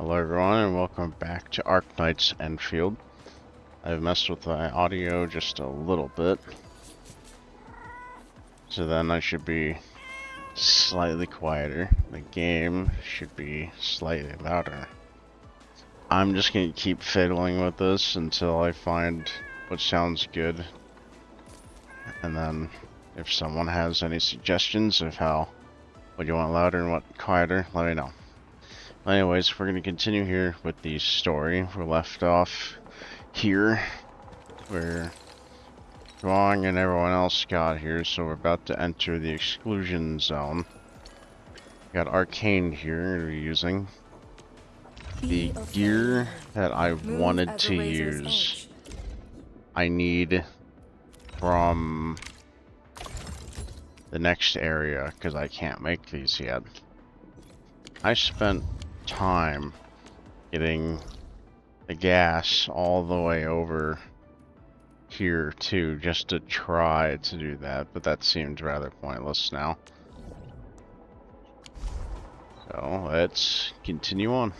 Hello everyone and welcome back to Arknights Endfield. I've messed with my audio just a little bit, so then I should be slightly quieter. The game should be slightly louder. I'm just going to keep fiddling with this until I find what sounds good, and then if someone has any suggestions of what you want louder and what quieter, let me know. Anyways, we're going to continue here with the story. We left off here where Wong and everyone else got here, so we're about to enter the exclusion zone. Got Arcane here we're using. The gear that I wanted to use, I need from the next area because I can't make these yet. I spent time getting the gas all the way over here too, just to try to do that, but that seemed rather pointless now. So let's continue on.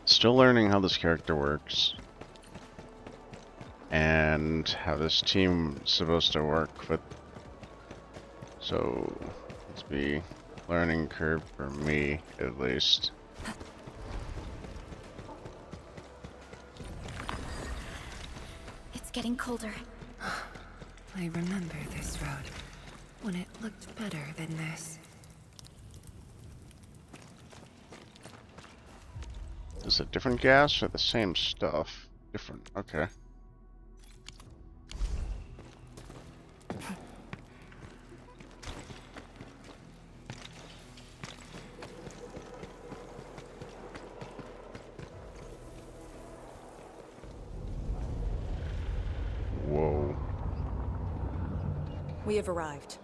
Still learning how this character works and how this team is supposed to work with. So let's be learning curve for me at least. It's getting colder. I remember this road when it looked better than this. Is it different gas or the same stuff? Different, okay. Whoa. We have arrived.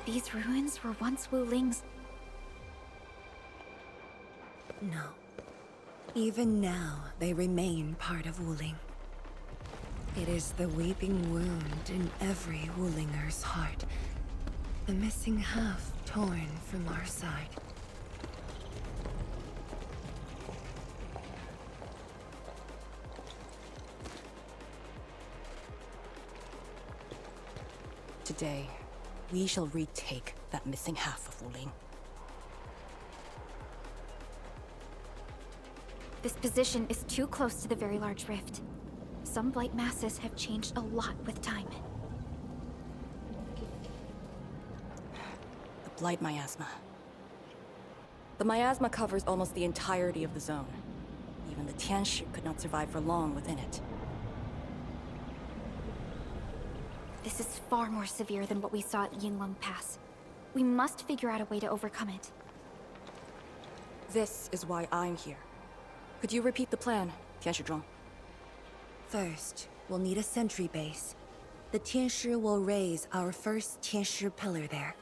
These ruins were once Wu Ling's. No. Even now, they remain part of Wuling. It is the weeping wound in every Wulinger's heart. The missing half torn from our side. Today, we shall retake that missing half of Wuling. This position is too close to the very large rift. Some blight masses have changed a lot with time. The Blight Miasma. The miasma covers almost the entirety of the zone. Even the Tianshi could not survive for long within it. This is far more severe than what we saw at Yinglong Pass. We must figure out a way to overcome it. This is why I'm here. Could you repeat the plan, Tianshi? First, we'll need a sentry base. The Tianshi will raise our first Tianshi pillar there.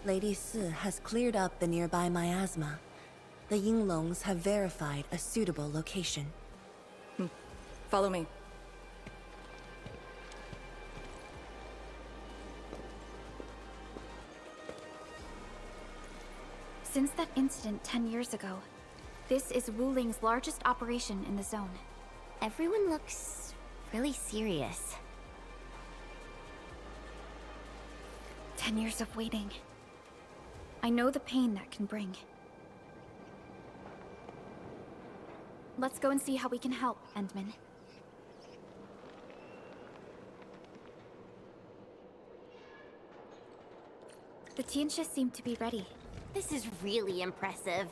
Lady Si has cleared up the nearby miasma. The Yinglongs have verified a suitable location. Follow me. Since that incident 10 years ago, this is Wu Ling's largest operation in the zone. Everyone looks really serious. 10 years of waiting. I know the pain that can bring. Let's go and see how we can help, Endman. The Tianshi seem to be ready. This is really impressive.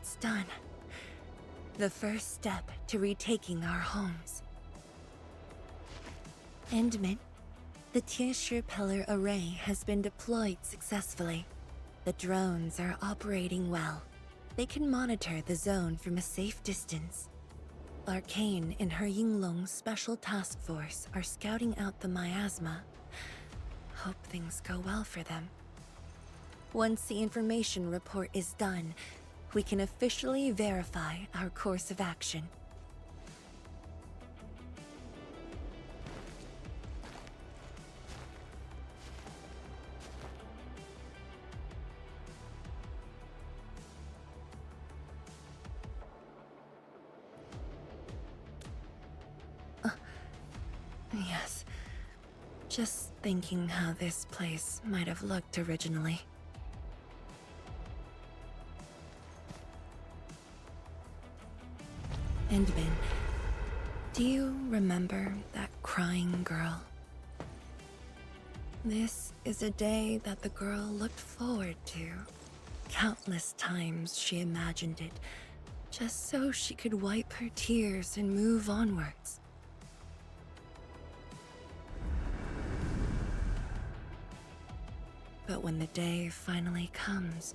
It's done. The first step to retaking our homes. Endman, the Tianshi Pillar array has been deployed successfully. The drones are operating well. They can monitor the zone from a safe distance. Arcane and her Yinglong Special Task Force are scouting out the miasma. Hope things go well for them. Once the information report is done, we can officially verify our course of action. Yes. Just thinking how this place might have looked originally. Endman, do you remember that crying girl? This is a day that the girl looked forward to. Countless times she imagined it, just so she could wipe her tears and move onwards. But when the day finally comes,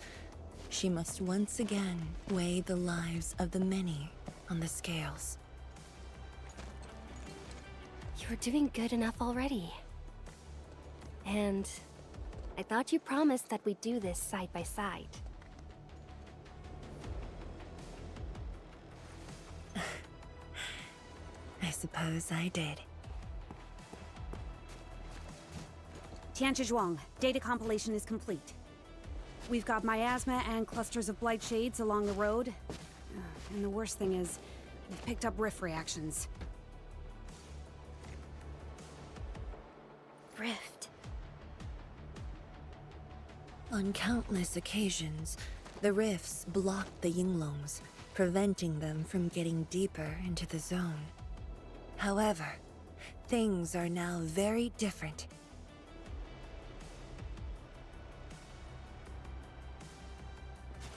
she must once again weigh the lives of the many on the scales. You're doing good enough already. And I thought you promised that we'd do this side by side. I suppose I did. Tianzhuang, data compilation is complete. We've got miasma and clusters of blight shades along the road. And the worst thing is, we've picked up rift reactions. Rift. On countless occasions, the rifts blocked the Yinglongs, preventing them from getting deeper into the zone. However, things are now very different.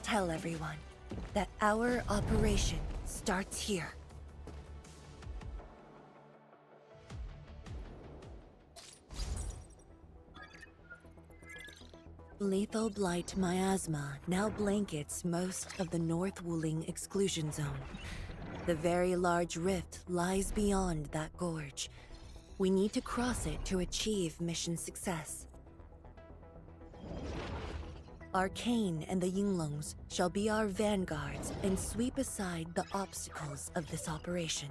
Tell everyone that our operation starts here. Lethal blight miasma now blankets most of the North Wuling exclusion zone. The very large rift lies beyond that gorge. We need to cross it to achieve mission success. Arcane and the Yinglongs shall be our vanguards and sweep aside the obstacles of this operation.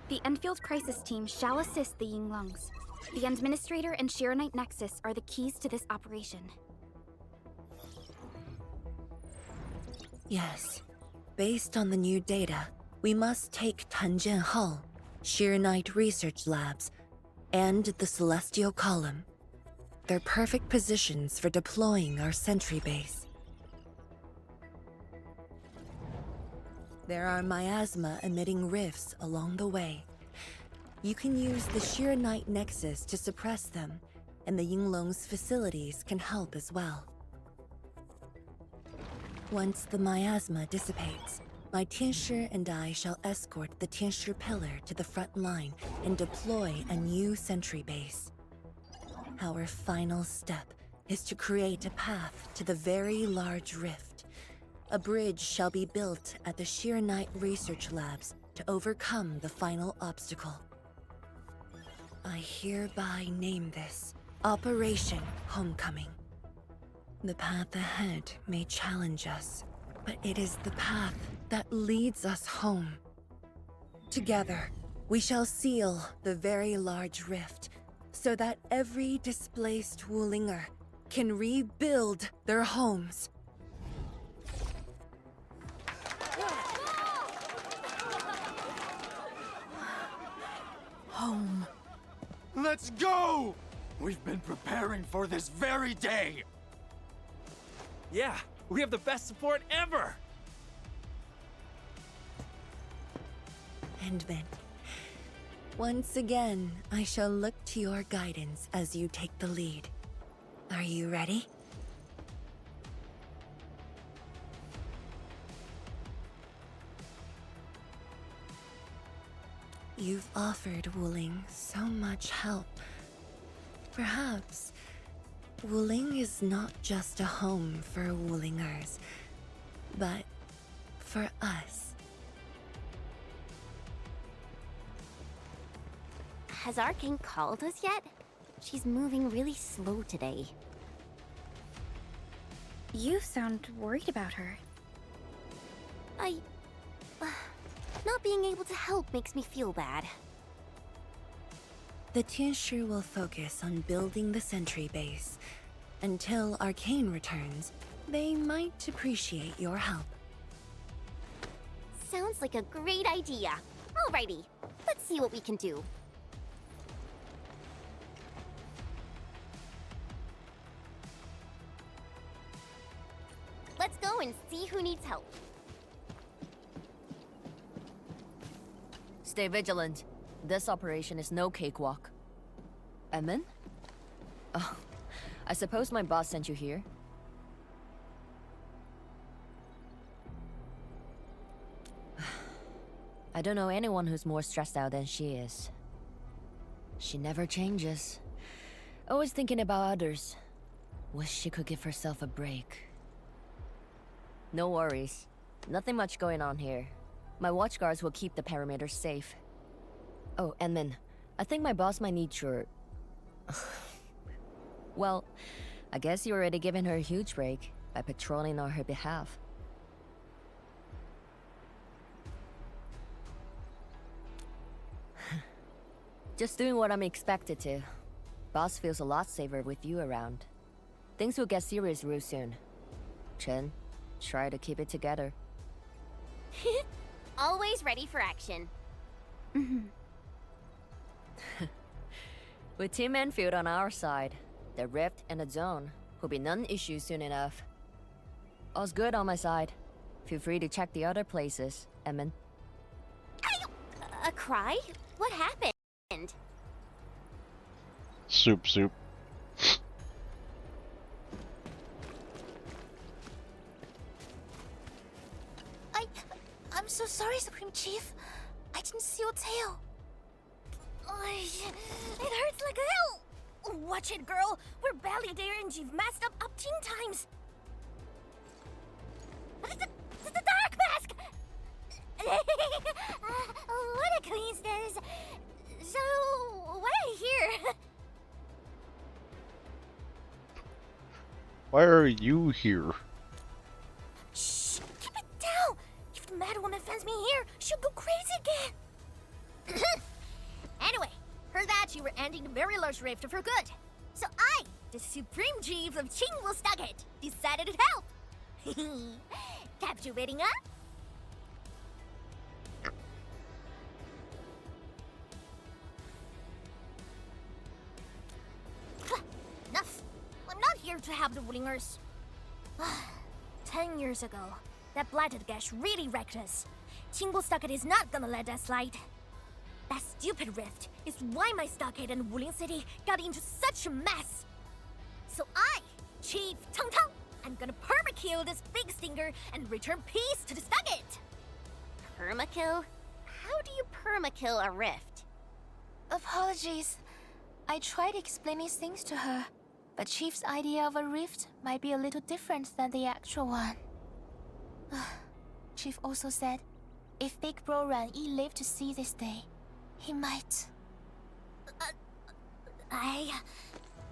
The Endfield Crisis Team shall assist the Yinglongs. The Administrator and Shiranite Nexus are the keys to this operation. Yes. Based on the new data, we must take Tanjian Hall, Shiranite Research Labs, and the Celestial Column. They're perfect positions for deploying our sentry base. There are miasma-emitting rifts along the way. You can use the Shiranite Nexus to suppress them, and the Yinglong's facilities can help as well. Once the miasma dissipates, my Tianshi and I shall escort the Tianshi Pillar to the front line and deploy a new sentry base. Our final step is to create a path to the very large rift. A bridge shall be built at the Shiranite Research Labs to overcome the final obstacle. I hereby name this Operation Homecoming. The path ahead may challenge us, but it is the path that leads us home. Together, we shall seal the very large rift so that every displaced Wulinger can rebuild their homes. Home. Let's go! We've been preparing for this very day! Yeah, we have the best support ever! Endman, once again, I shall look to your guidance as you take the lead. Are you ready? You've offered Wuling so much help. Perhaps Wuling is not just a home for Wulingers, but for us. Has our king called us yet? She's moving really slow today. You sound worried about her. Not being able to help makes me feel bad. The Tianshi will focus on building the sentry base. Until Arcane returns, they might appreciate your help. Sounds like a great idea. Alrighty, let's see what we can do. Let's go and see who needs help. Stay vigilant. This operation is no cakewalk. Emin? Oh, I suppose my boss sent you here? I don't know anyone who's more stressed out than she is. She never changes. Always thinking about others. Wish she could give herself a break. No worries. Nothing much going on here. My watchguards will keep the perimeter safe. Oh, and Min, I think my boss might need your... Well, I guess you already given her a huge break by patrolling on her behalf. Just doing what I'm expected to. Boss feels a lot safer with you around. Things will get serious real soon. Chen, try to keep it together. Always ready for action. With Team Endfield on our side, the rift and the zone will be non-issue soon enough. All's good on my side. Feel free to check the other places, Emin. A cry? What happened? Soup. I'm so sorry, Supreme Chief. I didn't see your tail. It hurts like hell. Watch it, girl. We're barely there and you've messed up 10 times. The dark mask! What a coincidence. So, why are you here? Why are you here? Shh! Keep it down! If the Mad Woman finds me here, she'll go crazy again! Anyway, heard that you were ending the very large rift for good. So I, the Supreme Chief of Qingwu, decided to help! Captivating, huh? Enough! I'm not here to help the Wulingers. 10 years ago, that blighted gash really wrecked us. Qingwu is not gonna let that slide. That stupid rift is why my stockade and Wuling City got into such a mess. So I, Chief Tang, I'm gonna permakill this big stinker and return peace to the stockade. Permakill? How do you permakill a rift? Apologies. I tried explaining things to her, but Chief's idea of a rift might be a little different than the actual one. Chief also said, if Big Bro Ran-Yi lived to see this day, he might...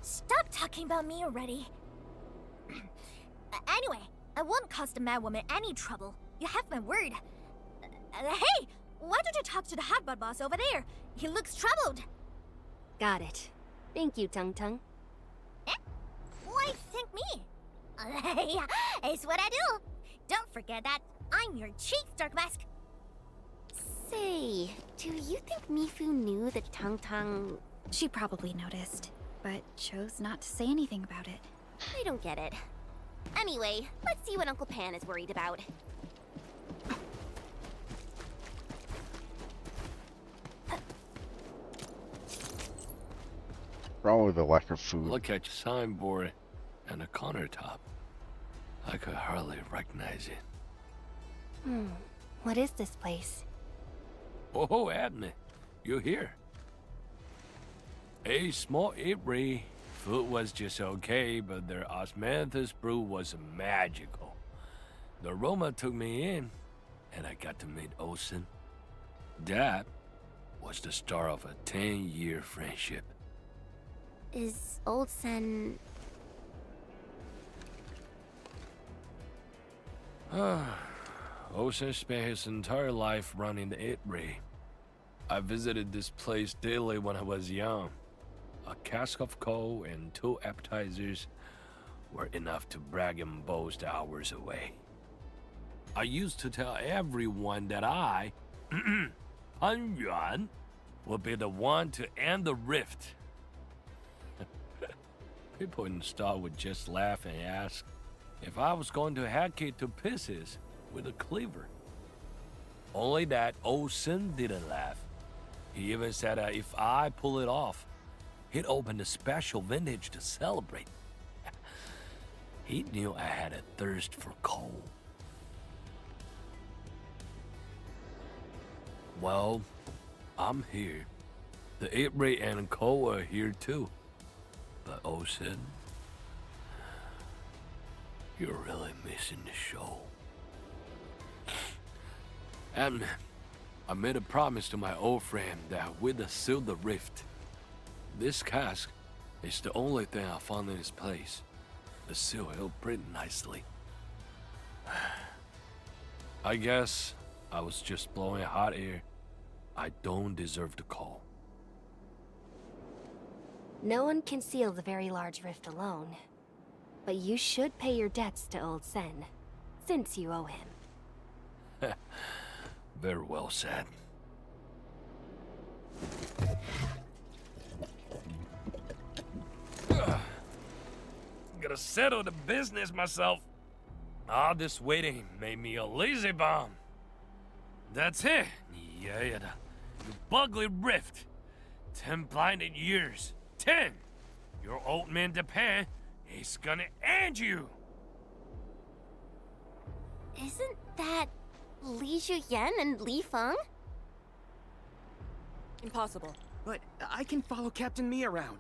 Stop talking about me already. Anyway, I won't cause the Mad Woman any trouble. You have my word. Hey! Why don't you talk to the hotbot boss over there? He looks troubled. Got it. Thank you, Tung Tung. Eh? Why thank me? It's what I do. Don't forget that I'm your Chief Dark Mask. Say, do you think Mifu knew that Tang... She probably noticed, but chose not to say anything about it. I don't get it. Anyway, let's see what Uncle Pan is worried about. Probably the lack of food. Look at your signboard and the countertop. I could hardly recognize it. What is this place? Oh, Abney. you're here. A small Ibri. Food was just okay, but their osmanthus brew was magical. The aroma took me in, and I got to meet Olsen. That was the start of a 10-year friendship. Is Old Sen... Olsen spent his entire life running the Ibri. I visited this place daily when I was young. A cask of coal and 2 appetizers were enough to brag and boast hours away. I used to tell everyone that I, Pan Yuan, would be the one to end the rift. People in the store would just laugh and ask if I was going to hack it to pieces with a cleaver. Only that old Sin didn't laugh. He even said that if I pull it off, he'd open a special vintage to celebrate. He knew I had a thirst for coal. Well, I'm here. The Ibri and coal are here too. But Osen, you're really missing the show. And I made a promise to my old friend that we'd seal the rift. This cask is the only thing I found in this place. The seal held pretty nicely. I guess I was just blowing hot air. I don't deserve the call. No one can seal the very large rift alone. But you should pay your debts to Old Sen, since you owe him. Very well said. Gotta settle the business myself. All this waiting made me a lazy bum. That's it. Yeah, the bugly rift. 10 blinded years. 10. Your old man Japan is gonna end you. Isn't that Li Zhuyan and Li Feng? Impossible. But I can follow Captain Mi around.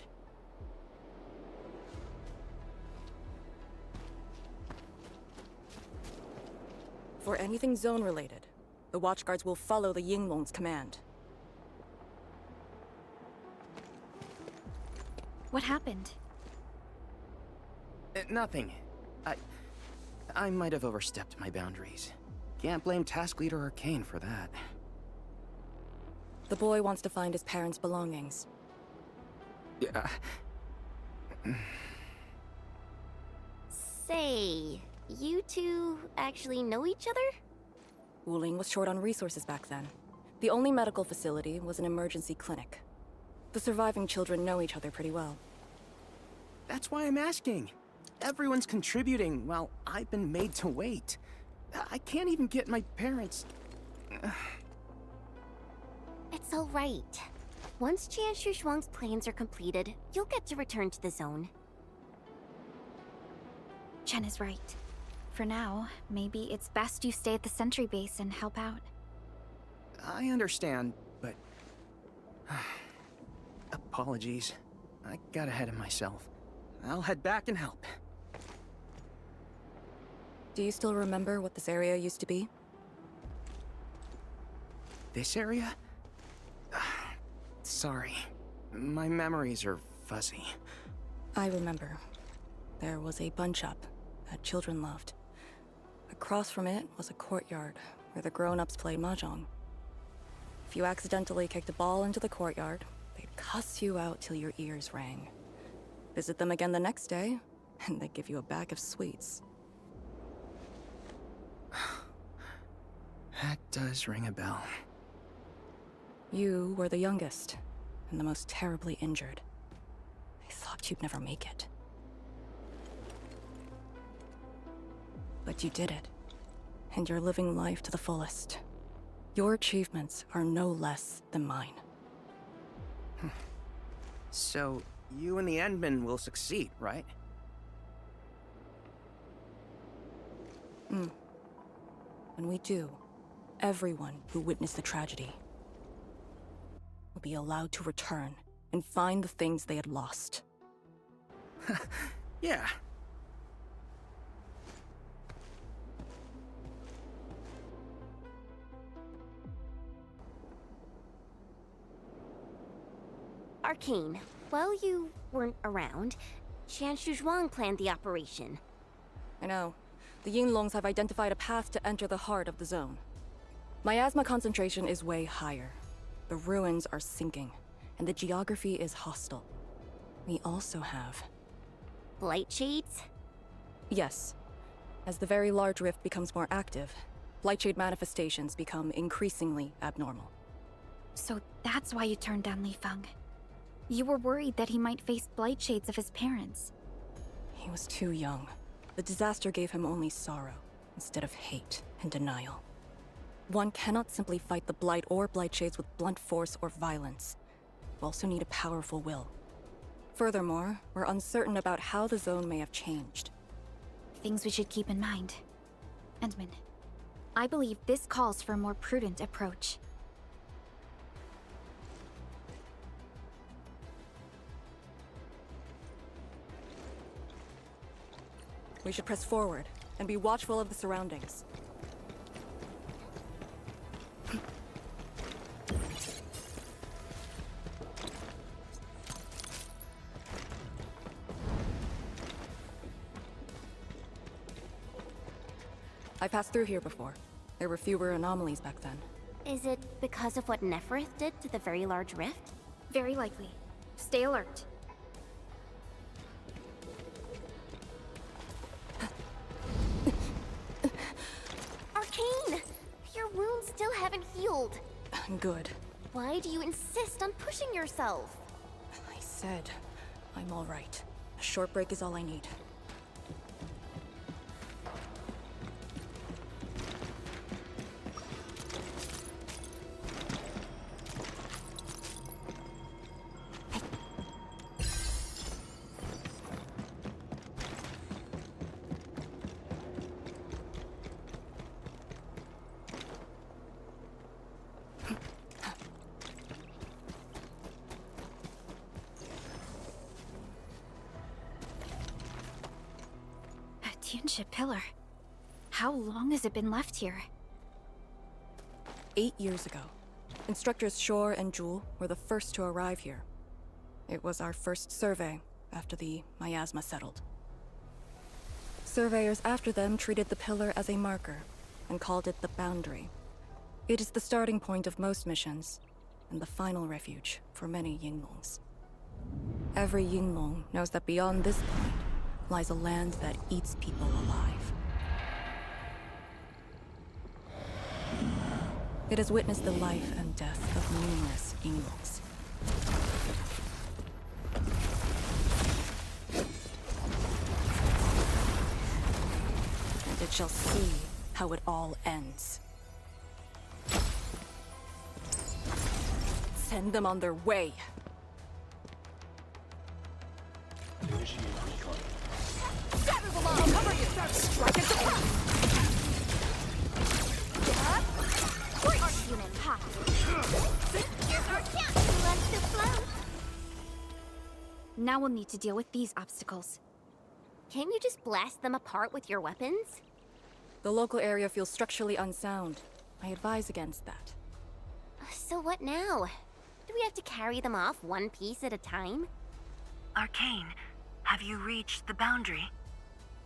For anything zone-related, the Watchguards will follow the Yinglong's command. What happened? Nothing. I might have overstepped my boundaries. Can't blame Task Leader Arcane for that. The boy wants to find his parents' belongings. Yeah. Say, you two actually know each other? Wuling was short on resources back then. The only medical facility was an emergency clinic. The surviving children know each other pretty well. That's why I'm asking. Everyone's contributing while I've been made to wait. I can't even get my parents... It's all right. Once Jian Shuang's plans are completed, you'll get to return to the zone. Chen is right. For now, maybe it's best you stay at the sentry base and help out. I understand, but... Apologies. I got ahead of myself. I'll head back and help. Do you still remember what this area used to be? This area? Sorry. My memories are fuzzy. I remember. There was a bun shop that children loved. Across from it was a courtyard where the grown-ups played mahjong. If you accidentally kicked a ball into the courtyard, they'd cuss you out till your ears rang. Visit them again the next day, and they'd give you a bag of sweets. That does ring a bell. You were the youngest, and the most terribly injured. I thought you'd never make it. But you did it, and you're living life to the fullest. Your achievements are no less than mine. So, you and the Endmen will succeed, right? When we do, everyone who witnessed the tragedy will be allowed to return and find the things they had lost. Yeah. Arcane, while you weren't around, Qianshu Zhuang planned the operation. I know. The Yinglongs have identified a path to enter the heart of the zone. Miasma concentration is way higher. The ruins are sinking, and the geography is hostile. We also have... Blight shades? Yes. As the very large rift becomes more active, Blightshade manifestations become increasingly abnormal. So that's why you turned down Li Feng. You were worried that he might face blight shades of his parents. He was too young. The disaster gave him only sorrow, instead of hate and denial. One cannot simply fight the Blight or Blightshades with blunt force or violence. You also need a powerful will. Furthermore, we're uncertain about how the zone may have changed. Things we should keep in mind. Endman, I believe this calls for a more prudent approach. We should press forward and be watchful of the surroundings. I passed through here before. There were fewer anomalies back then. Is it because of what Neferith did to the Very Large Rift? Very likely. Stay alert. Arcane! Your wounds still haven't healed. Good. Why do you insist on pushing yourself? I said, I'm all right. A short break is all I need. Pillar. How long has it been left here? 8 years ago. Instructors Shore and Jewel were the first to arrive here. It was our first survey after the miasma settled. Surveyors after them treated the pillar as a marker and called it the boundary. It is the starting point of most missions and the final refuge for many Yinglongs. Every Yinglong knows that beyond this point lies a land that eats people alive. It has witnessed the life and death of numerous Yinglongs. And it shall see how it all ends. Send them on their way. Cover you! Strike at the front! Great! Human hot! Here's our chance to let it float! Now we'll need to deal with these obstacles. Can't you just blast them apart with your weapons? The local area feels structurally unsound. I advise against that. So what now? Do we have to carry them off one piece at a time? Arcane, have you reached the boundary?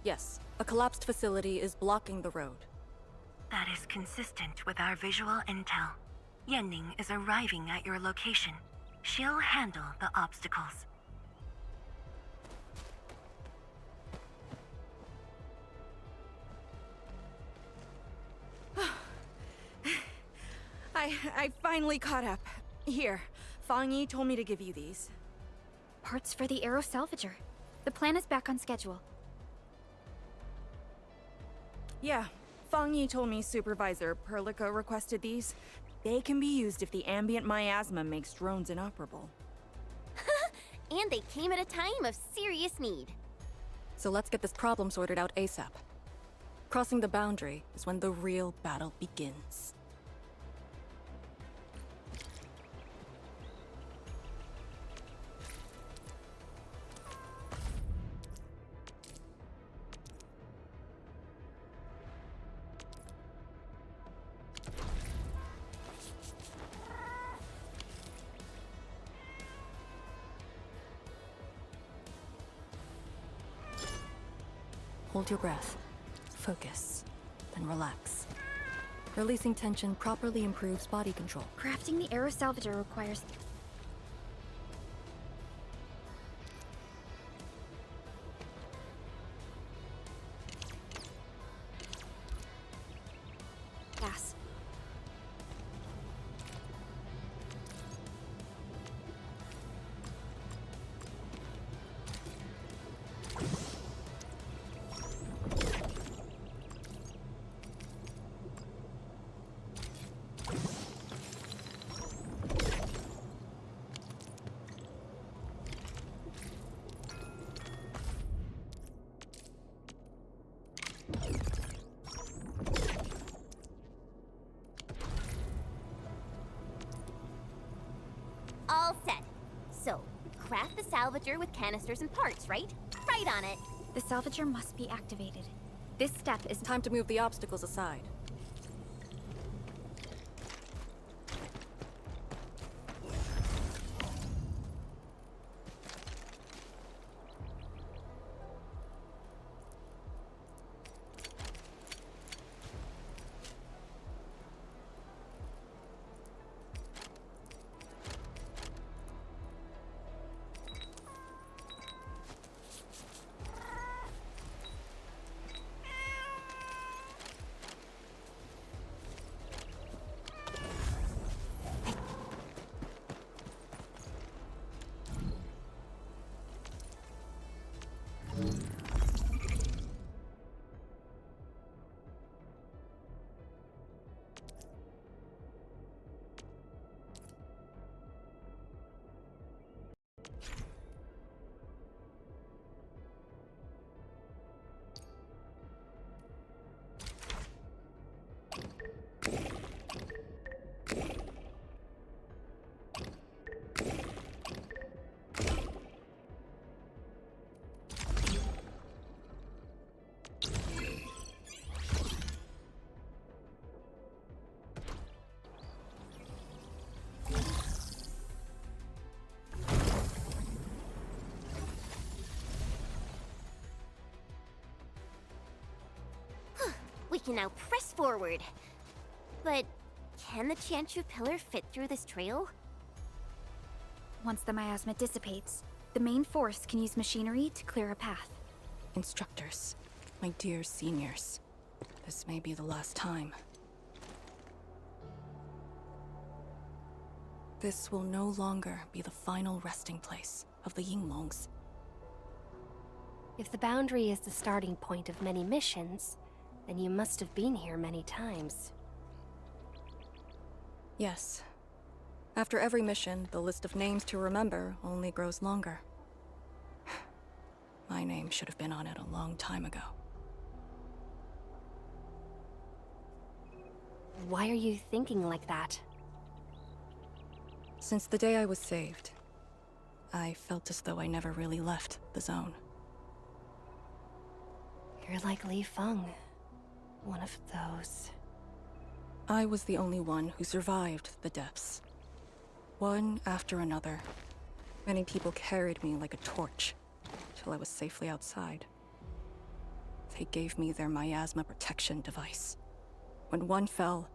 Yes, a collapsed facility is blocking the road. That is consistent with our visual intel. Yenning is arriving at your location. She'll handle the obstacles. I finally caught up. Here, Fang Yi told me to give you these. Parts for the Aero Salvager. The plan is back on schedule. Yeah, Fang Yi told me Supervisor Perlica requested these. They can be used if the ambient miasma makes drones inoperable. And they came at a time of serious need. So let's get this problem sorted out ASAP. Crossing the boundary is when the real battle begins. Hold your breath. Focus. Then relax. Releasing tension properly improves body control. Crafting the arrow salvager requires... gas. All set. So, craft the salvager with canisters and parts, right? Right on it. The salvager must be activated. This step is... Time to move the obstacles aside. We can now press forward. But can the Tianshu pillar fit through this trail? Once the miasma dissipates, the main force can use machinery to clear a path. Instructors, my dear seniors, this may be the last time. This will no longer be the final resting place of the Yinglongs. If the boundary is the starting point of many missions, then you must have been here many times. Yes. After every mission, the list of names to remember only grows longer. My name should have been on it a long time ago. Why are you thinking like that? Since the day I was saved, I felt as though I never really left the zone. You're like Li Feng. One of those. I was the only one who survived the depths. One after another. Many people carried me like a torch, till I was safely outside. They gave me their miasma protection device. When one fell,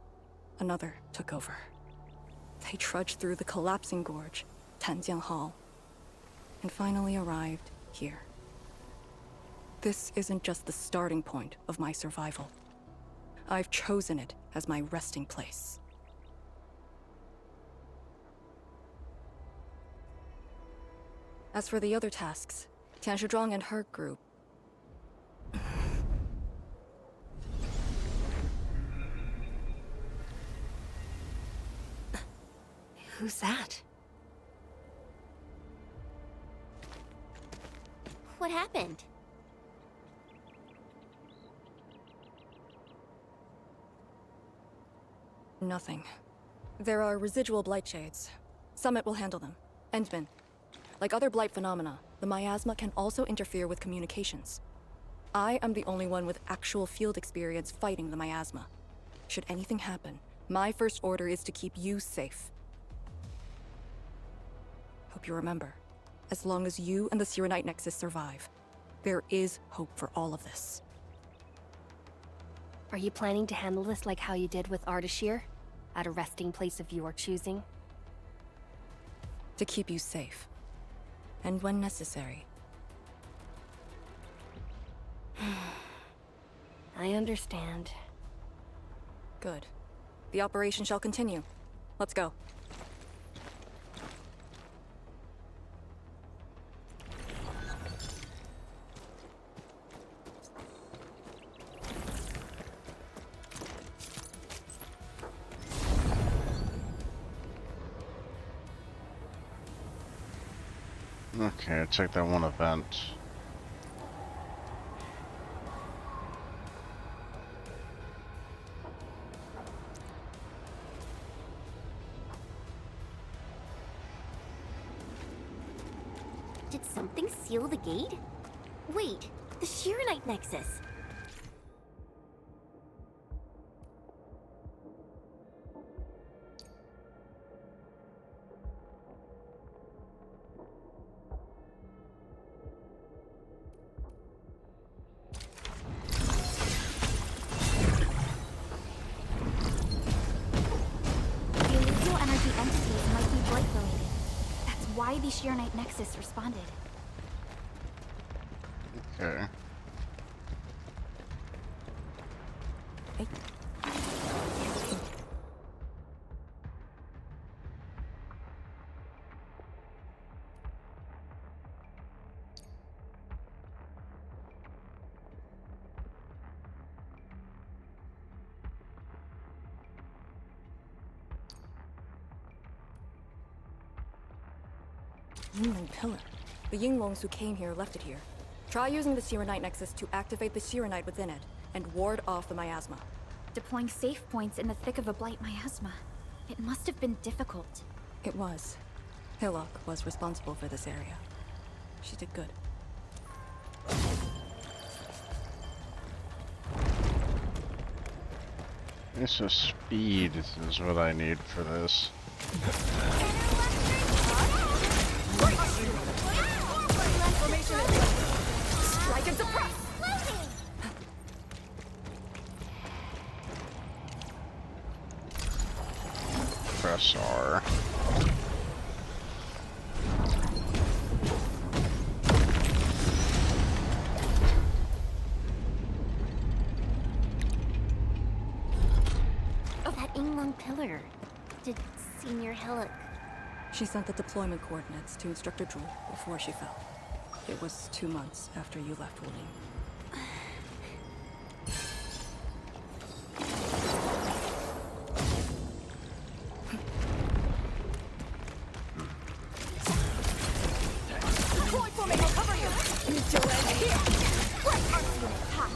another took over. They trudged through the collapsing gorge, Tanjian Hall, and finally arrived here. This isn't just the starting point of my survival. I've chosen it as my resting place. As for the other tasks, Tian Shizhuang and her group... Who's that? What happened? Nothing. There are residual blight shades. Summit will handle them. Endman. Like other blight phenomena, the miasma can also interfere with communications. I am the only one with actual field experience fighting the miasma. Should anything happen, my first order is to keep you safe. Hope you remember, as long as you and the Serenite Nexus survive, there is hope for all of this. Are you planning to handle this like how you did with Ardashir? At a resting place of your choosing? To keep you safe. And when necessary. I understand. Good. The operation shall continue. Let's go. Okay, check that one event. Did something seal the gate? Wait, the Shirenite Nexus. The illegal energy entities might be blight related. That's why the Shirenite Nexus responded. Okay. Yingling Pillar. The Yinglongs who came here left it here. Try using the Shirenite Nexus to activate the Shirenite within it, and ward off the miasma. Deploying safe points in the thick of a blight miasma. It must have been difficult. It was. Hillock was responsible for this area. She did good. So speed is what I need for this. Strike and suppress! Press R. That Yinglong pillar. Did Senior Hillock... She sent the deployment coordinates to Instructor Drool before she fell. It was 2 months after you left Wuling. Deploy for me, I'll cover you! Meet your end here! Let Arc unit hot!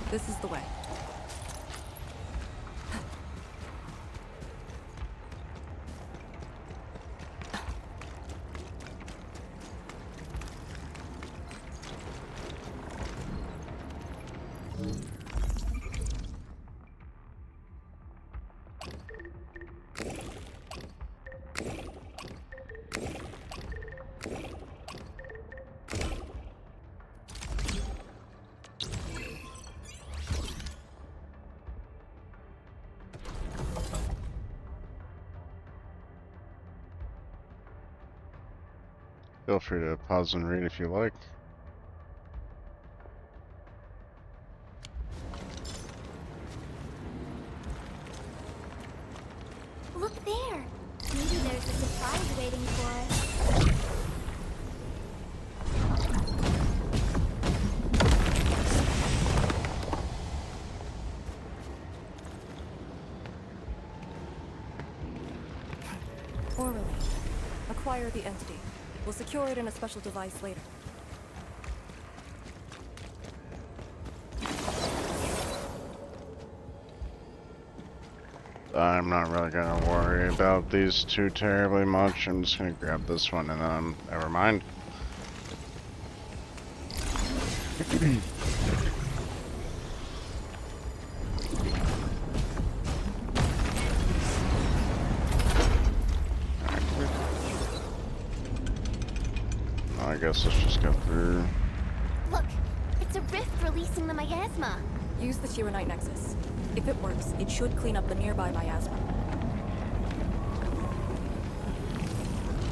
This is the way. Feel free to pause and read if you like. Look there! Maybe there's a surprise waiting for us. Orally. Acquire the entity. We'll secure it in a special device later. I'm not really gonna worry about these two terribly much. I'm just gonna grab this one and then never mind. I guess let's just go through. Look, it's a rift releasing the miasma. Use the Shiranite Nexus. If it works, it should clean up the nearby miasma.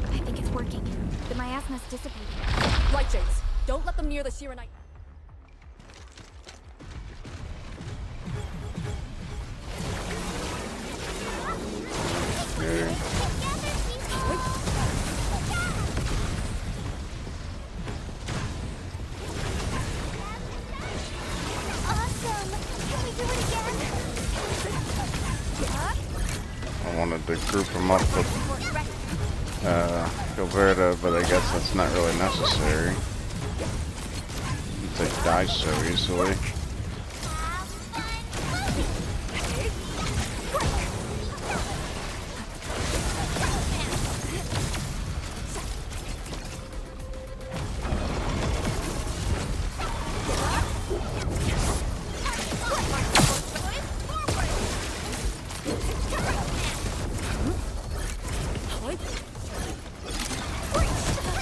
I think it's working. The miasma's dissipating. Light Shades, don't let them near the Shiranite. Okay. Awesome! Can we do it again? I wanted to group them up with Gilberta, but I guess that's not really necessary. They die so easily.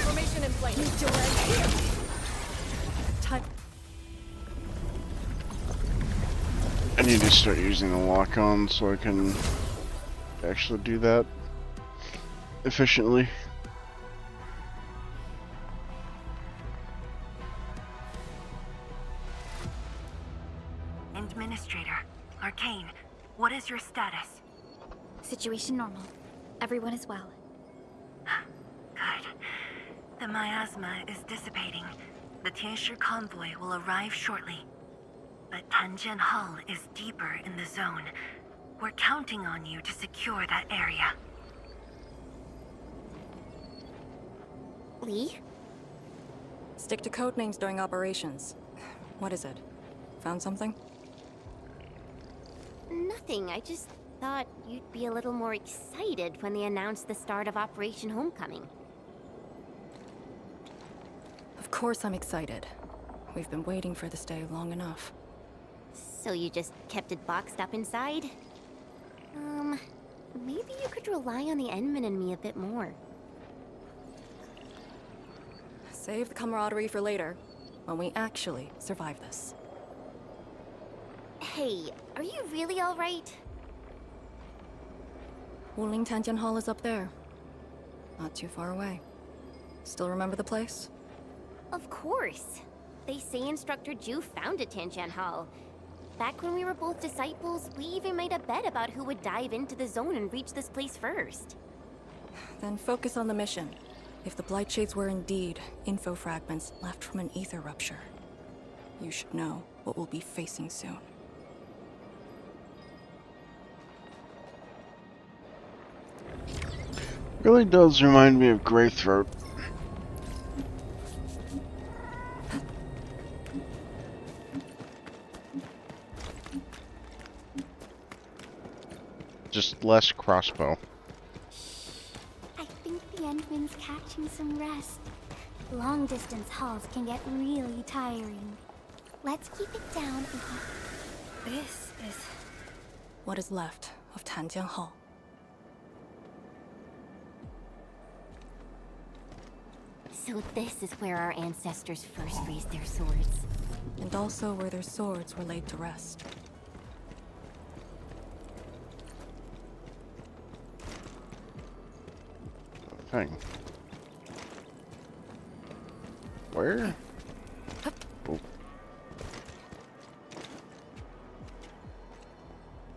Formation in place. Time. I need to start using the lock-on so I can actually do that efficiently. Administrator, Arcane, what is your status? Situation normal. Everyone is well. Good. The miasma is dissipating. The Tianshi convoy will arrive shortly. But Tanjian Hall is deeper in the zone. We're counting on you to secure that area. Lee? Stick to code names during operations. What is it? Found something? Nothing. I just thought you'd be a little more excited when they announced the start of Operation Homecoming. Of course I'm excited. We've been waiting for this day long enough. So you just kept it boxed up inside? Maybe you could rely on the Endman and me a bit more. Save the camaraderie for later, when we actually survive this. Hey, are you really alright? Wuling Tanjian Hall is up there. Not too far away. Still remember the place? Of course. They say Instructor Ju founded Tanjian Hall. Back when we were both disciples, we even made a bet about who would dive into the zone and reach this place first. Then focus on the mission. If the Blight Shades were indeed info fragments left from an ether rupture, you should know what we'll be facing soon. Really does remind me of Greythroat. Just less crossbow. I think the Endman's catching some rest. Long-distance hauls can get really tiring. Let's keep it down and... This is what is left of Tanjian Hall. So this is where our ancestors first raised their swords. And also where their swords were laid to rest. Thing. Where? Oh.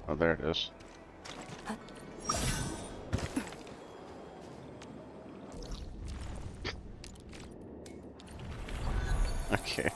Oh, there it is. Okay.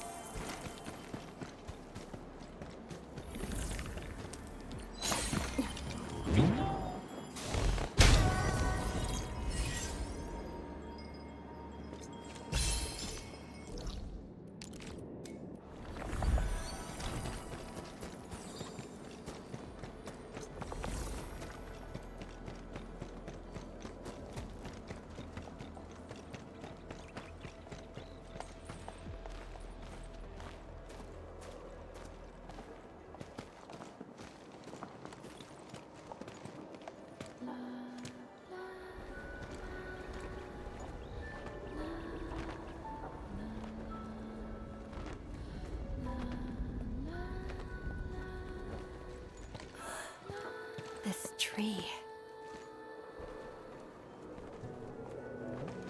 This tree.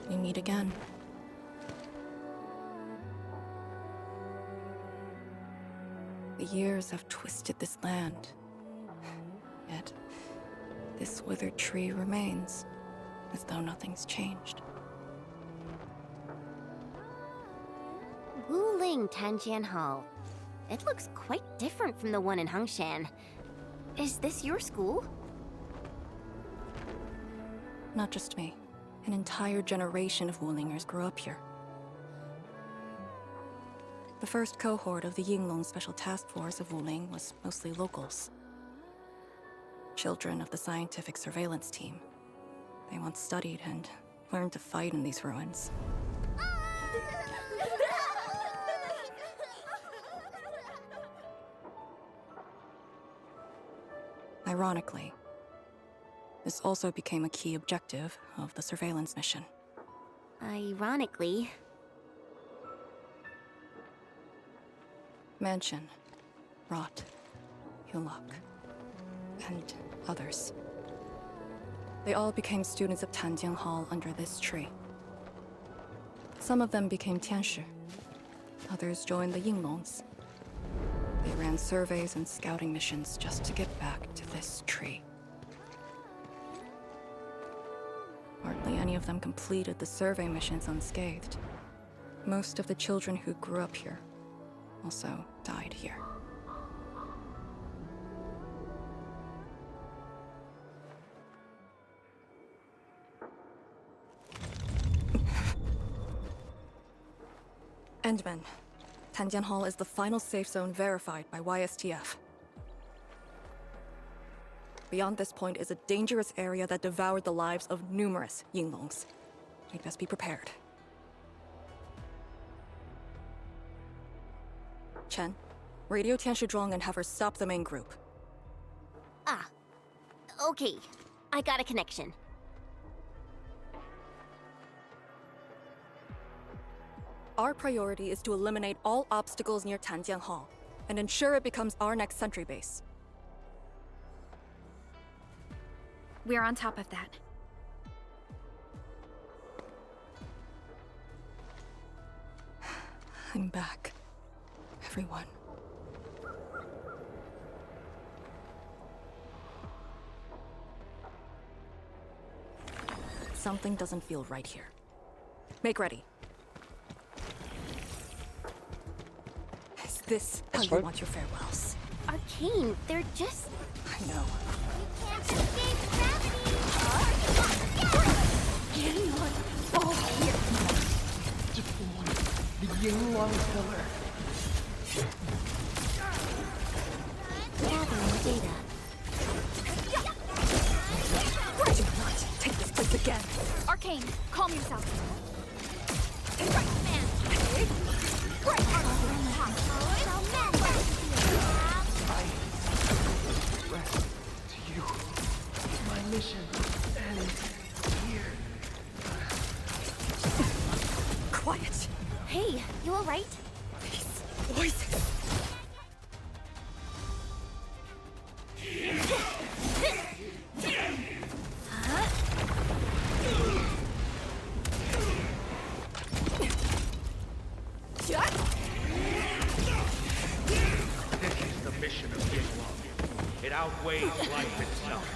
We meet again. The years have twisted this land. Yet, this withered tree remains, as though nothing's changed. Wuling Tanjian Hall. It looks quite different from the one in Hangshan. Is this your school? Not just me. An entire generation of Wulingers grew up here. The first cohort of the Yinglong Special Task Force of Wuling was mostly locals. Children of the scientific surveillance team. They once studied and learned to fight in these ruins. Ironically, this also became a key objective of the surveillance mission. Ironically. Mansion, Rot, Hulok, and others. They all became students of Tanjian Hall under this tree. Some of them became Tianshi. Others joined the Yinglongs. They ran surveys and scouting missions just to get back to this tree. Hardly any of them completed the survey missions unscathed. Most of the children who grew up here also died here. Endman, Tanjian Hall is the final safe zone verified by YSTF. Beyond this point is a dangerous area that devoured the lives of numerous Yinglongs. We'd best be prepared. Chen, radio Tianshi Zhuang and have her stop the main group. Ah. Okay. I got a connection. Our priority is to eliminate all obstacles near Tanjian Hall and ensure it becomes our next sentry base. We're on top of that. I'm back. Everyone. Something doesn't feel right here. Make ready. Is this how you want your farewells? Arcane, they're just... I know. We can't escape gravity! Oh, here! Deploy the Yinglong pillar. Gathering data. Do not take this place again. Arcane, calm yourself. Rest to you. My mission ends here. Quiet. Hey, you alright? These voices. This is the mission of Yinglong. It outweighs life itself.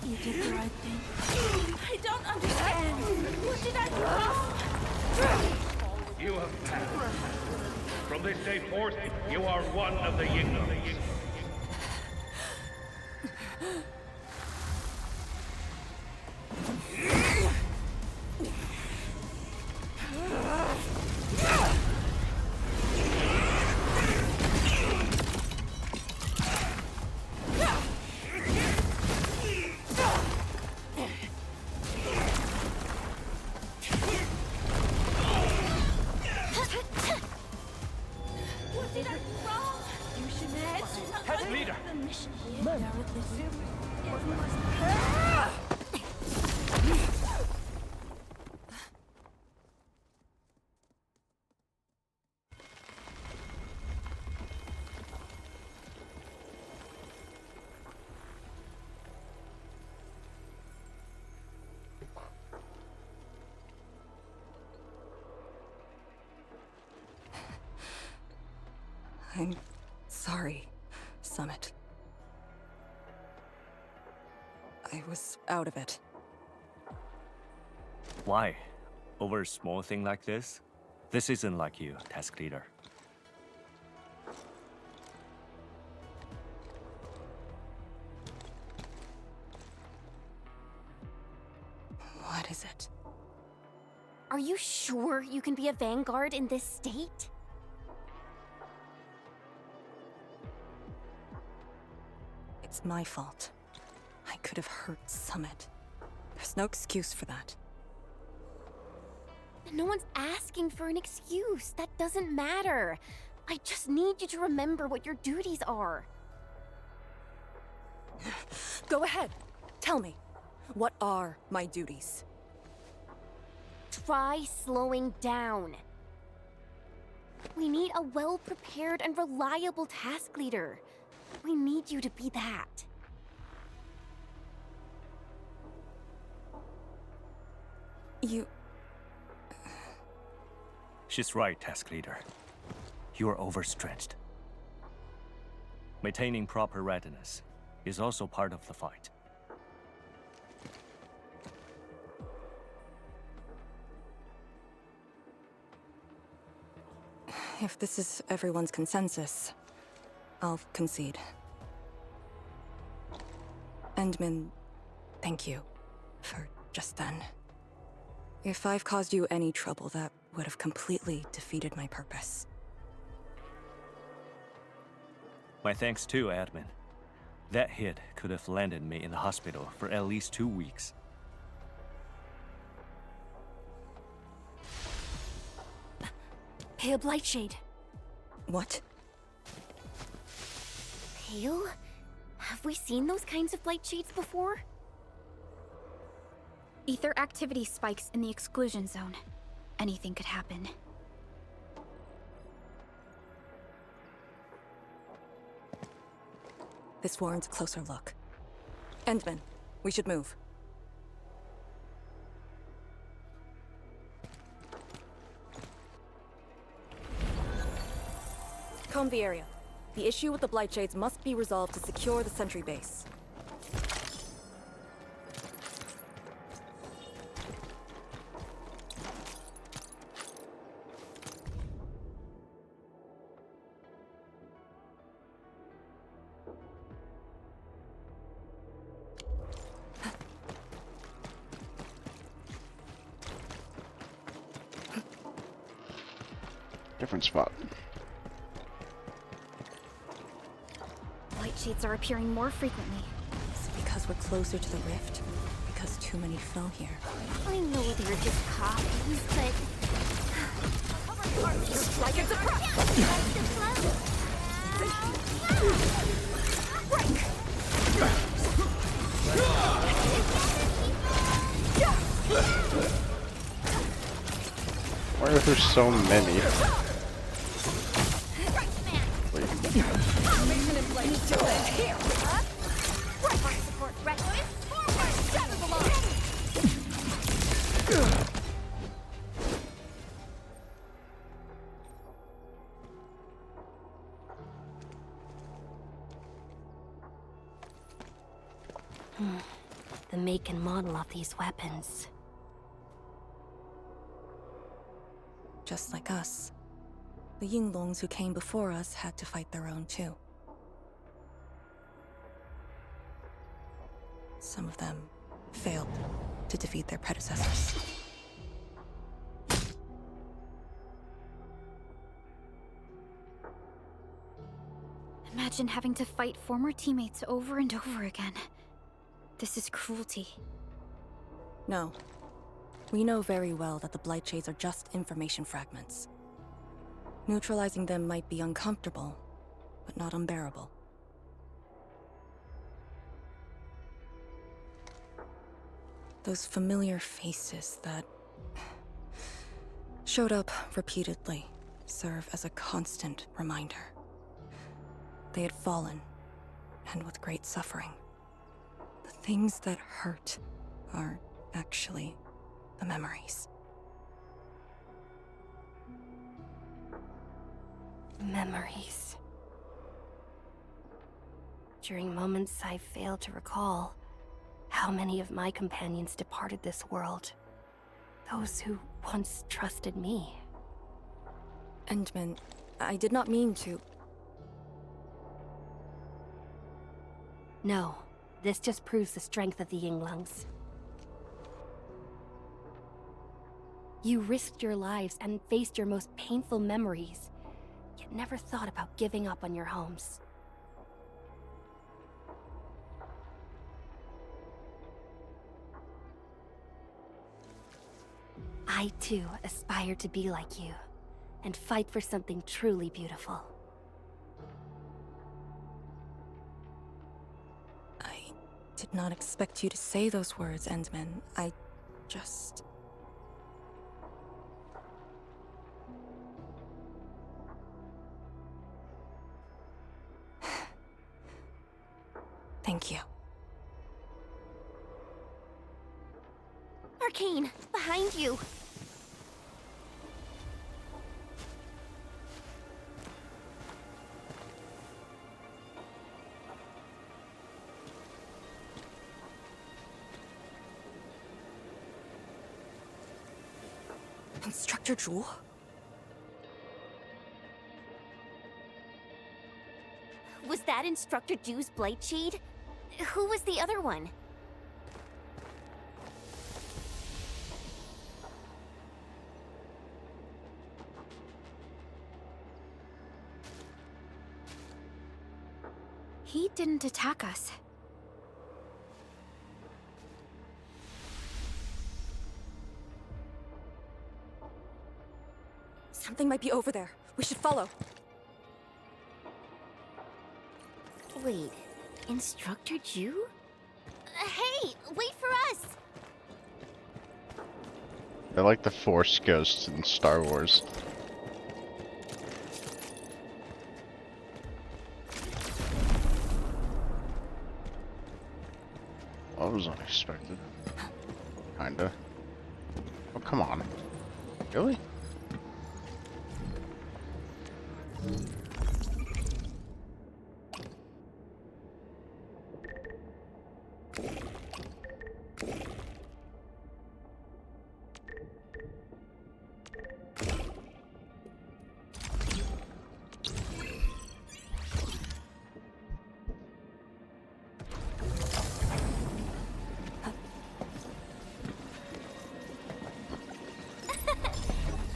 You did the right thing. I don't understand. What did I do wrong? You have passed. From this day forth, you are one of the Yinglong. I'm sorry, Summit. I was out of it. Why? Over a small thing like this? This isn't like you, task leader. What is it? Are you sure you can be a vanguard in this state? It's my fault. I could have hurt Summit. There's no excuse for that. No one's asking for an excuse. That doesn't matter. I just need you to remember what your duties are. Go ahead. Tell me. What are my duties? Try slowing down. We need a well-prepared and reliable task leader. We need you to be that. You... She's right, task leader. You are overstretched. Maintaining proper readiness is also part of the fight. If this is everyone's consensus, I'll concede. Endman, thank you for just then. If I've caused you any trouble, that would have completely defeated my purpose. My thanks too, Admin. That hit could have landed me in the hospital for at least 2 weeks. Pale Blightshade. What? Pale? Have we seen those kinds of Blightshades before? Ether activity spikes in the exclusion zone. Anything could happen. This warrants a closer look. Endman, we should move. Comb the area. The issue with the Blightshades must be resolved to secure the sentry base. Different spot. Blightshades are appearing more frequently. Is it because we're closer to the rift? Because too many fell here? I know they're just copies, but... Strike and surprise! Why are there so many? The make and model of these weapons. Just like us. The Yinglongs who came before us had to fight their own too. Some of them failed to defeat their predecessors. Imagine having to fight former teammates over and over again. This is cruelty. No. We know very well that the Blightshades are just information fragments. Neutralizing them might be uncomfortable, but not unbearable. Those familiar faces that showed up repeatedly serve as a constant reminder. They had fallen, and with great suffering. The things that hurt are actually the memories. Memories. During moments I fail to recall, how many of my companions departed this world. Those who once trusted me. Endman, I did not mean to. No, this just proves the strength of the Yinglungs. You risked your lives and faced your most painful memories, yet never thought about giving up on your homes. I too aspire to be like you, and fight for something truly beautiful. I did not expect you to say those words, Endman. I just... Thank you. Arcane, behind you! Instructor Jewel? Was that Instructor Jew's Blightshade? Who was the other one? He didn't attack us. Something might be over there. We should follow. Wait, Instructor Jew? Hey, wait for us! They're like the Force ghosts in Star Wars. That was unexpected. Kinda. Oh, come on. Really?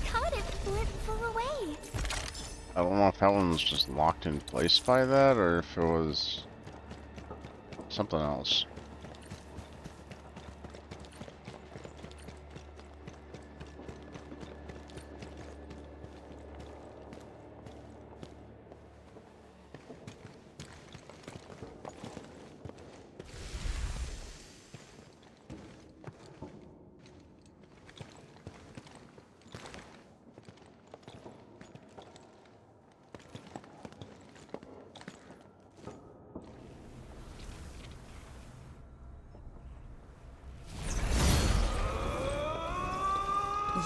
Caught it before it flew away! I don't know if that one was just locked in place by that, or if it was something else.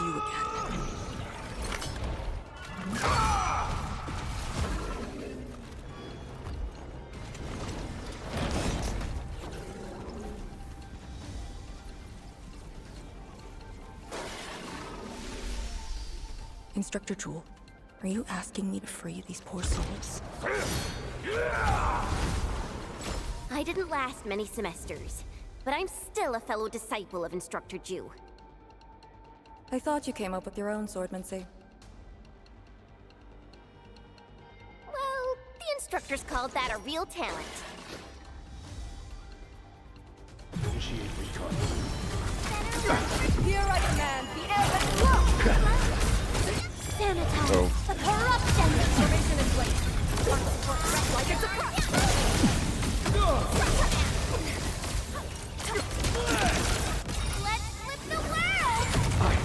You again. Instructor Jewel, are you asking me to free these poor souls? I didn't last many semesters, but I'm still a fellow disciple of Instructor Jew. I thought you came up with your own swordmancy. Well, the instructors called that a real talent. Initiate recon. Here I command the air Sanitize Oh. the corruption! Formation in place. One support threat like it's a Let's flip the world! I'm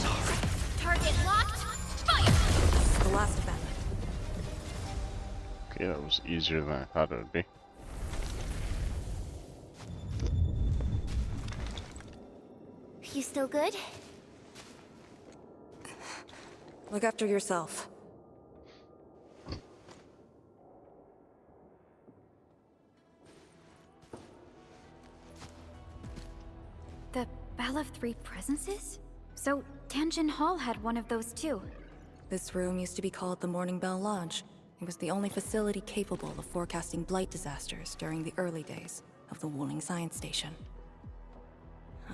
sorry. Target locked. Fire! The last of them. Okay, that was easier than I thought it would be. You still good? Look after yourself. of 3 presences? So, Tianjin Hall had one of those too. This room used to be called the Morning Bell Lodge. It was the only facility capable of forecasting blight disasters during the early days of the Wuling Science Station.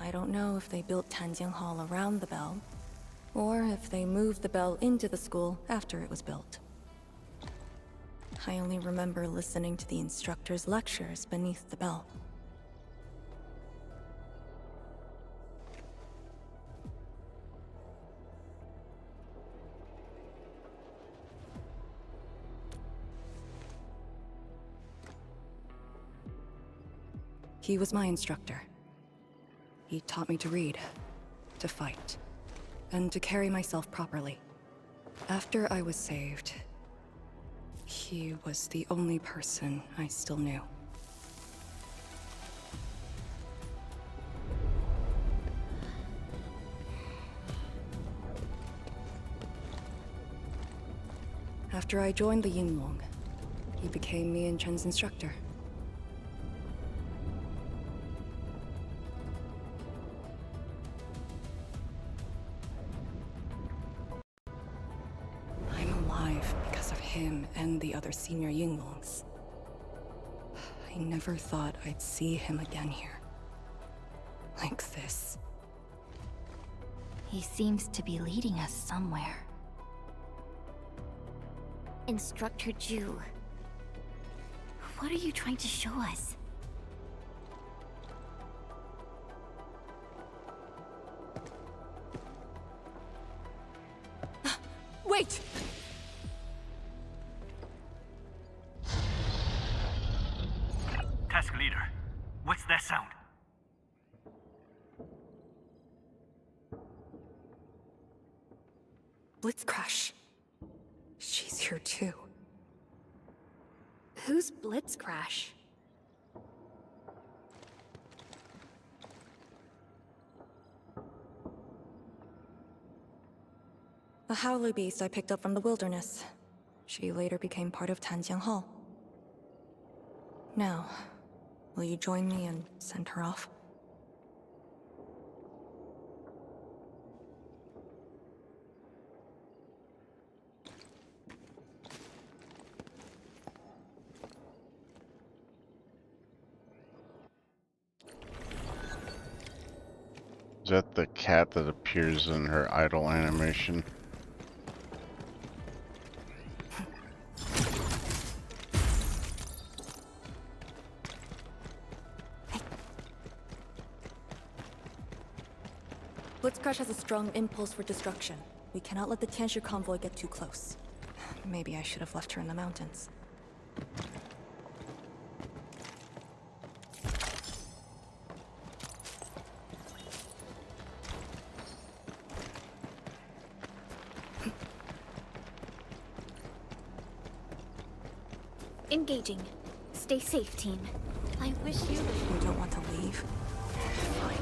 I don't know if they built Tianjin Hall around the bell, or if they moved the bell into the school after it was built. I only remember listening to the instructor's lectures beneath the bell. He was my instructor. He taught me to read, to fight, and to carry myself properly. After I was saved, he was the only person I still knew. After I joined the Yinglong, he became me and Chen's instructor. Him and the other senior Yinglongs. I never thought I'd see him again here. Like this. He seems to be leading us somewhere. Instructor Ju. What are you trying to show us? Wait! Task leader, what's that sound? Blitz Crash. She's here too. Who's Blitz Crash? A howler beast I picked up from the wilderness. She later became part of Tianjin Hall. Now, will you join me and send her off? Is that the cat that appears in her idle animation? Blitzcrash has a strong impulse for destruction. We cannot let the Tianshi convoy get too close. Maybe I should have left her in the mountains. Engaging. Stay safe, team. I wish you... You don't want to leave? Fine.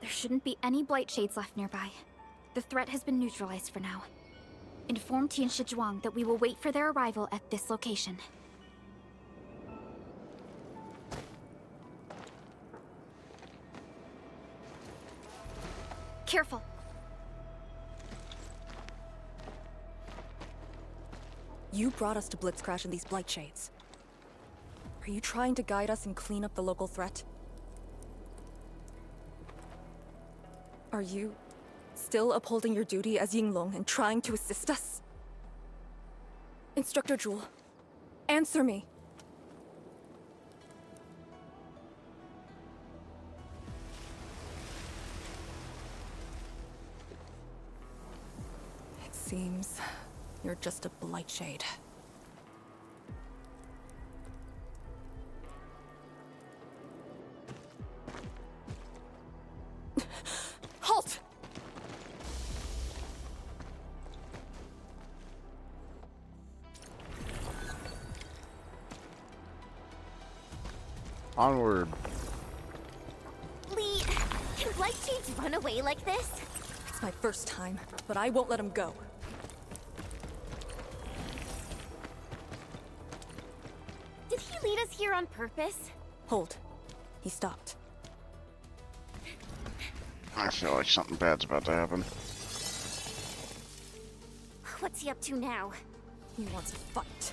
There shouldn't be any blight shades left nearby. The threat has been neutralized for now. Inform Tianshi Zhuang that we will wait for their arrival at this location. Careful. You brought us to Blitzcrash in these blight shades. Are you trying to guide us and clean up the local threat? Are you still upholding your duty as Yinglong and trying to assist us? Instructor Jewel, answer me. It seems you're just a blight shade. Halt! Onward. Lee, can blight shades run away like this? It's my first time, but I won't let him go. Did he lead us here on purpose? Hold. He stopped. I feel like something bad's about to happen. What's he up to now? He wants to fight.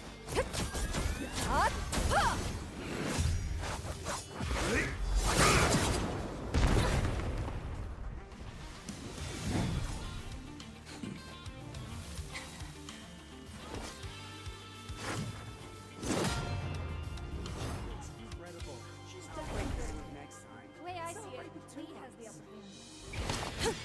The way I see it, Lee has the upper hand.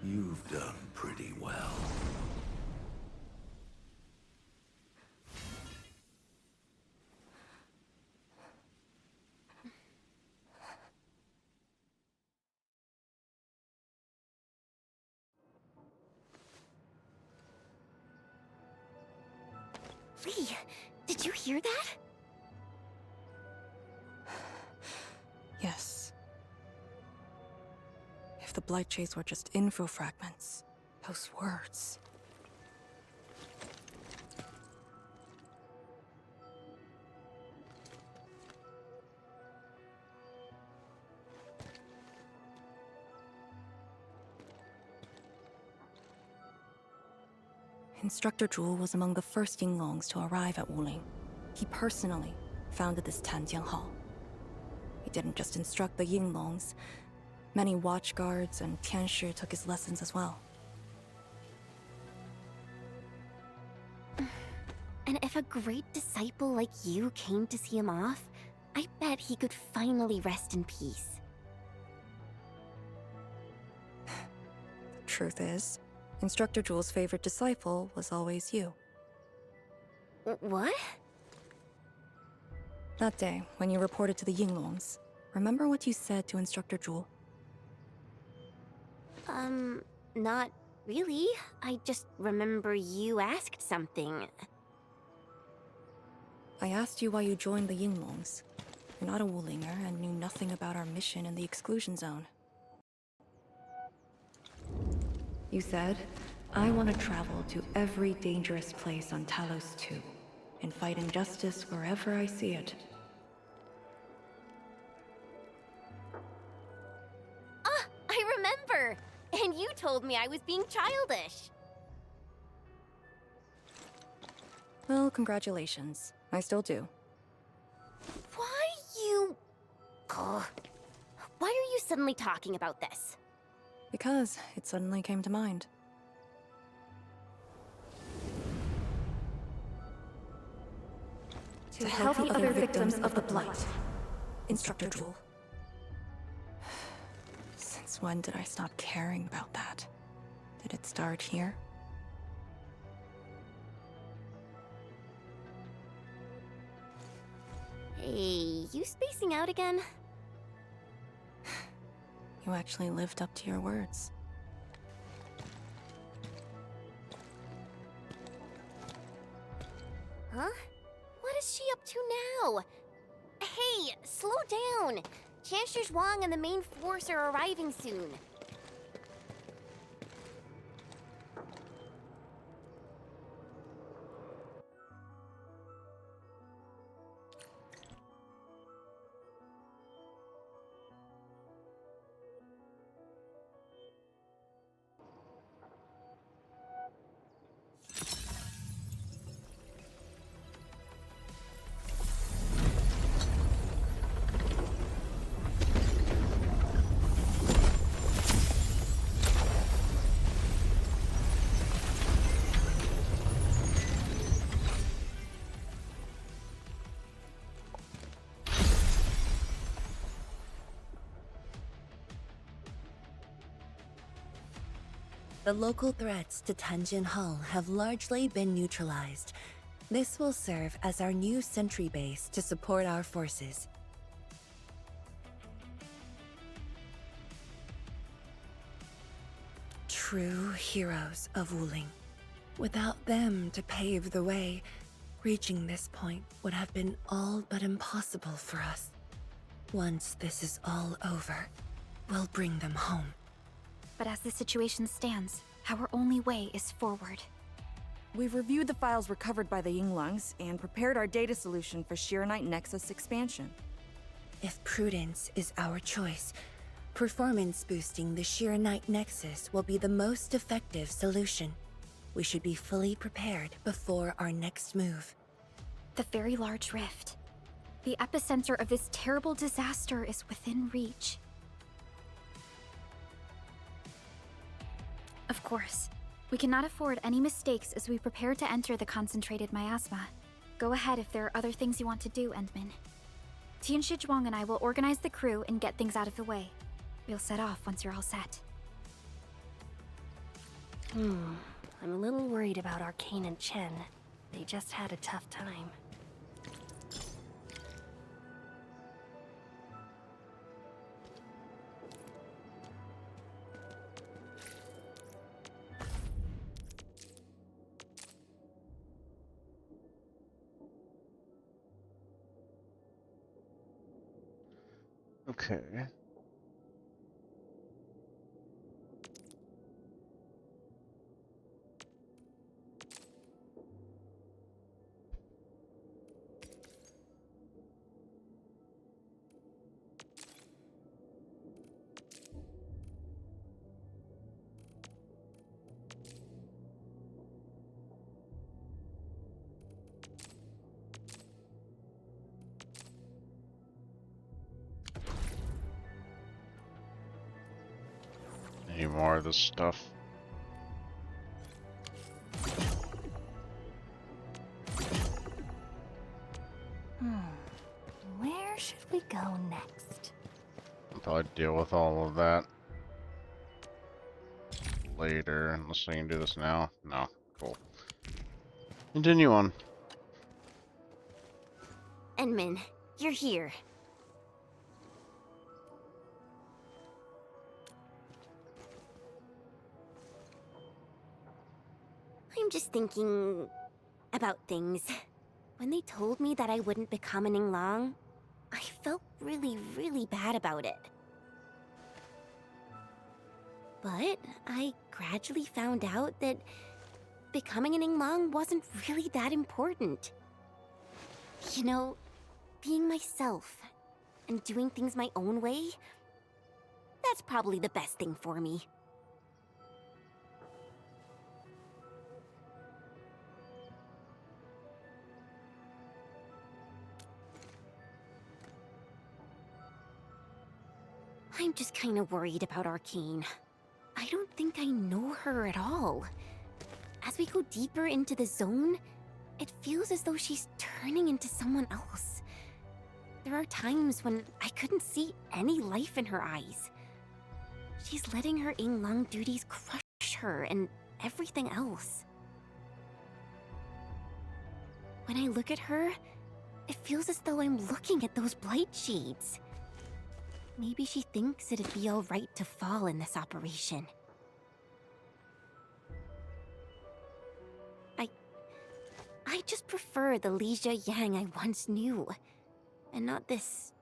You've done pretty well. Lee, did you hear that? Yes. If the blight shades were just info fragments, those words. Instructor Zhuo was among the first Yinglongs to arrive at Wuling. He personally founded this Tanjiang Hall. He didn't just instruct the Yinglongs. Many watchguards and Tianshi took his lessons as well. And if a great disciple like you came to see him off, I bet he could finally rest in peace. The truth is, Instructor Jewel's favorite disciple was always you. What? That day, when you reported to the Yinglongs, remember what you said to Instructor Jewel? Not really. I just remember you asked something. I asked you why you joined the Yinglongs. You're not a Wulinger and knew nothing about our mission in the exclusion zone. You said, I want to travel to every dangerous place on Talos 2 and fight injustice wherever I see it. Ah, I remember! And you told me I was being childish. Well, congratulations. I still do. Why you... Ugh. Why are you suddenly talking about this? Because it suddenly came to mind. To help the other victims of the Blight. Instructor Jewel. Since when did I stop caring about that? Did it start here? Hey, you spacing out again? You actually lived up to your words. Huh? What is she up to now? Hey, slow down! Chancellor Zhuang and the main force are arriving soon. The local threats to Tanjin Hall have largely been neutralized. This will serve as our new sentry base to support our forces. True heroes of Wuling. Without them to pave the way, reaching this point would have been all but impossible for us. Once this is all over, we'll bring them home. But as the situation stands, our only way is forward. We've reviewed the files recovered by the Yinglungs and prepared our data solution for Shiranite Nexus expansion. If prudence is our choice, performance boosting the Shiranite Nexus will be the most effective solution. We should be fully prepared before our next move. The very large rift. The epicenter of this terrible disaster is within reach. Of course, we cannot afford any mistakes as we prepare to enter the concentrated miasma. Go ahead if there are other things you want to do, Endman. Tianshi Zhuang and I will organize the crew and get things out of the way. We'll set off once you're all set. I'm a little worried about Arcane and Chen. They just had a tough time. Okay. Any more of this stuff? Where should we go next? I'll probably deal with all of that later, unless I can do this now. No, cool. Continue on. Endman, you're here. I'm just thinking about things. When they told me that I wouldn't become an Yinglong, I felt really, really bad about it. But I gradually found out that becoming an Yinglang wasn't really that important. You know, being myself and doing things my own way, that's probably the best thing for me. I'm just kind of worried about Arcane. I don't think I know her at all. As we go deeper into the zone, it feels as though she's turning into someone else. There are times when I couldn't see any life in her eyes. She's letting her Yinglang duties crush her and everything else. When I look at her, it feels as though I'm looking at those blight shades. Maybe she thinks it'd be alright to fall in this operation. I just prefer the Lija Yang I once knew, and not this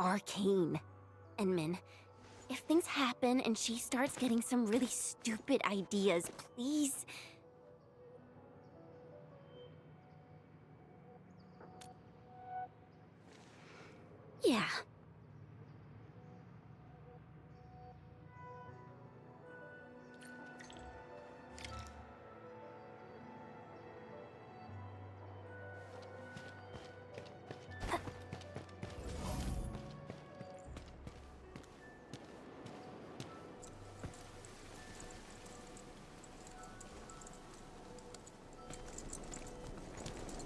Arcane. Enmin, if things happen and she starts getting some really stupid ideas, please... Yeah.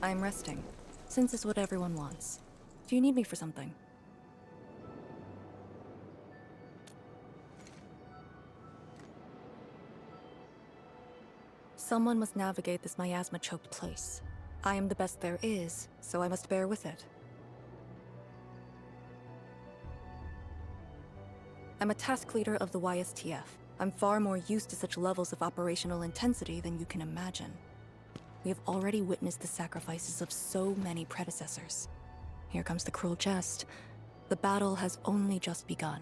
I'm resting, since it's what everyone wants. Do you need me for something? Someone must navigate this miasma-choked place. I am the best there is, so I must bear with it. I'm a task leader of the YSTF. I'm far more used to such levels of operational intensity than you can imagine. We have already witnessed the sacrifices of so many predecessors. Here comes the cruel jest. The battle has only just begun.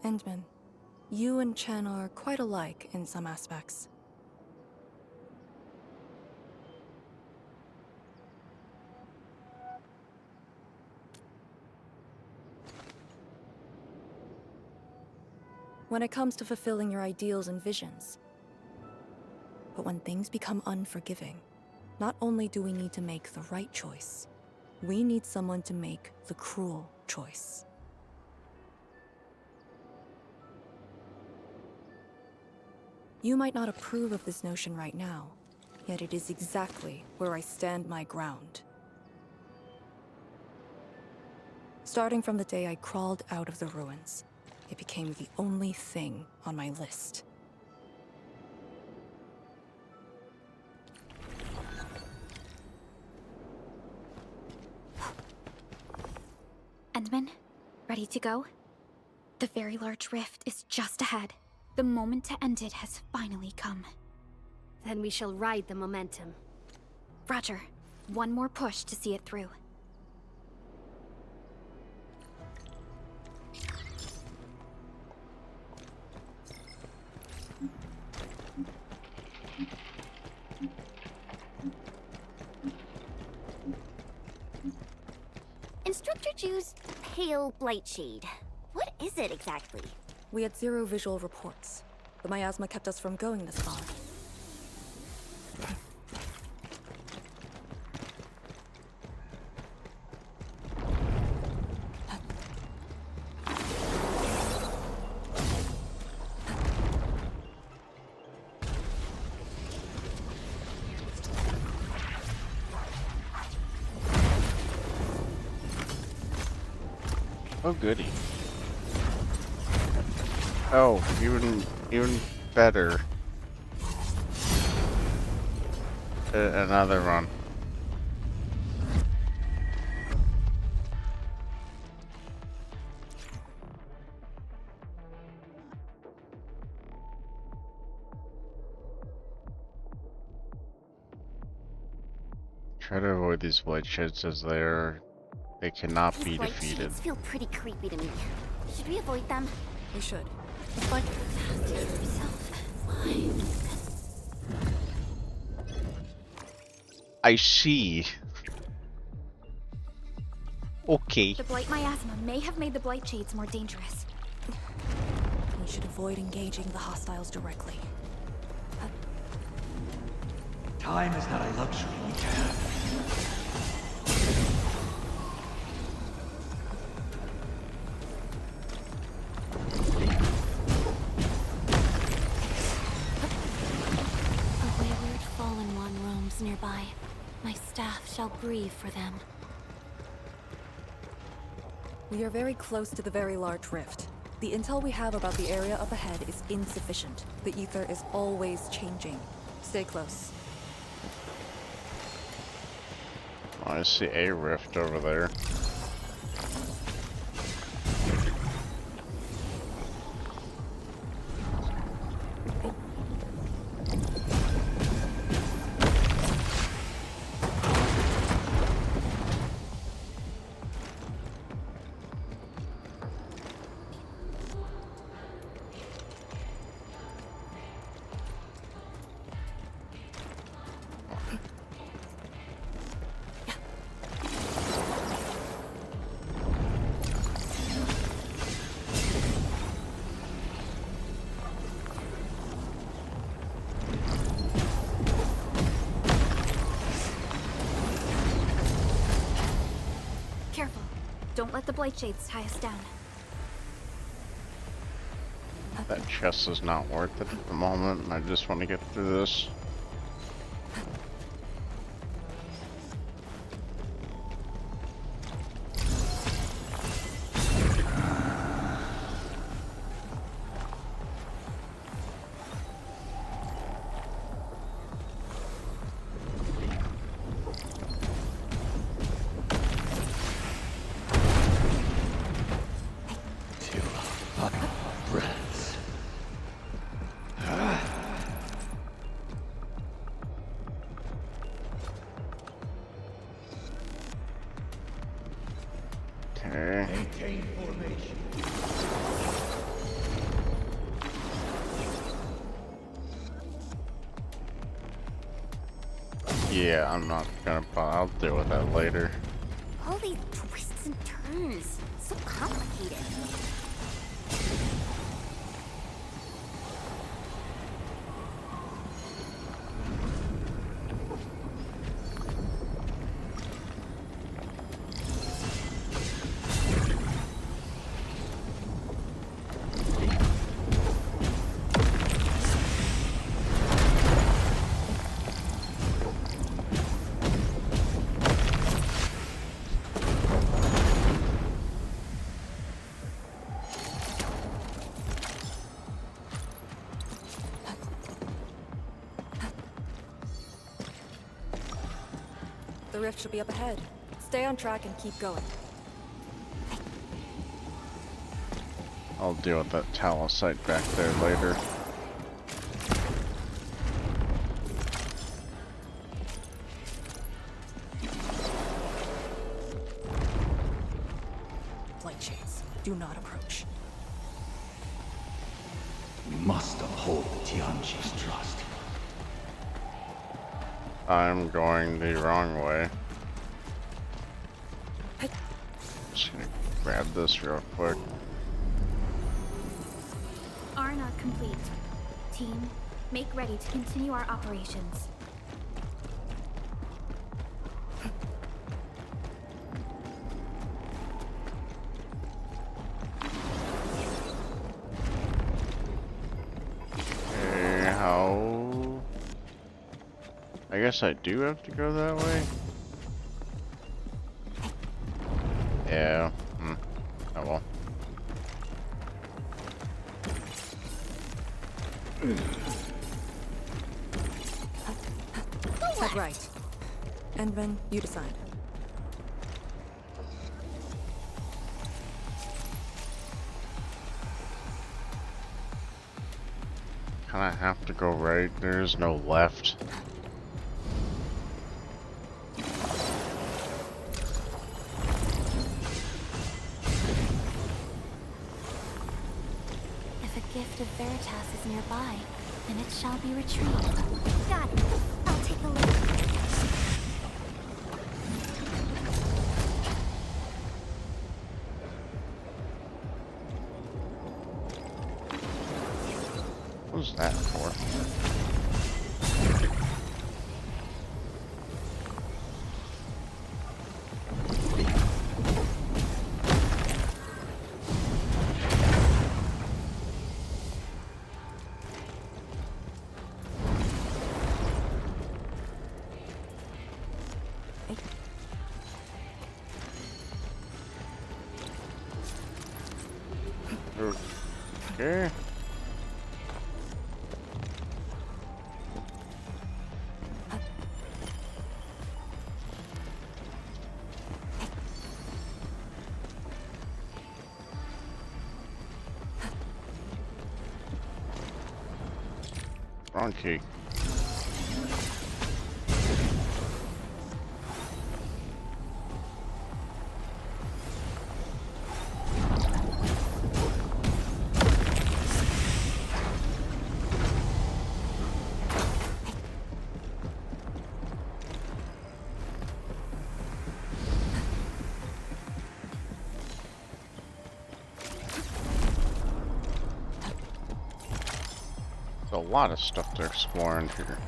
Endman, you and Chen are quite alike in some aspects. When it comes to fulfilling your ideals and visions. But when things become unforgiving, not only do we need to make the right choice, we need someone to make the cruel choice. You might not approve of this notion right now, yet it is exactly where I stand my ground. Starting from the day I crawled out of the ruins, it became the only thing on my list. Endman, ready to go? The very large rift is just ahead. The moment to end it has finally come. Then we shall ride the momentum. Roger. One more push to see it through. Instructor Ju's pale blight shade. What is it exactly? We had zero visual reports. The miasma kept us from going this far. Oh, goody. Oh, even better. Another one. Try to avoid these bloodshed as they cannot These be blight defeated. shades feel pretty creepy to me. Should we avoid them? We should. But take care of yourself. Why? I see. Okay. The blight miasma may have made the blight shades more dangerous. We should avoid engaging the hostiles directly. Time is not a luxury we can have. A wayward fallen one roams nearby. My staff shall grieve for them. We are very close to the very large rift. The intel we have about the area up ahead is insufficient. The ether is always changing. Stay close. I see a rift over there. Careful. Don't let the blight shades tie us down. That chest is not worth it at the moment, and I just want to get through this. Okay. Maintain formation. Yeah, I'm not gonna. I'll deal with that later. All these twists and turns. So complicated. The rift should be up ahead. Stay on track and keep going. I'll deal with that talosite back there later. Blight shades, do not approach. We must uphold Tianqi's trust. I'm going the wrong way. Just gonna grab this real quick. Arna complete. Team, make ready to continue our operations. Okay, how? I guess I do have to go that way? Yeah. Oh well. Head right. Endman, you decide. Kinda have to go right. There's no left. gift of Veritas is nearby, and it shall be retrieved. Got it. I'll take a look. What was that for? Okay. Wrong key. A lot of stuff to explore in here.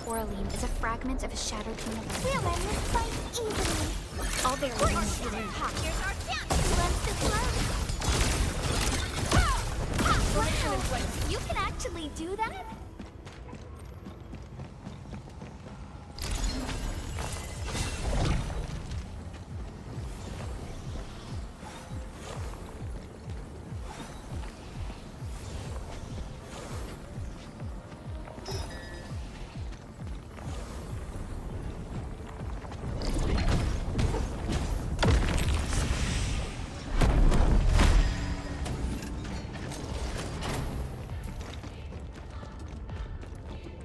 Oraline is a fragment of a shattered universe. We'll end this fight easily. All their remains Here's remain. our chance. Let's go. Wow! You can actually do that?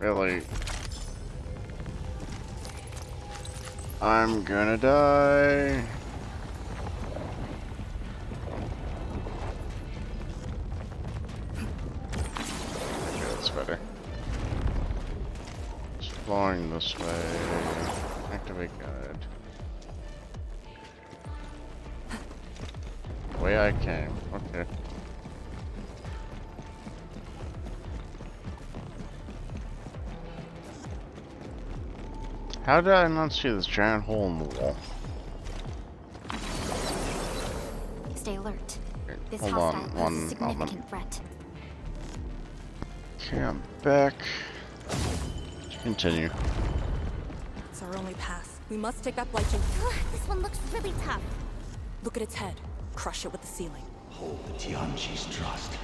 Really? I'm gonna die. Okay, that's better. Exploring this way. Activate guide. The way I came. Okay. How did I not see this giant hole in the wall? Stay alert. Okay, This hold hostile on poses a one significant moment. threat. Okay, I'm back. Continue. It's our only path. We must take that blight shade. This one looks really tough. Look at its head. Crush it with the ceiling. Hold the Tianqi's trust.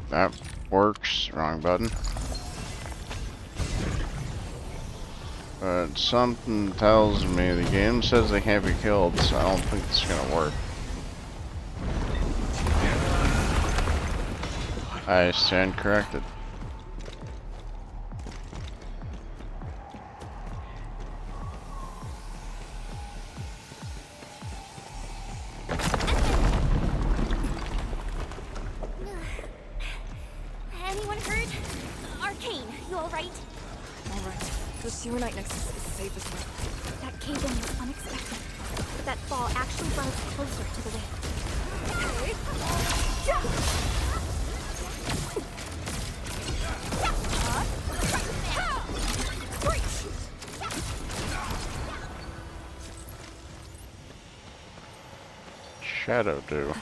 That works. Wrong button. But something tells me the game says they can't be killed, so I don't think it's gonna work. I stand corrected. Anyone hurt? Arcane, you alright? Alright. The sewer night nexus is safe as well. That cave-in was unexpected, but that fall actually brought us closer to the way. Shadow Dew.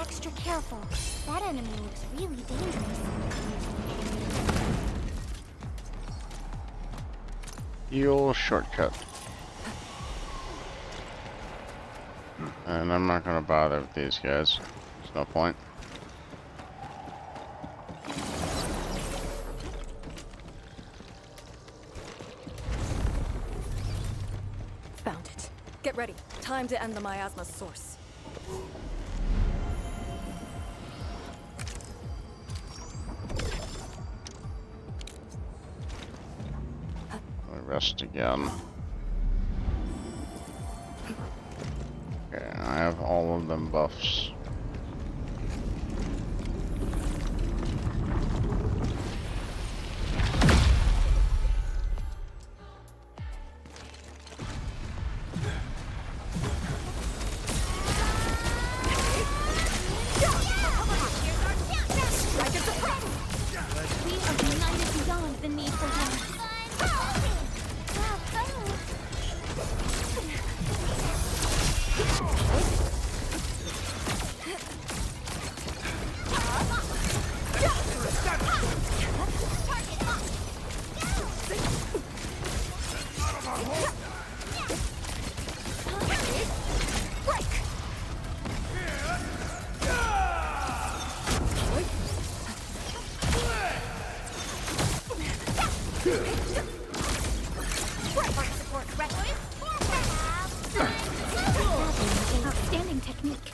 extra careful. That enemy looks really dangerous. You'll shortcut. And I'm not gonna bother with these guys. There's no point. Found it. Get ready. Time to end the miasma's source. Rest again. Okay, I have all of them buffs. We are united beyond the need for war. Outstanding technique.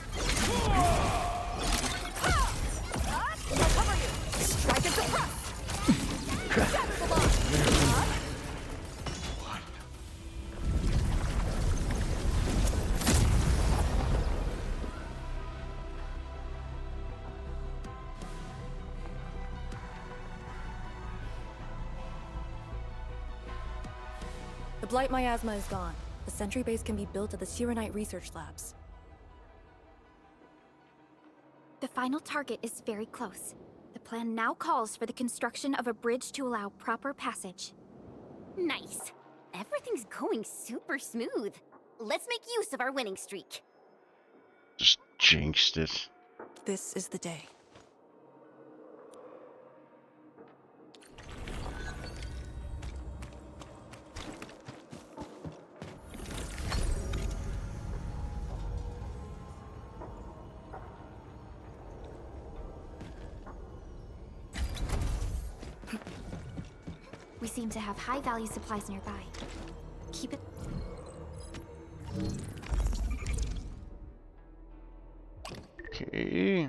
Strike and suppress! The Blight miasma is gone. The sentry base can be built at the Sirenite research labs. The final target is very close. The plan now calls for the construction of a bridge to allow proper passage. Nice. Everything's going super smooth. Let's make use of our winning streak. Just jinxed it. This is the day. We seem to have high-value supplies nearby. Keep it... Okay.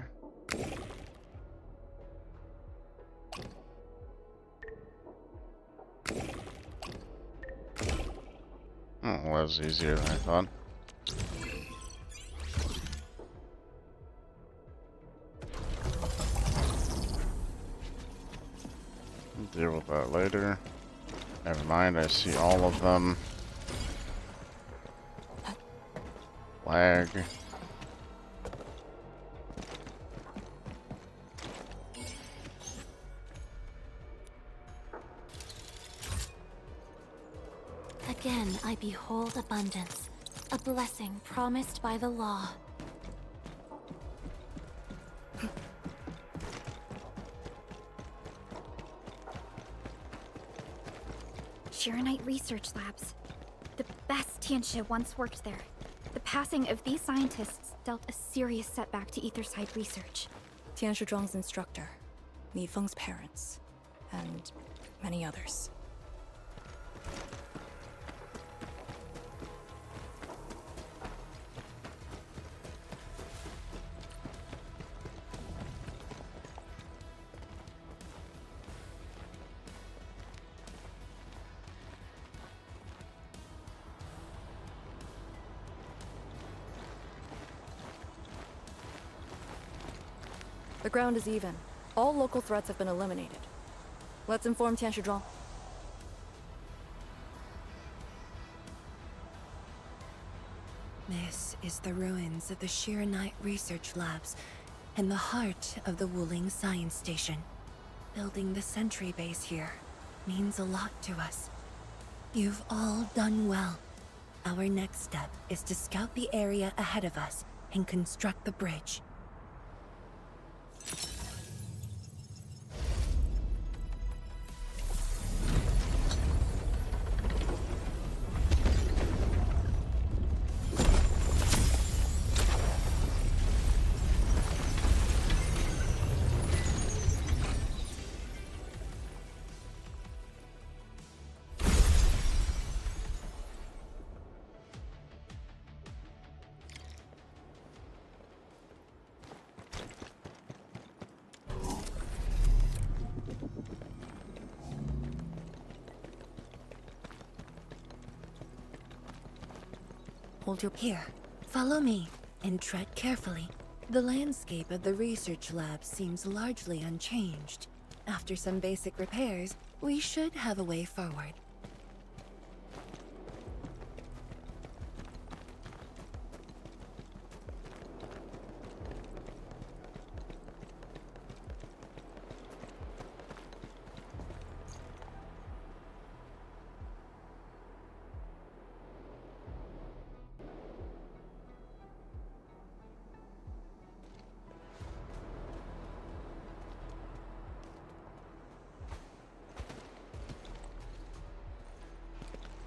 Oh, well, that was easier than I thought. Deal with that later. Never mind, I see all of them. Lag. Again, I behold abundance, a blessing promised by the law. Shirenite Research Labs. The best Tianxia once worked there. The passing of these scientists dealt a serious setback to Etherside research. Tian Shizhuang's instructor, Mi Feng's parents, and many others. The ground is even. All local threats have been eliminated. Let's inform Tian Shizhuang. This is the ruins of the Shirenite Research Labs in the heart of the Wuling Science Station. Building the sentry base here means a lot to us. You've all done well. Our next step is to scout the area ahead of us and construct the bridge. Hold your here. Follow me and tread carefully. The landscape of the research lab seems largely unchanged. After some basic repairs, we should have a way forward.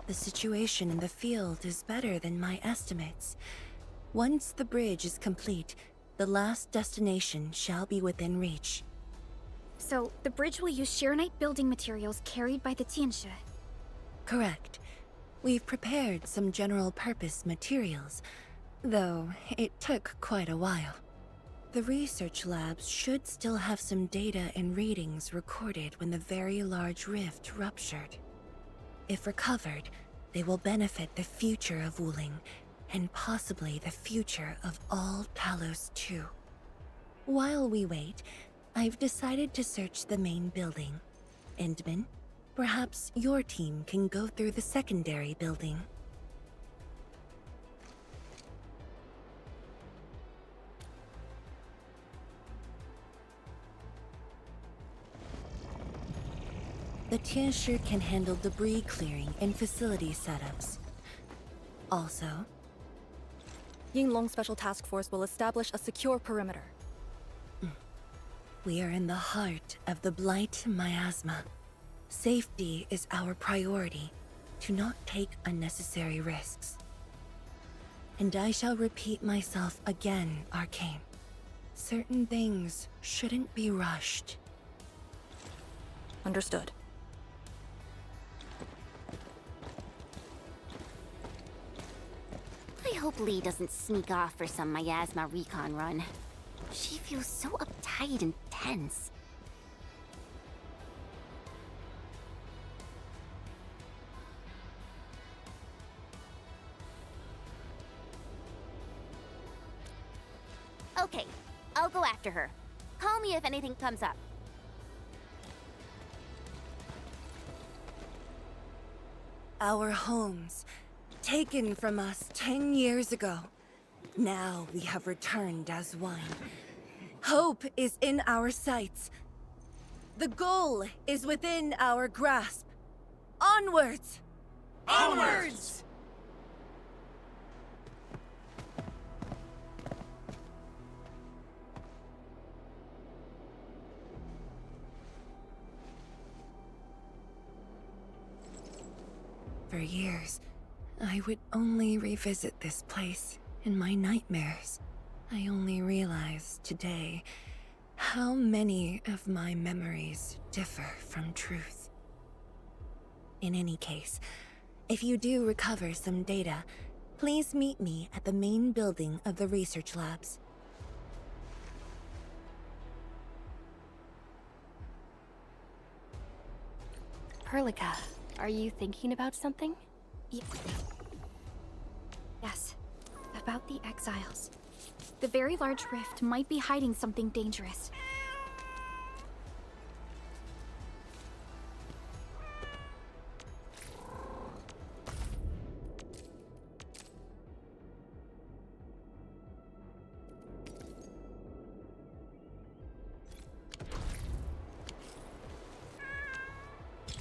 The situation in the field is better than my estimates. Once the bridge is complete, the last destination shall be within reach. So, the bridge will use Shirenite building materials carried by the Tianshi. Correct. We've prepared some general-purpose materials, though it took quite a while. The research labs should still have some data and readings recorded when the very large rift ruptured. If recovered, they will benefit the future of Wuling, and possibly the future of all Talos too. While we wait, I've decided to search the main building. Endman, perhaps your team can go through the secondary building. The Tianshi can handle debris clearing and facility setups. Also, Yinglong Special Task Force will establish a secure perimeter. We are in the heart of the Blight miasma. Safety is our priority. Do not take unnecessary risks. And I shall repeat myself again, Arcane. Certain things shouldn't be rushed. Understood. I hope Lee doesn't sneak off for some miasma recon run. She feels so uptight and tense. Okay, I'll go after her. Call me if anything comes up. Our homes, taken from us 10 years ago. Now we have returned as one. Hope is in our sights. The goal is within our grasp. Onwards! Onwards! For years, I would only revisit this place in my nightmares. I only realized today how many of my memories differ from truth. In any case, if you do recover some data, please meet me at the main building of the research labs. Perlica, are you thinking about something? Yes, about the exiles. The very large rift might be hiding something dangerous.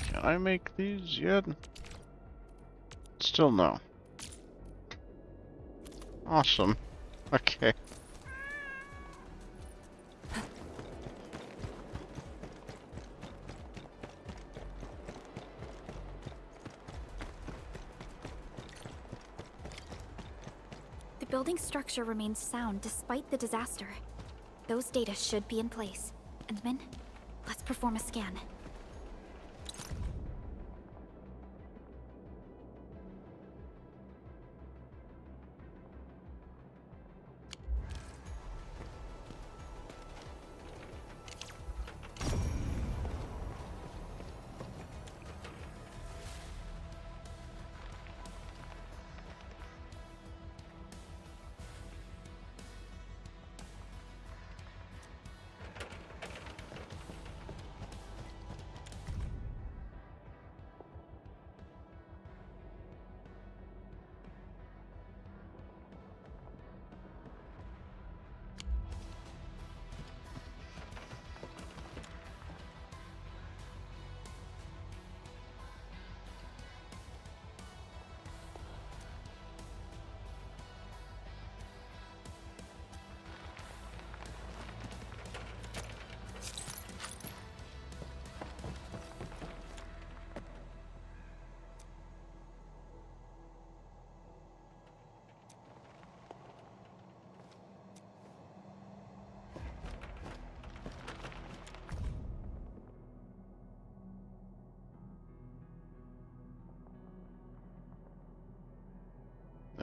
Can I make these yet? Still no. Awesome. Okay. building's structure remains sound despite the disaster. Those data should be in place. Endman, let's perform a scan.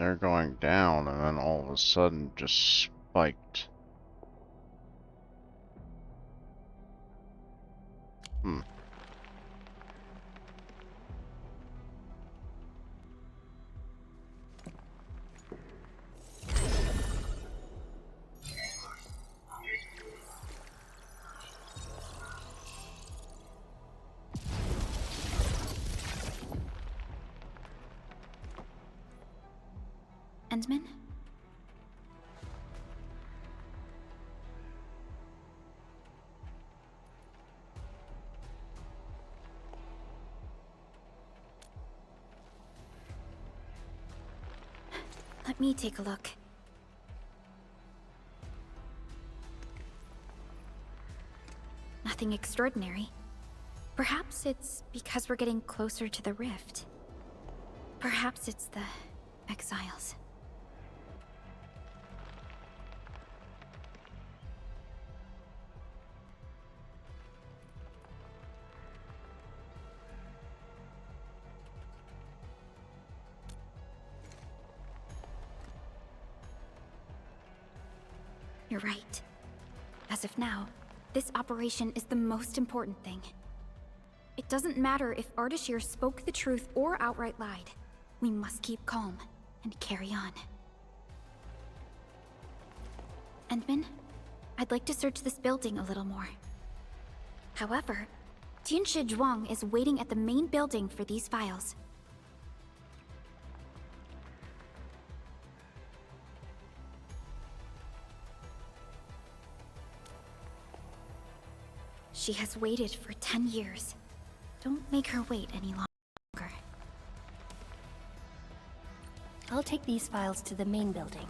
They're going down, and then all of a sudden just spiked. Hmm. Endman? Let me take a look. Nothing extraordinary. Perhaps it's because we're getting closer to the rift. Perhaps it's the exiles. You're right. As of now, this operation is the most important thing. It doesn't matter if Ardashir spoke the truth or outright lied. We must keep calm and carry on. Endman, I'd like to search this building a little more. However, Tianshi Zhuang is waiting at the main building for these files. She has waited for 10 years. Don't make her wait any longer. I'll take these files to the main building.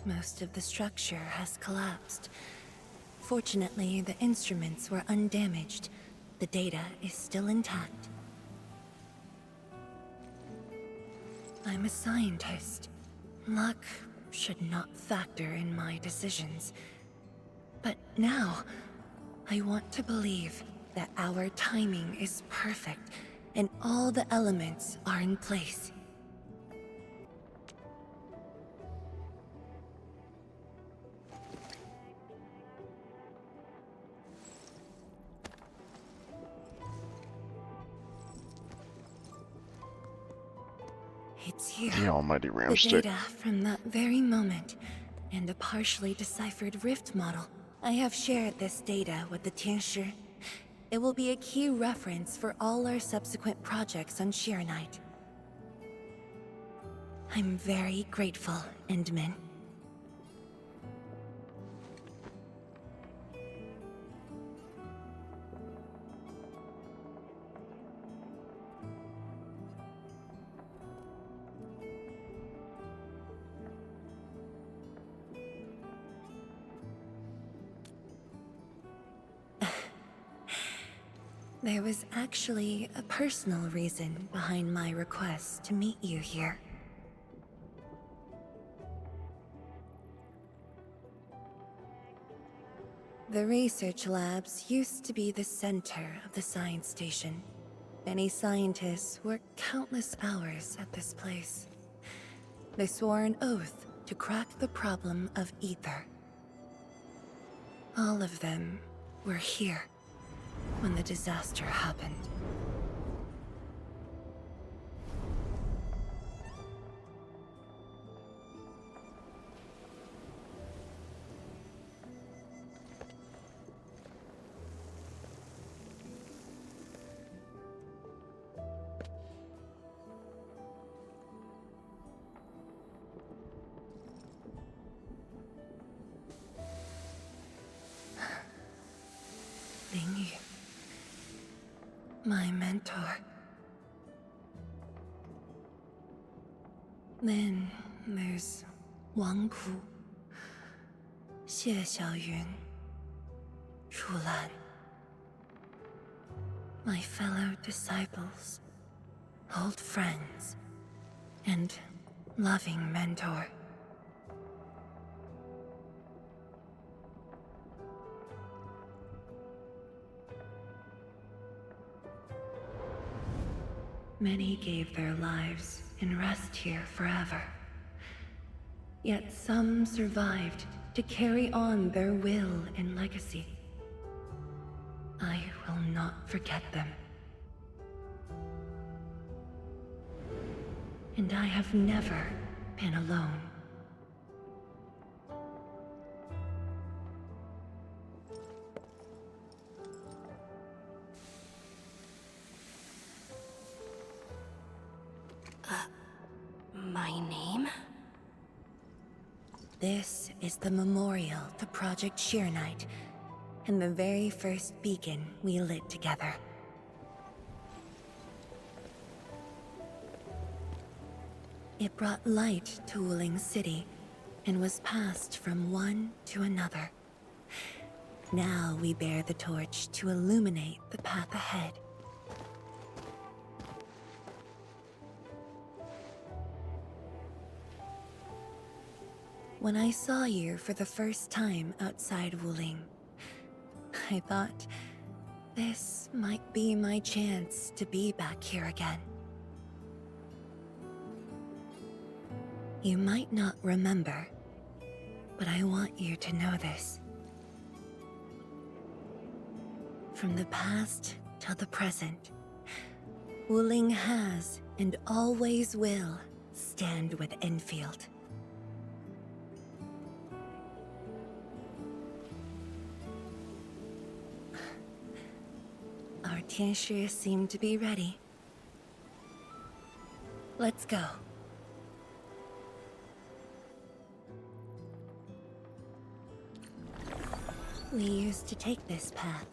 Most of the structure has collapsed. Fortunately, the instruments were undamaged. The data is still intact. I'm a scientist. Luck should not factor in my decisions. But now, I want to believe that our timing is perfect and all the elements are in place. It's here. The almighty The ramstick. data from that very moment, and a partially deciphered rift model. I have shared this data with the Tianshi. It will be a key reference for all our subsequent projects on Shirenite. I'm very grateful, Endman. There was actually a personal reason behind my request to meet you here. The research labs used to be the center of the science station. Many scientists worked countless hours at this place. They swore an oath to crack the problem of ether. All of them were here when the disaster happened. Ling Yu, my mentor. Then there's Wang Pu, Xie Xiaoyun, Chu Lan. My fellow disciples, old friends, and loving mentor. Many gave their lives and rest here forever. Yet some survived to carry on their will and legacy. I will not forget them. And I have never been alone. My name? This is the memorial to Project Shirenite, and the very first beacon we lit together. It brought light to Wuling City, and was passed from one to another. Now we bear the torch to illuminate the path ahead. When I saw you for the first time outside Wuling, I thought this might be my chance to be back here again. You might not remember, but I want you to know this. From the past till the present, Wuling has and always will stand with Endfield. Our Tianshi seem to be ready. Let's go. We used to take this path.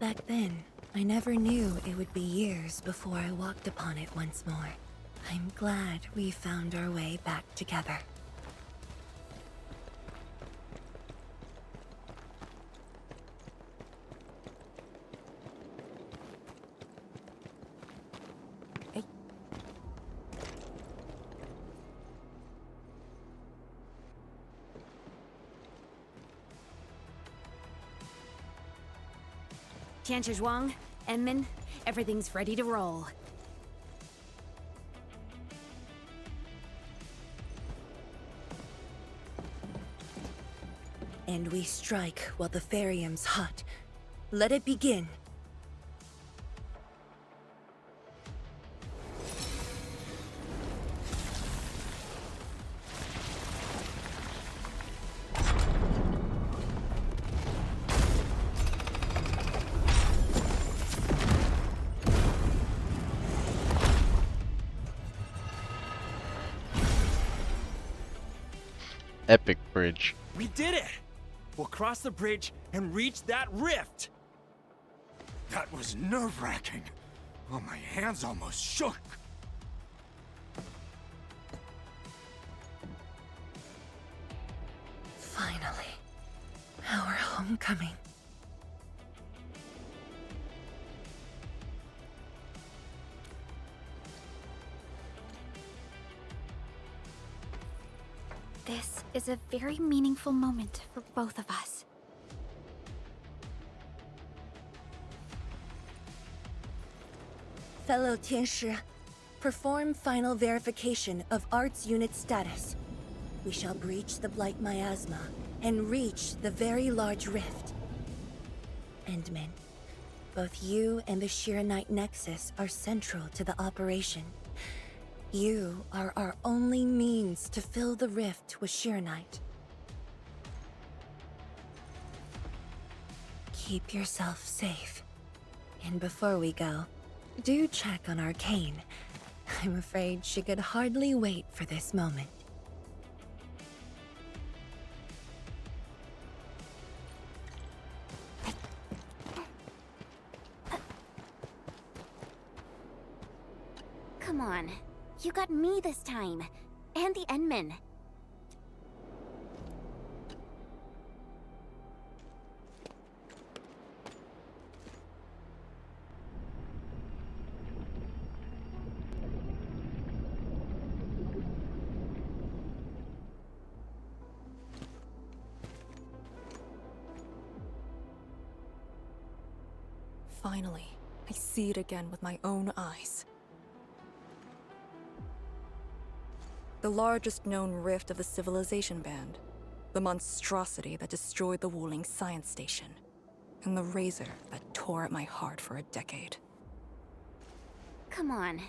Back then, I never knew it would be years before I walked upon it once more. I'm glad we found our way back together. Tianshi Zhuang, Enman, everything's ready to roll. And we strike while the therium's hot. Let it begin. Epic bridge. We did it! We'll cross the bridge and reach that rift! That was nerve-wracking. Oh, my hands almost shook. Finally, our homecoming. This is a very meaningful moment for both of us. Fellow Tianshi, perform final verification of Arts Unit status. We shall breach the Blight Miasma and reach the very large rift. Endman, both you and the Shiranite Nexus are central to the operation. You are our only means to fill the rift with Shiranite. Keep yourself safe. And before we go, do check on Arcane. I'm afraid she could hardly wait for this moment. Come on. You got me this time. And the Endman. Finally, I see it again with my own eyes. The largest known rift of the Civilization Band. The monstrosity that destroyed the Wuling Science Station. And the razor that tore at my heart for a decade. Come on.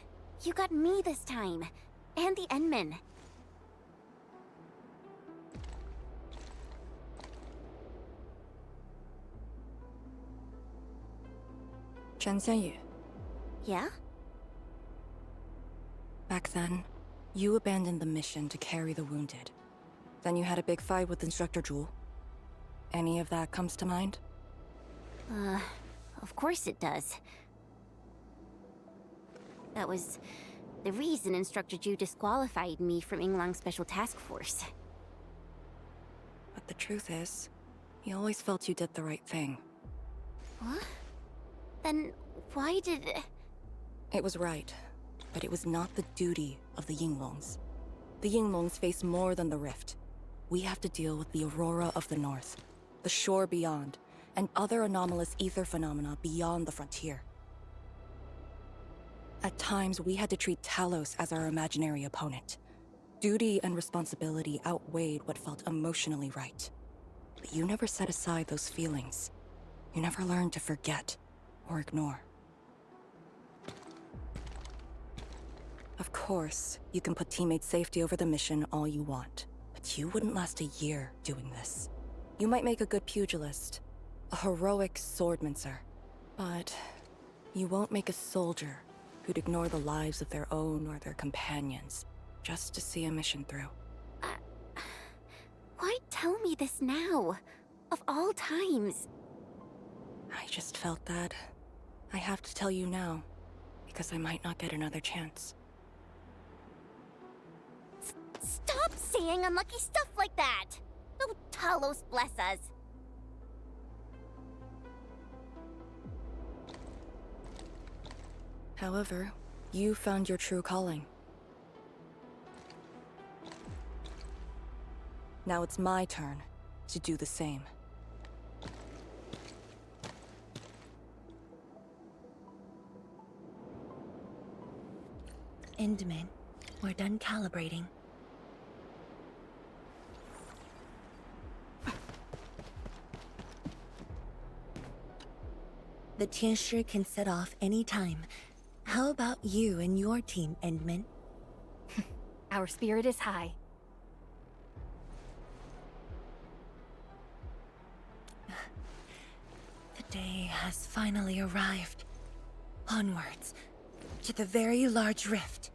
You got me this time. And the Endman. Chen Xianyu. Yeah? Back then, you abandoned the mission to carry the wounded. Then you had a big fight with Instructor Zhu. Any of that comes to mind? Of course it does. That was the reason Instructor Zhu disqualified me from Yinglang's Special Task Force. But the truth is, he always felt you did the right thing. What? Then why did... It was right, but it was not the duty of the Yinglongs. The Yinglongs face more than the rift. We have to deal with the Aurora of the North, the shore beyond, and other anomalous ether phenomena beyond the frontier. At times, we had to treat Talos as our imaginary opponent. Duty and responsibility outweighed what felt emotionally right. But you never set aside those feelings. You never learned to forget or ignore. Of course, you can put teammate safety over the mission all you want, but you wouldn't last a year doing this. You might make a good pugilist, a heroic swordmancer, but you won't make a soldier who'd ignore the lives of their own or their companions just to see a mission through. Why tell me this now? Of all times. I just felt that I have to tell you now, because I might not get another chance. Stop saying unlucky stuff like that! Oh, Talos bless us. However, you found your true calling. Now it's my turn to do the same. Endman, we're done calibrating. The Tianshi can set off any time. How about you and your team, Endman? Our spirit is high. The day has finally arrived. Onwards, to the very large rift.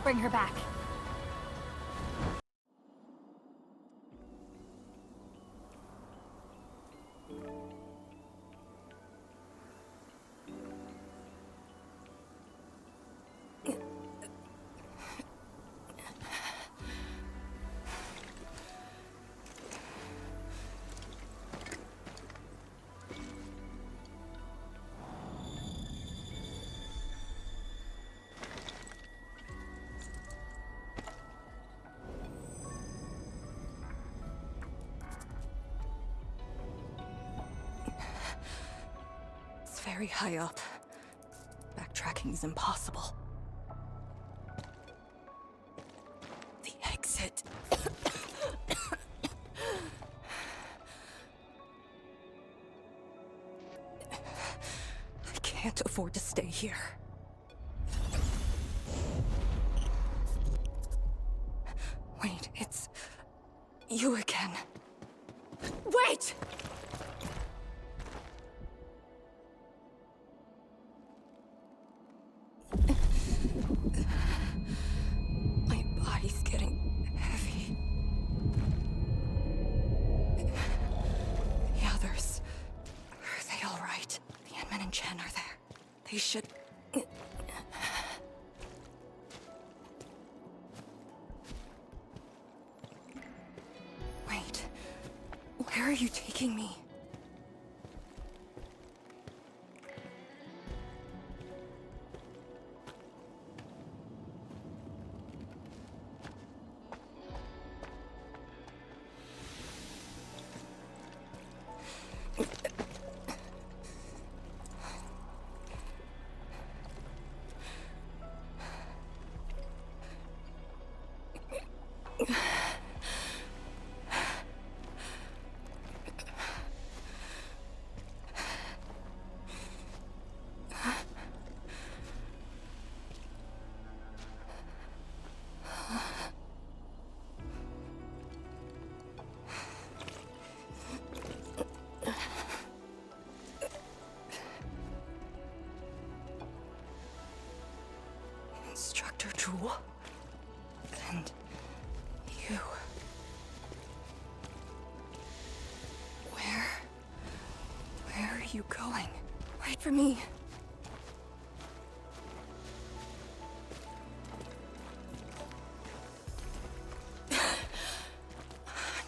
bring her back. It's very high up. Backtracking is impossible. The exit. I can't afford to stay here. Wait, it's you again. Wait! My body's getting heavy. The others, are they all right? The Enman and Chen are there. They should... Wait, where are you taking me? Instructor Jewel. And you. Where are you going? Wait for me. I'm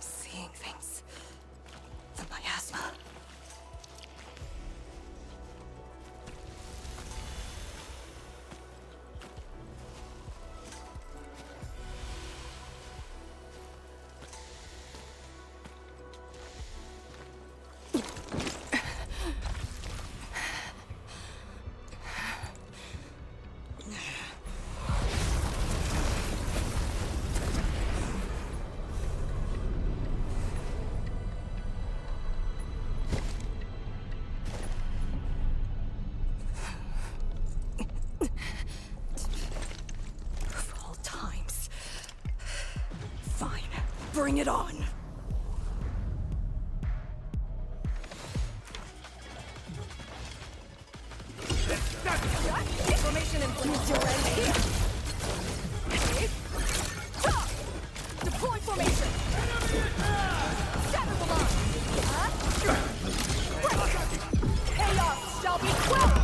seeing things. The miasma. Bring it on! Formation in place. Deploy formation! Shatter the line! Chaos shall be quelled!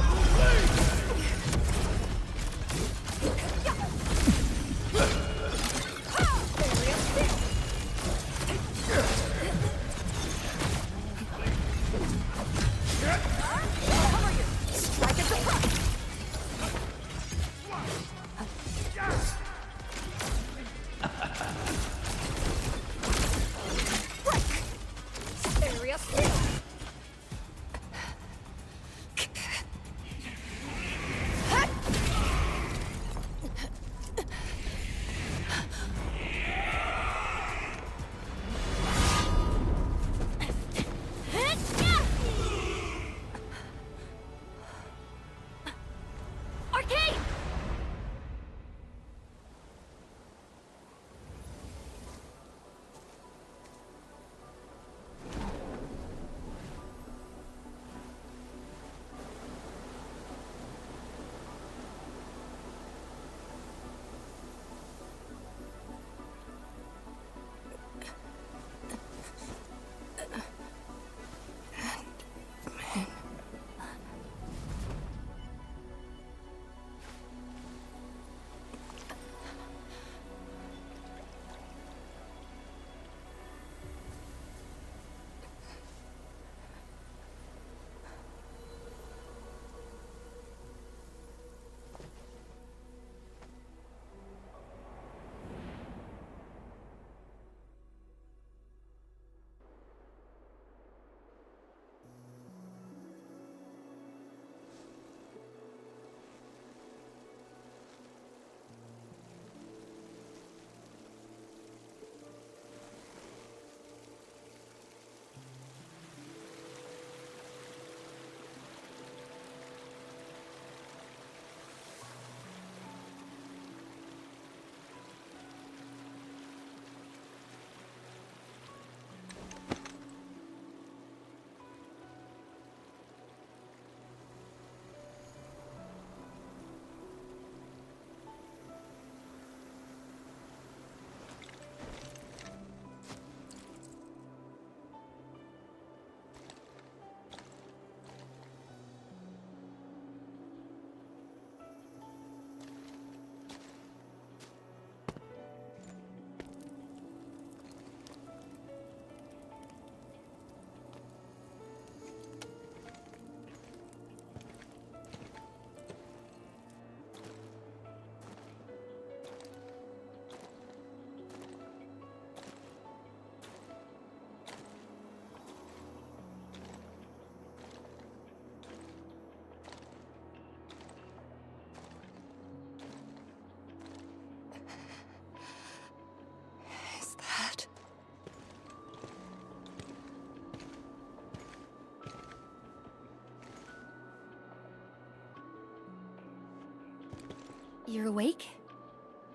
You're awake?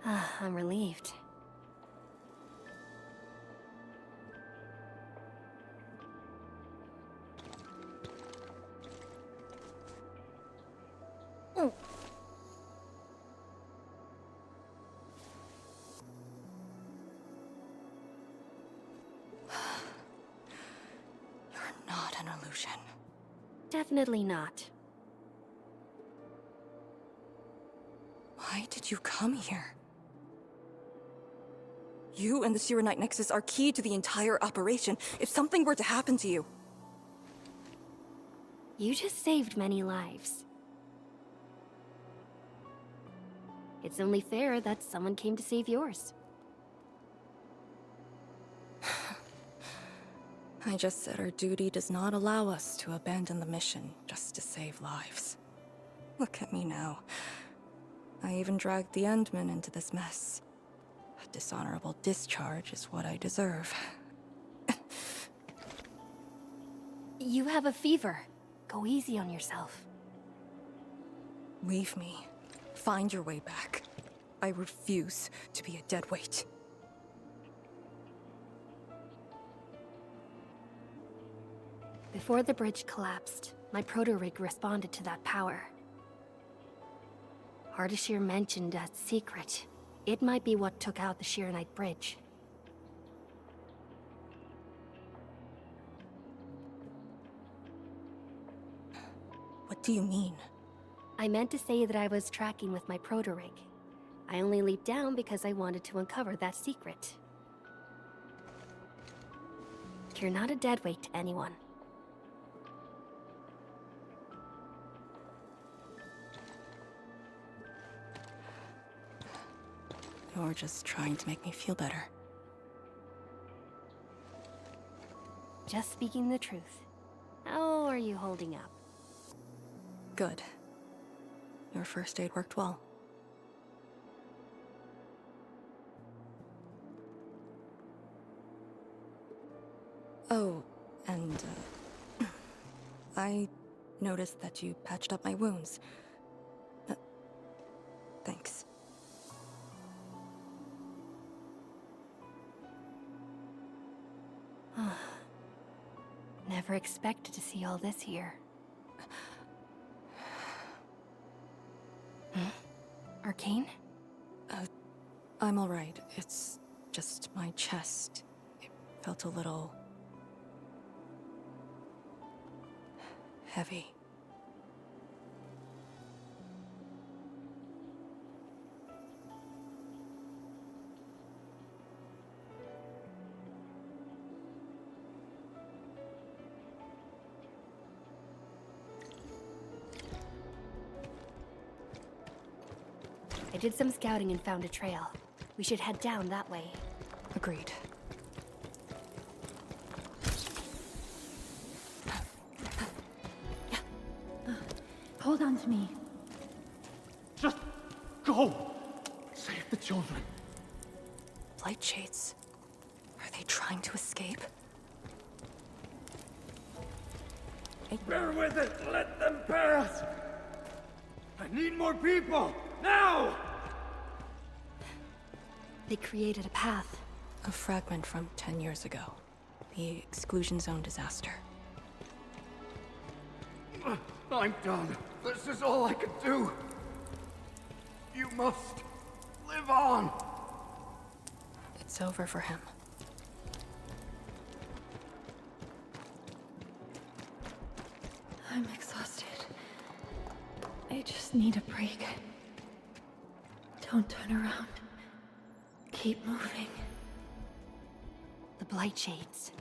I'm relieved. Oh. You're not an illusion. Definitely not. Why did you come here? You and the Sirenite Nexus are key to the entire operation. If something were to happen to you... You just saved many lives. It's only fair that someone came to save yours. I just said our duty does not allow us to abandon the mission just to save lives. Look at me now. I even dragged the Endmen into this mess. A dishonorable discharge is what I deserve. You have a fever. Go easy on yourself. Leave me. Find your way back. I refuse to be a dead weight. Before the bridge collapsed, my proto-rig responded to that power. Ardashir mentioned that secret. It might be what took out the Shirenite bridge. What do you mean? I meant to say that I was tracking with my proto-rig. I only leaped down because I wanted to uncover that secret. You're not a deadweight to anyone. You're just trying to make me feel better. Just speaking the truth. How are you holding up? Good. Your first aid worked well. Oh, and, I noticed that you patched up my wounds. Thanks. Never expected to see all this here. Arcane? I'm alright. It's just my chest. It felt a little... heavy. I did some scouting and found a trail. We should head down that way. Agreed. Hold on to me. Just go! Save the children. Light shades. Are they trying to escape? Bear with it! Let them pass! I need more people! Now! They created a path. A fragment from 10 years ago. The exclusion zone disaster. I'm done. This is all I could do. You must live on. It's over for him. I'm exhausted. I just need a break. Don't turn around. Keep moving. The Blightshades.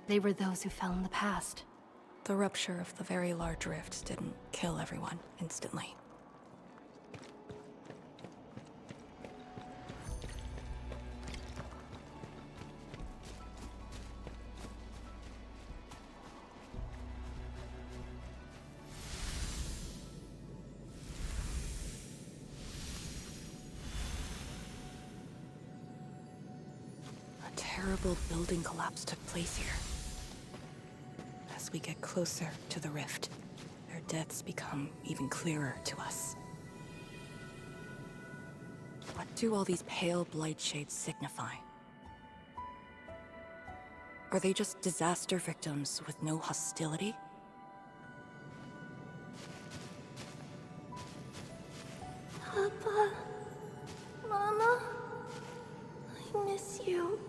They were those who fell in the past. The rupture of the very large rifts didn't kill everyone instantly. A terrible building collapse took place here. As we get closer to the rift, their deaths become even clearer to us. What do all these pale blight shades signify? Are they just disaster victims with no hostility? Papa, Mama, I miss you.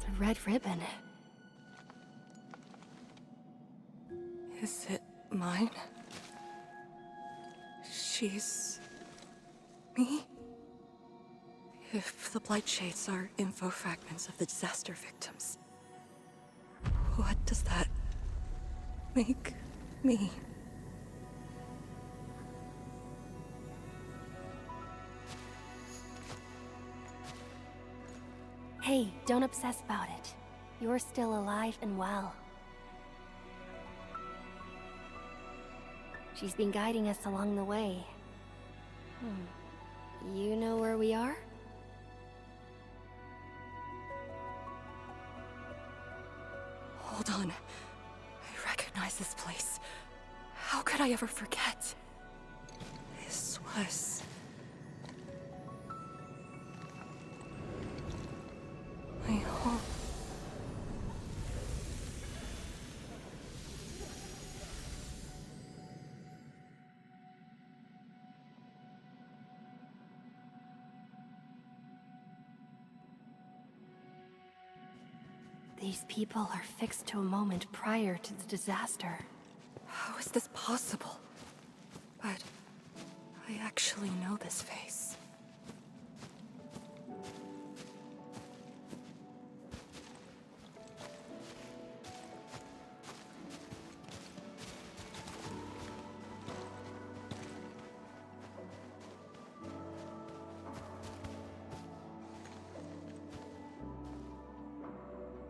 The red ribbon. Is it mine? She's... me? If the blight shades are info fragments of the disaster victims, what does that make me? Hey, don't obsess about it. You're still alive and well. She's been guiding us along the way. You know where we are? Hold on. I recognize this place. How could I ever forget? This was... my home. These people are fixed to a moment prior to the disaster. How is this possible? But I actually know this face.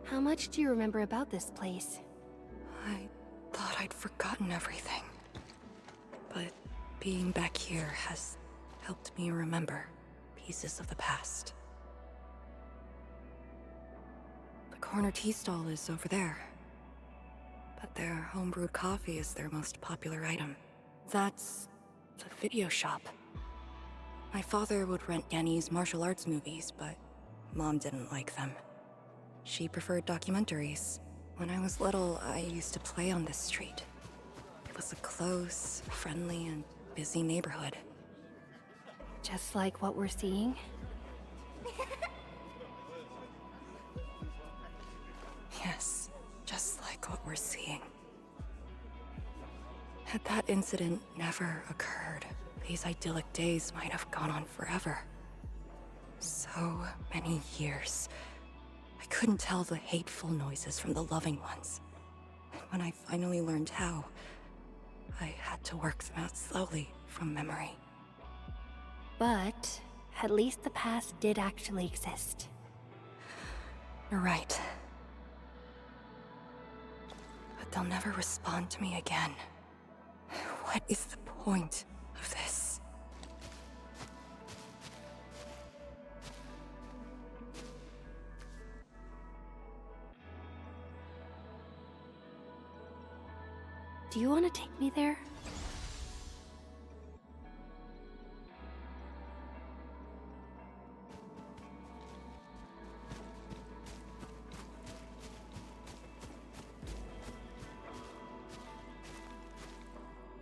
How much do you remember about this place? I thought I'd forgotten everything. But being back here has helped me remember pieces of the past. The corner tea stall is over there. But their homebrewed coffee is their most popular item. That's the video shop. My father would rent Yanni's martial arts movies, but Mom didn't like them. She preferred documentaries. When I was little, I used to play on this street. It was a close, friendly, and busy neighborhood. Just like what we're seeing? Yes, just like what we're seeing. Had that incident never occurred, these idyllic days might have gone on forever. So many years. I couldn't tell the hateful noises from the loving ones. And when I finally learned how, I had to work them out slowly from memory. But at least the past did actually exist. You're right. But they'll never respond to me again. What is the point of this? Do you want to take me there?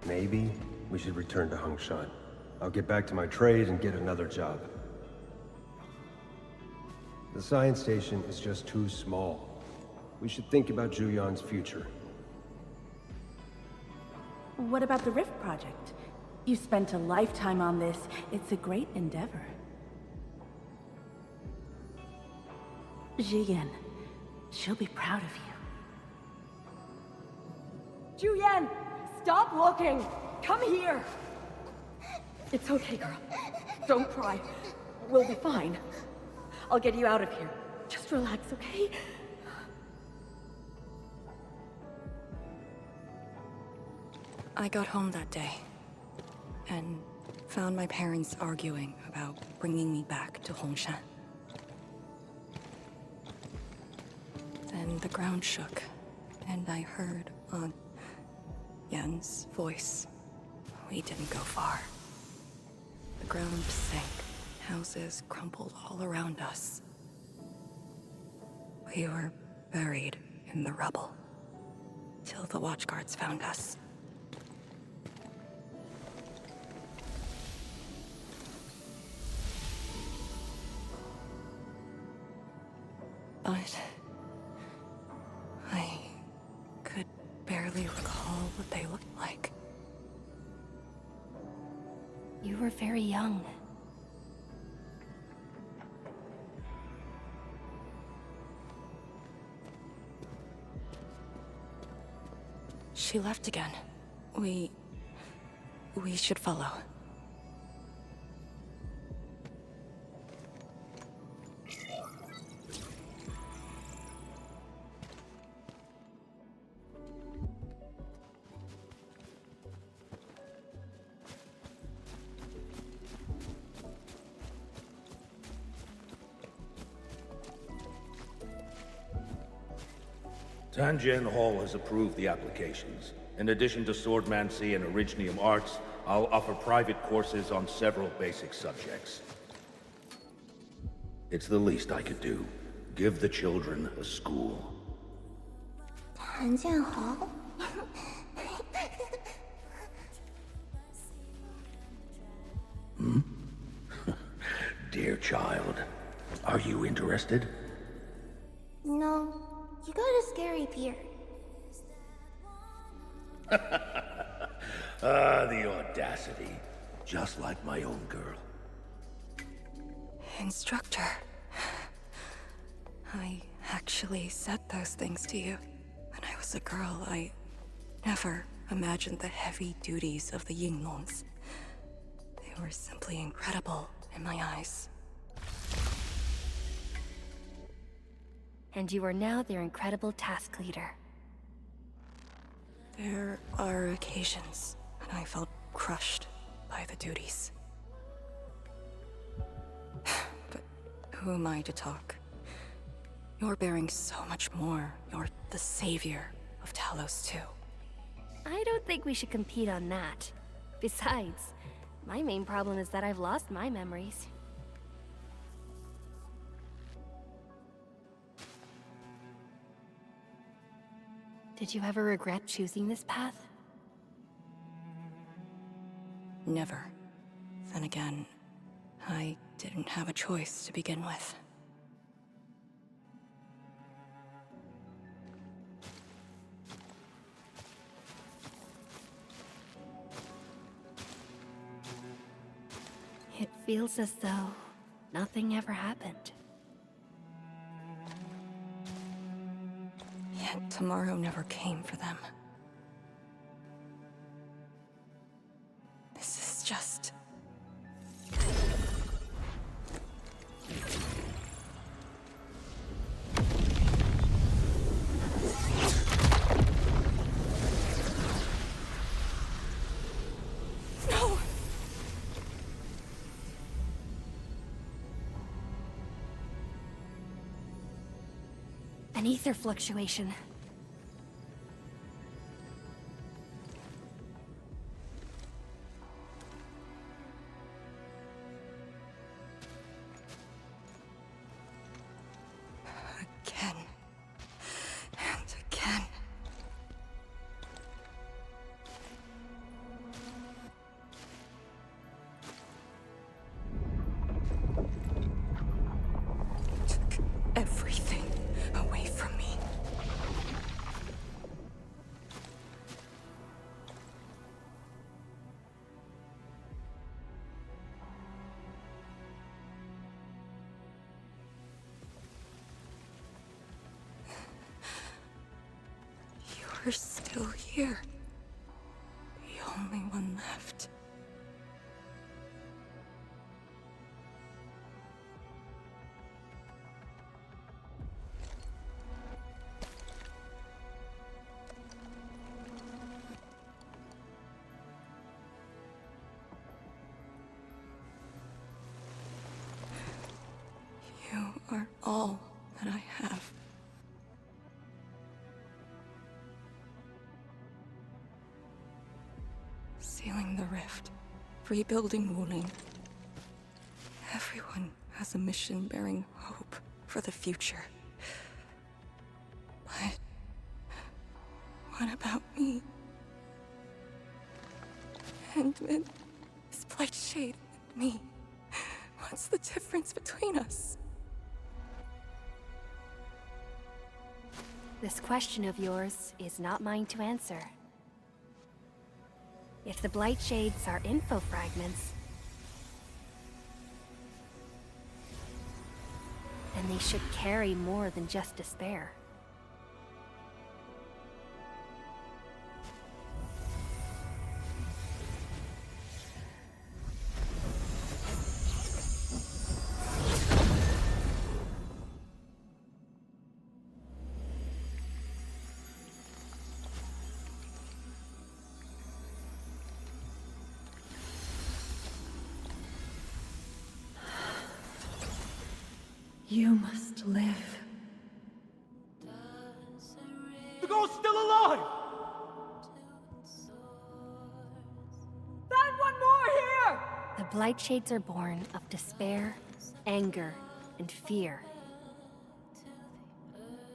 Maybe we should return to Hongshan. I'll get back to my trade and get another job. The science station is just too small. We should think about Juyan's future. What about the Rift Project? You spent a lifetime on this. It's a great endeavor. Jiyan, she'll be proud of you. Juyan! Stop looking! Come here! It's okay, girl. Don't cry. We'll be fine. I'll get you out of here. Just relax, okay? I got home that day, and found my parents arguing about bringing me back to Hongshan. Then the ground shook, and I heard Aunt Yan's voice. We didn't go far. The ground sank. Houses crumpled all around us. We were buried in the rubble, till the watchguards found us. But I could barely recall what they looked like. You were very young. She left again. We should follow. Tanjian Hall has approved the applications. In addition to swordmancy and originium arts, I'll offer private courses on several basic subjects. It's the least I could do. Give the children a school. 谭建豪 Hmm? Dear child, are you interested? No, you got a scary beard. The audacity. Just like my own girl. Instructor. I actually said those things to you. When I was a girl, I never imagined the heavy duties of the Yinglongs. They were simply incredible in my eyes. And you are now their incredible task leader. There are occasions when I felt crushed by the duties. But who am I to talk? You're bearing so much more. You're the savior of Talos too. I don't think we should compete on that. Besides, my main problem is that I've lost my memories. Did you ever regret choosing this path? Never. Then again, I didn't have a choice to begin with. It feels as though nothing ever happened. Yet tomorrow never came for them. This is just... No! An ether fluctuation. Again. And again. Took everything away from me. You're still here. The only one left. all that I have. Sealing the rift, rebuilding Wuling. Everyone has a mission bearing hope for the future. But what about me? Endman, this Blightshade and me. What's the difference between us? This question of yours is not mine to answer. If the Blightshades are info fragments, then they should carry more than just despair. You must live. The girl's still alive! Find one more here! The Blightshades are born of despair, anger, and fear.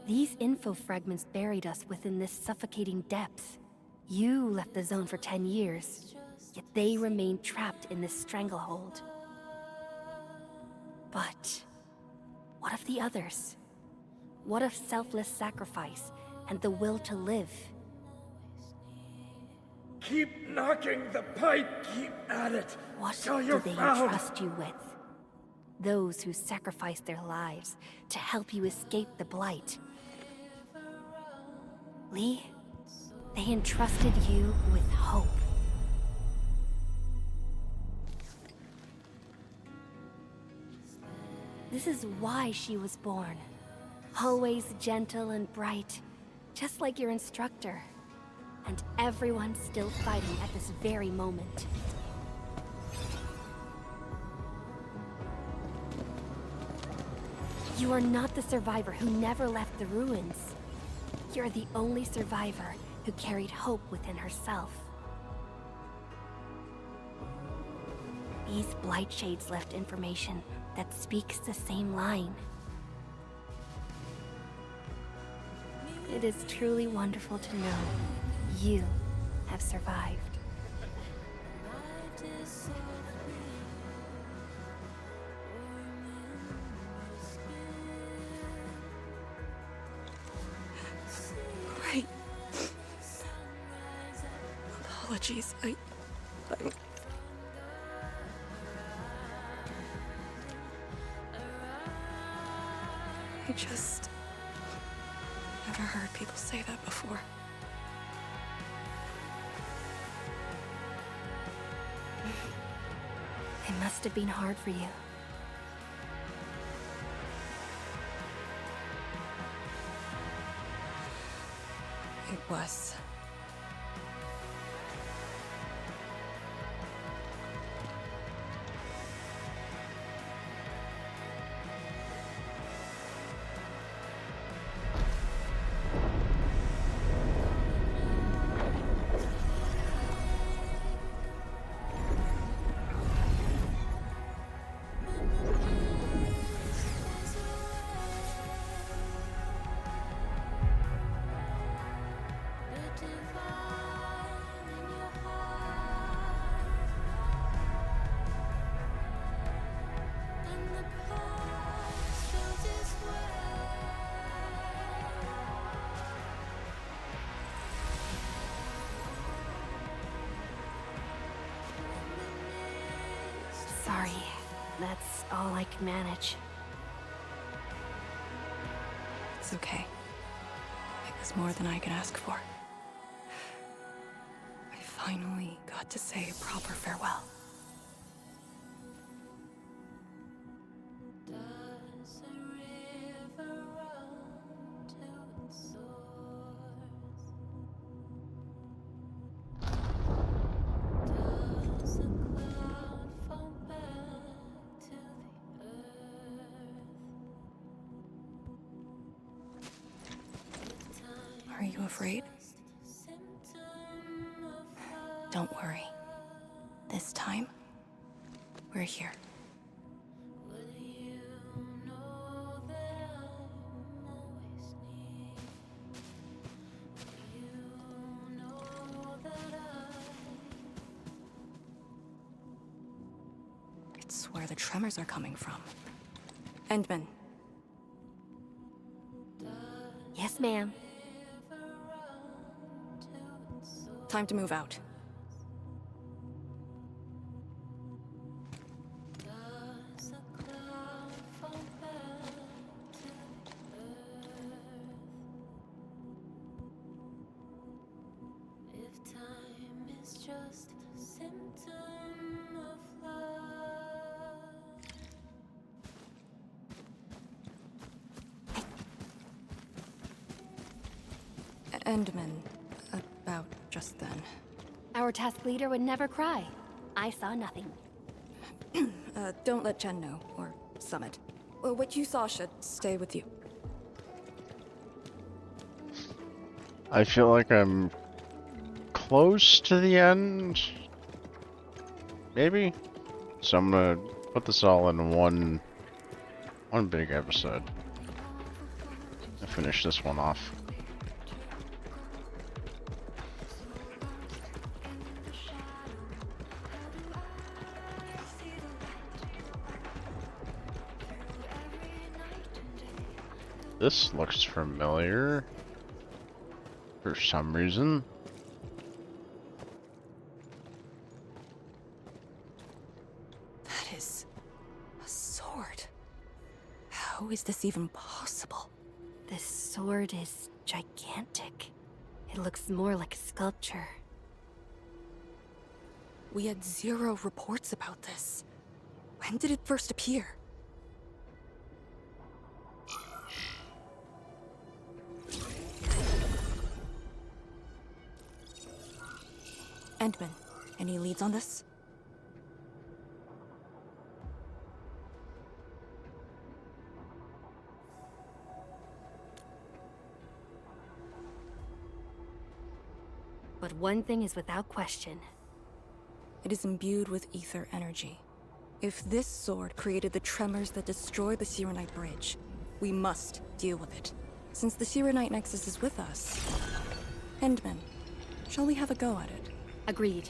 These info fragments buried us within this suffocating depth. You left the zone for 10 years, yet they remained trapped in this stranglehold. But what of the others? What of selfless sacrifice and the will to live? Keep knocking the pipe, keep at it. What till do you're they found. entrust you with? Those who sacrificed their lives to help you escape the Blight. Lee, they entrusted you with hope. This is why she was born. Always gentle and bright, just like your instructor. And everyone's still fighting at this very moment. You are not the survivor who never left the ruins. You're the only survivor who carried hope within herself. These Blightshades left information that speaks the same line. It is truly wonderful to know you have survived. Wait. Apologies, I just never heard people say that before. It must have been hard for you. It was. Sorry, that's all I can manage. It's okay. It was more than I could ask for. I finally got to say a proper farewell. you afraid? Don't worry. This time, we're here. It's where the tremors are coming from. Endman. Yes, ma'am. Time to move out. Endman, about just then. Our task leader would never cry. I saw nothing. Don't let Jen know, or Summit. What you saw should stay with you. I feel like I'm close to the end. Maybe? So I'm gonna put this all in one big episode. And finish this one off. This looks familiar for some reason. That is a sword. How is this even possible? This sword is gigantic. It looks more like a sculpture. We had 0 reports about this. When did it first appear? Endman, any leads on this? But one thing is without question. It is imbued with ether energy. If this sword created the tremors that destroy the Sirenite Bridge, we must deal with it. Since the Sirenite Nexus is with us. Endman, shall we have a go at it? Agreed.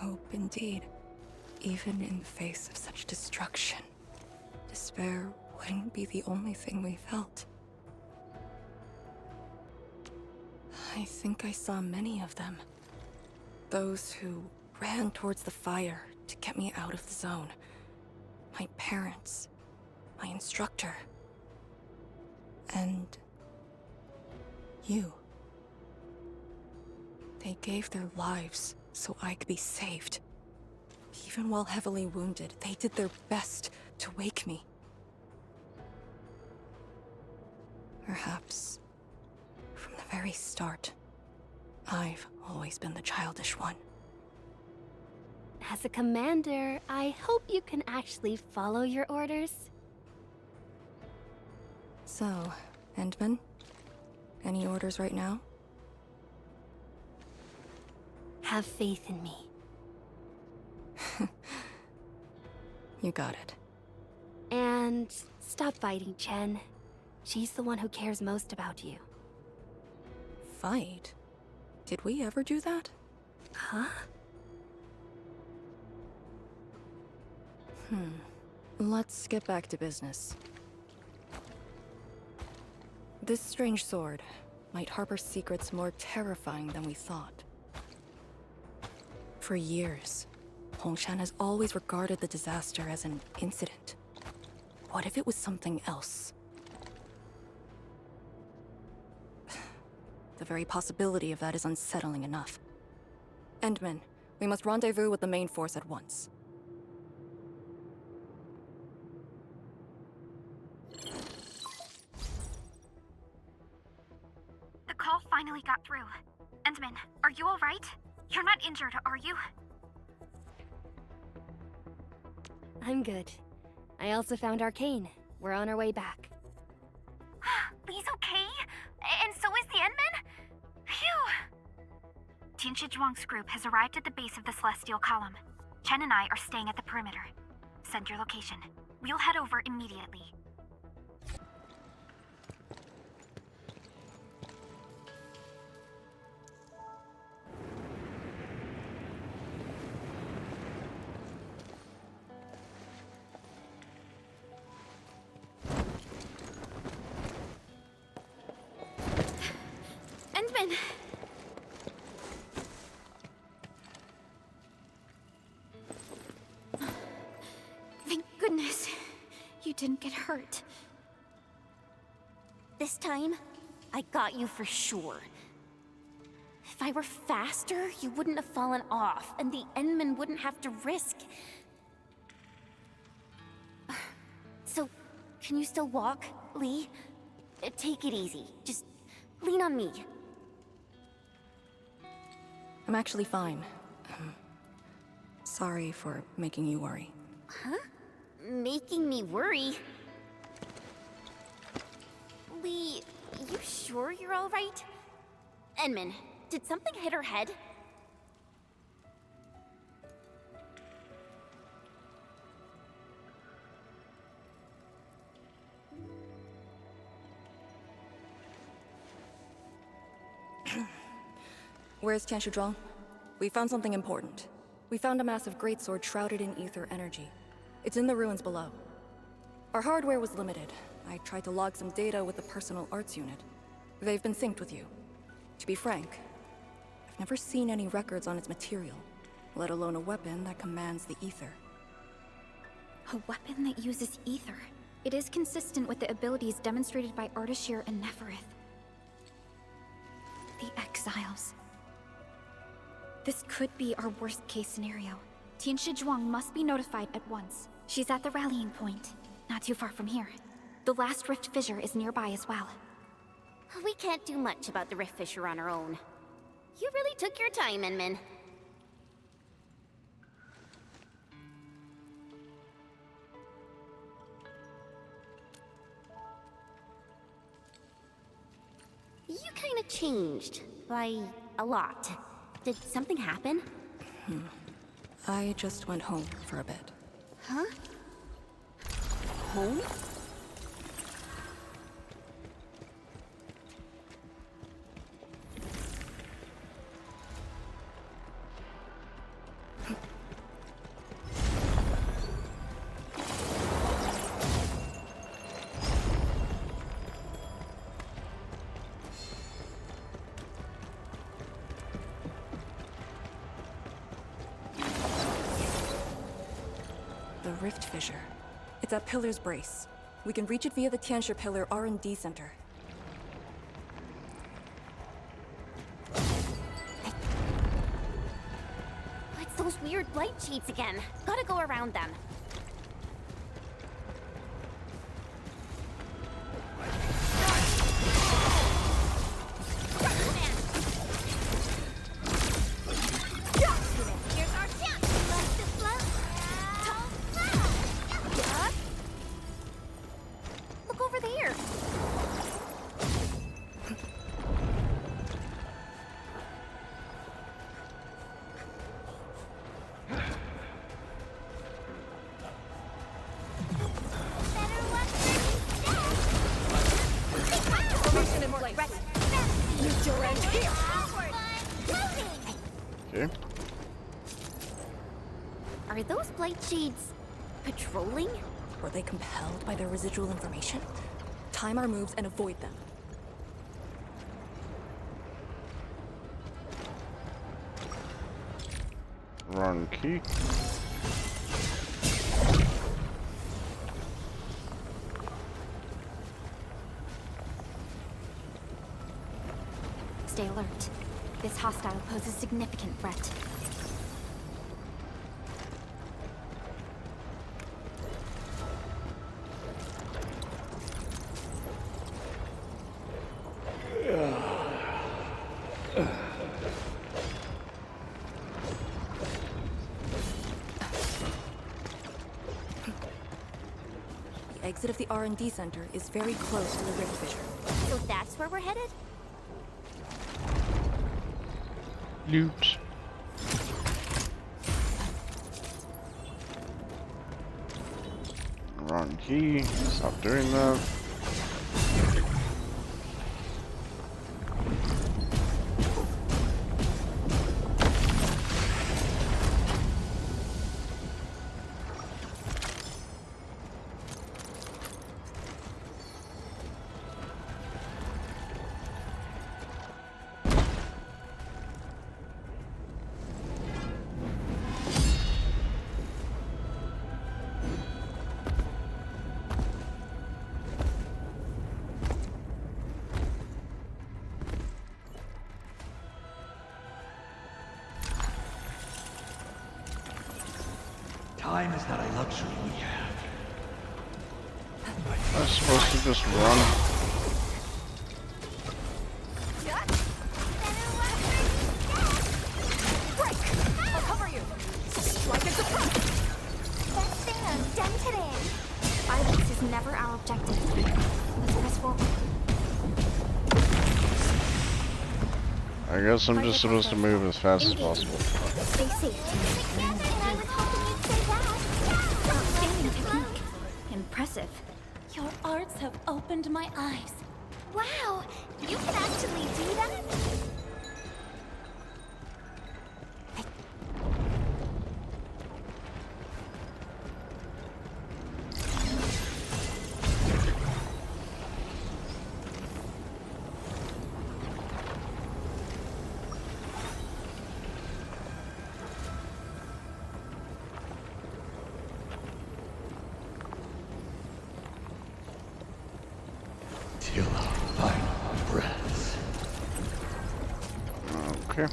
Hope indeed. Even in the face of such destruction, despair wouldn't be the only thing we felt. I think I saw many of them. Those who ran towards the fire to get me out of the zone. My parents, my instructor, and you. They gave their lives so I could be saved. Even while heavily wounded, they did their best to wake me. Perhaps, from the very start, I've always been the childish one. As a commander, I hope you can actually follow your orders. So, Endman? Any orders right now? Have faith in me. You got it. And stop fighting, Chen. She's the one who cares most about you. Fight? Did we ever do that? Huh? Let's get back to business. This strange sword might harbor secrets more terrifying than we thought. For years, Hongshan has always regarded the disaster as an incident. What if it was something else? The very possibility of that is unsettling enough. Endman, we must rendezvous with the main force at once. The call finally got through. Endman, are you alright? You're not injured, are you? I'm good. I also found Arcane. We're on our way back. Lee's okay? And so is the Endman? Phew! Tianshi Zhuang's group has arrived at the base of the Celestial Column. Chen and I are staying at the perimeter. Send your location. We'll head over immediately. Endman! Thank goodness you didn't get hurt. This time, I got you for sure. If I were faster, you wouldn't have fallen off, and the Endman wouldn't have to risk. So, can you still walk, Lee? Take it easy. Just lean on me. I'm actually fine. Sorry for making you worry. Huh? Making me worry? Lee, you sure you're all right? Endman, did something hit her head? Where's Tianshi Zhuang? We found something important. We found a massive greatsword shrouded in ether energy. It's in the ruins below. Our hardware was limited. I tried to log some data with the personal arts unit. They've been synced with you. To be frank, I've never seen any records on its material, let alone a weapon that commands the ether. A weapon that uses ether. It is consistent with the abilities demonstrated by Ardashir and Neferith. The Exiles. This could be our worst-case scenario. Tianshi Zhuang must be notified at once. She's at the rallying point, not too far from here. The last rift fissure is nearby as well. We can't do much about the rift fissure on our own. You really took your time, Endman. You kinda changed. By a lot. Did something happen? I just went home for a bit. Huh? Home? rift fissure. It's at Pillar's Brace. We can reach it via the Tianshi Pillar R&D Center. It's those weird blight shades again. Gotta go around them. Okay. Are those blight shades patrolling? Were they compelled by their residual information? Time our moves and avoid them. Wrong key. Stay alert. This hostile poses a significant threat. The exit of the R&D Center is very close to the rift fissure. So that's where we're headed? Loot. Wrong key. Stop doing that. Time is not a luxury we have. I'm supposed to just run. I'll cover you. Strike at the front. That thing dented in. Violence is never our objective. Let's press forward. I guess I'm just supposed to move as fast as possible. Stay safe. I was hoping you'd say that. Outstanding technique. Impressive. Your arts have opened my eyes. Wow, you can actually do that? Till our final breaths. Okay.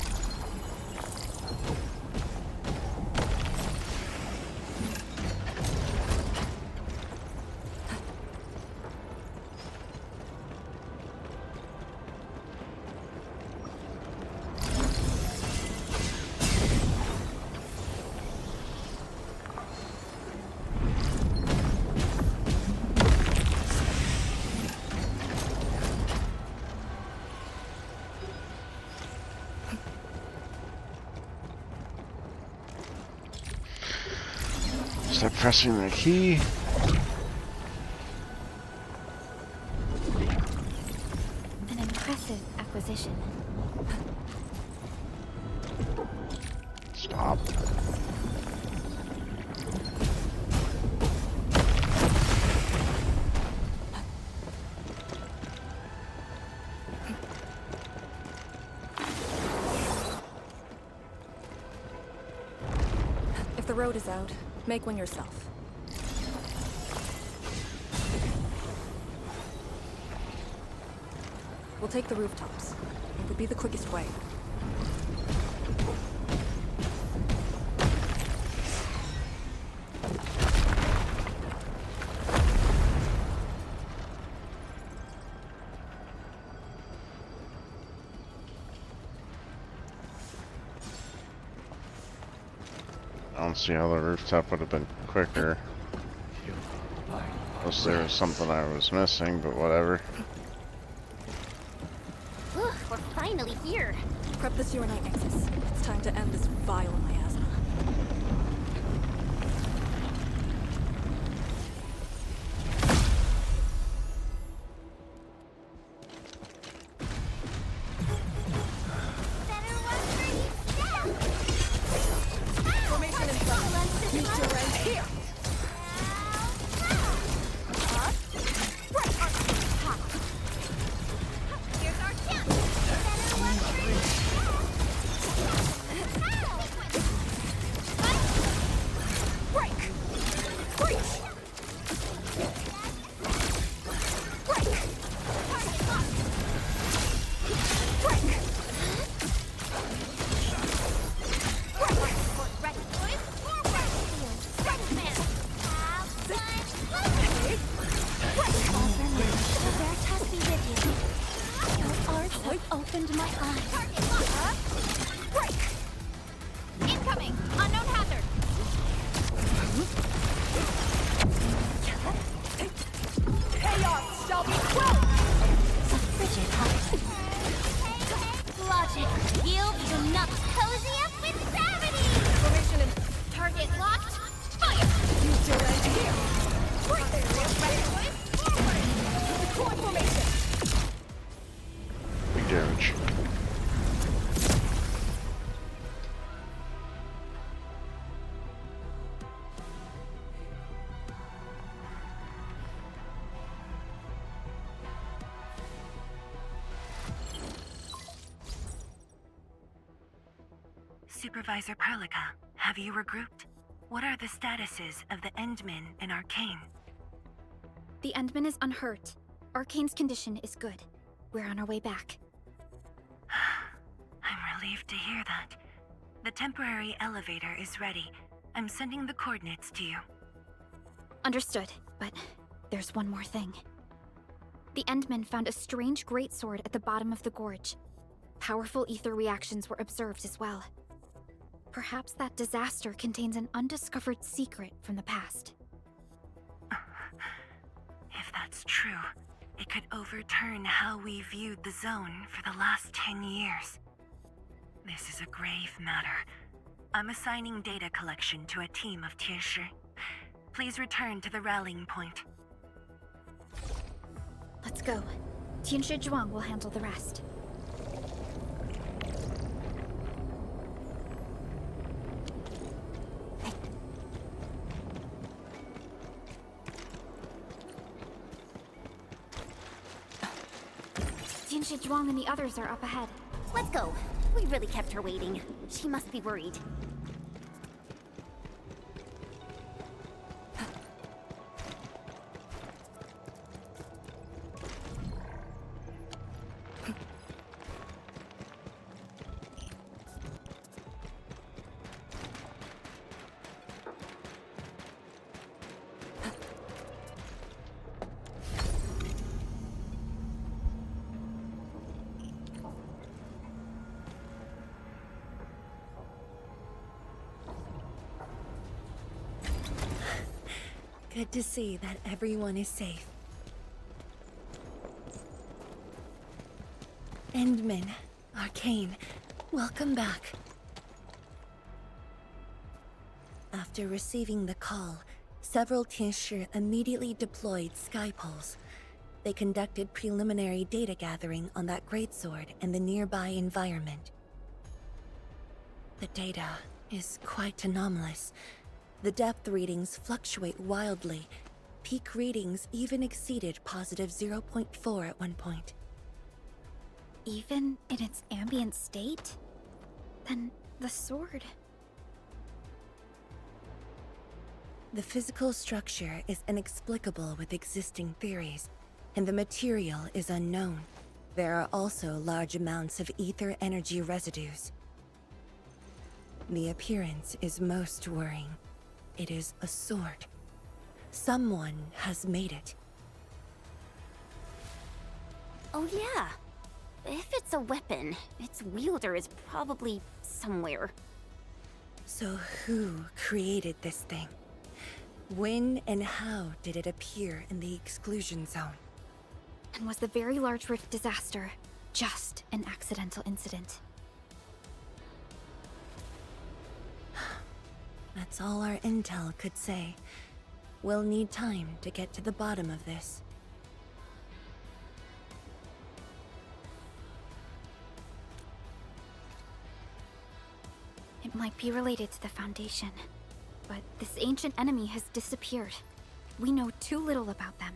Stop pressing the key. An impressive acquisition. Stop. If the road is out, make one yourself. We'll take the rooftops. It would be the quickest way. I don't see how the rooftop would have been quicker. Unless there was something I was missing, but whatever. We're finally here. Prep the Uranite nexus. It's time to end this vile miasma. Formation in front. Meet your end here. Here's our chance. Break! Breach! Break! Target locked! Break! Break! Ready, boys? Forward! Ready, man! Have fun! Break! All for me. The Veritas be with you. Your arts have opened my eyes. Target locked! Break! Incoming! Unknown hazard! Chaos shall be quelled! A frigid heart. Logic, you do not cozy up with gravity! Formation and target locked. Fire! Use your edge here! Break there, ready, boys! Forward! Deploy formation! We damage. Supervisor Perlica, have you regrouped? What are the statuses of the Endmen and Arcane? The Endman is unhurt. Arcane's condition is good. We're on our way back. I'm relieved to hear that. The temporary elevator is ready. I'm sending the coordinates to you. Understood, but there's one more thing. The Endmen found a strange greatsword at the bottom of the gorge. Powerful ether reactions were observed as well. Perhaps that disaster contains an undiscovered secret from the past. If that's true, it could overturn how we viewed the zone for the last 10 years. This is a grave matter. I'm assigning data collection to a team of Tianshi. Please return to the rallying point. Let's go. Tianshi Zhuang will handle the rest. Tianshi Zhuang and the others are up ahead. Let's go. We really kept her waiting. She must be worried. Good to see that everyone is safe. Endman, Arcane, welcome back. After receiving the call, several Tianshi immediately deployed skypoles. They conducted preliminary data gathering on that greatsword and the nearby environment. The data is quite anomalous. The depth readings fluctuate wildly. Peak readings even exceeded positive 0.4 at one point. Even in its ambient state? Then the sword... The physical structure is inexplicable with existing theories, and the material is unknown. There are also large amounts of ether energy residues. The appearance is most worrying. It is a sword. Someone has made it. Oh yeah. If it's a weapon, its wielder is probably somewhere. So who created this thing? When and how did it appear in the exclusion zone? And was the Very Large Rift disaster just an accidental incident? That's all our intel could say. We'll need time to get to the bottom of this. It might be related to the Foundation, but this ancient enemy has disappeared. We know too little about them.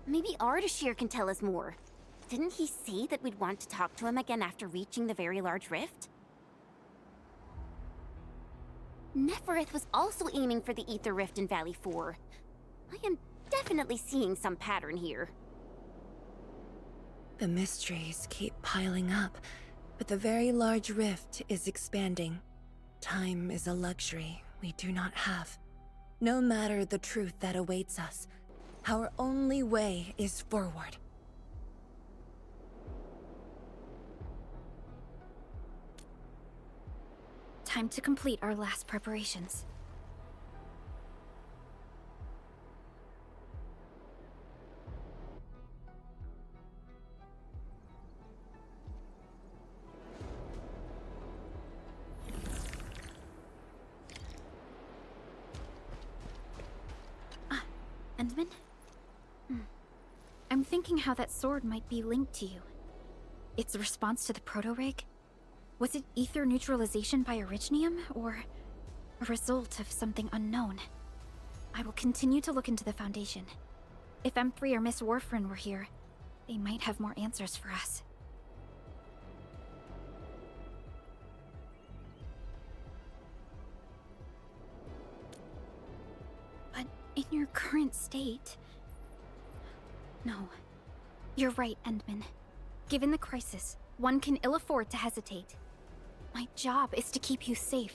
Maybe Ardashir can tell us more. Didn't he say that we'd want to talk to him again after reaching the Very Large Rift? Nefereth was also aiming for the Ether Rift in Valley 4. I am definitely seeing some pattern here. The mysteries keep piling up, but the Very Large Rift is expanding. Time is a luxury we do not have. No matter the truth that awaits us, our only way is forward. Time to complete our last preparations. Endman? I'm thinking how that sword might be linked to you. Its response to the proto-rig? Was it ether neutralization by Originium, or a result of something unknown? I will continue to look into the Foundation. If M3 or Miss Warfarin were here, they might have more answers for us. But in your current state... No. You're right, Endman. Given the crisis, one can ill afford to hesitate. My job is to keep you safe.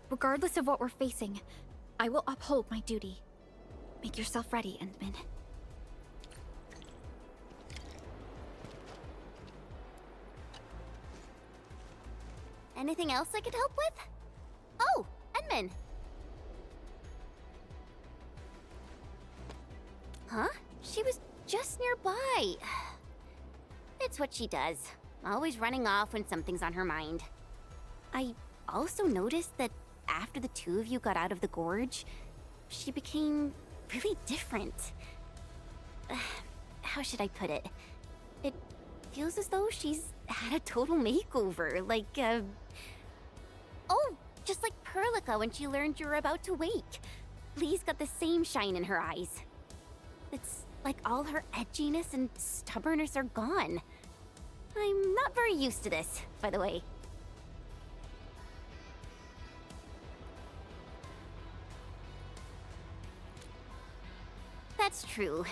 Regardless of what we're facing, I will uphold my duty. Make yourself ready, Endman. Anything else I could help with? Oh, Endman! Huh? She was just nearby. It's what she does. Always running off when something's on her mind. I also noticed that after the two of you got out of the gorge, she became really different. How should I put it? It feels as though she's had a total makeover, like, oh, just like Perlica when she learned you were about to wake. Lee's got the same shine in her eyes. It's like all her edginess and stubbornness are gone. I'm not very used to this, by the way. That's true.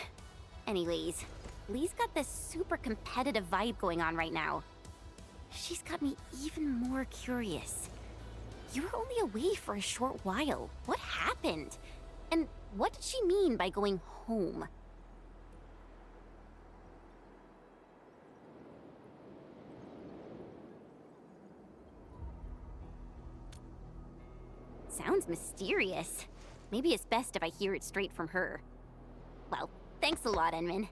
Anyways, Lee's got this super competitive vibe going on right now. She's got me even more curious. You were only away for a short while. What happened? And what did she mean by going home? Sounds mysterious. Maybe it's best if I hear it straight from her. Well, thanks a lot, Enman.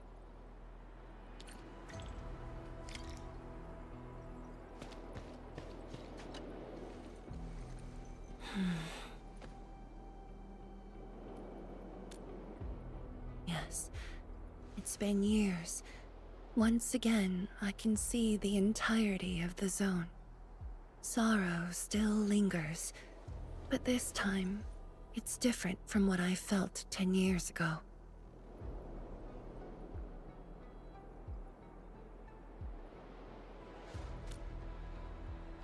Yes, it's been years. Once again, I can see the entirety of the zone. Sorrow still lingers, but this time, it's different from what I felt 10 years ago.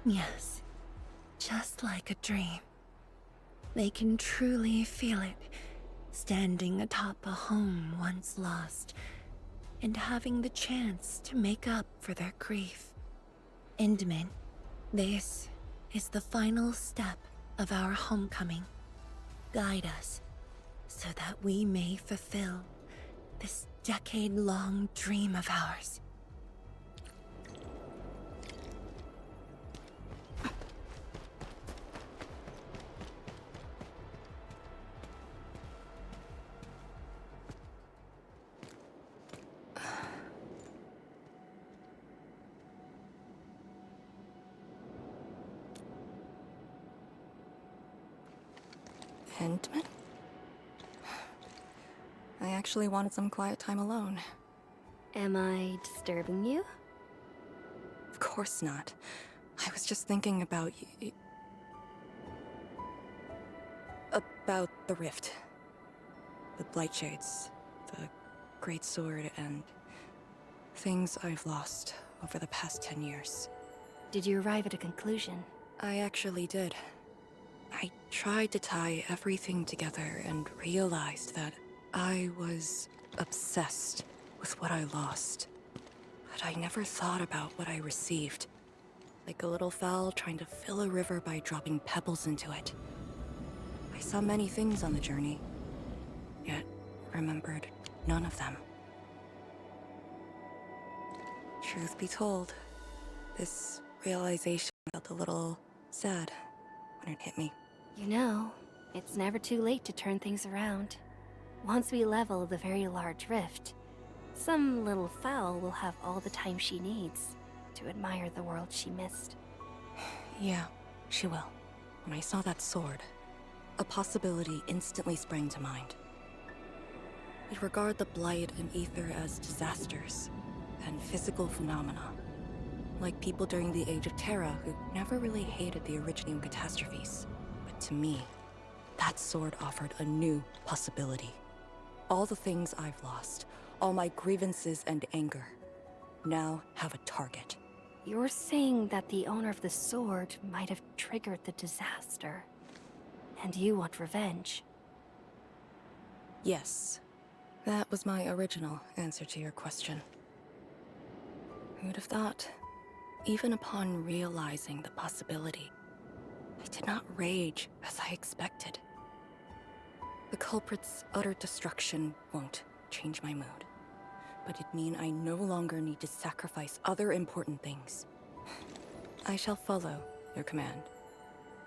Yes, just like a dream. They can truly feel it, standing atop a home once lost, and having the chance to make up for their grief. Endman, this is the final step of our homecoming. Guide us so that we may fulfill this decade-long dream of ours. Endman? I actually wanted some quiet time alone. Am I disturbing you? Of course not. I was just thinking about about the rift. The Blightshades, the Great Sword, and things I've lost over the past 10 years. Did you arrive at a conclusion? I actually did. I tried to tie everything together and realized that I was obsessed with what I lost. But I never thought about what I received. Like a little fowl trying to fill a river by dropping pebbles into it. I saw many things on the journey, yet remembered none of them. Truth be told, this realization felt a little sad when it hit me. You know, it's never too late to turn things around. Once we level the very large rift, some little fowl will have all the time she needs to admire the world she missed. Yeah, she will. When I saw that sword, a possibility instantly sprang to mind. We'd regard the Blight and Ether as disasters and physical phenomena, like people during the Age of Terra who never really hated the Originium catastrophes. But to me, that sword offered a new possibility. All the things I've lost, all my grievances and anger, now have a target. You're saying that the owner of the sword might have triggered the disaster, and you want revenge? Yes, that was my original answer to your question. Who'd have thought? Even upon realizing the possibility, I did not rage as I expected. The culprit's utter destruction won't change my mood, but it'd mean I no longer need to sacrifice other important things. I shall follow your command.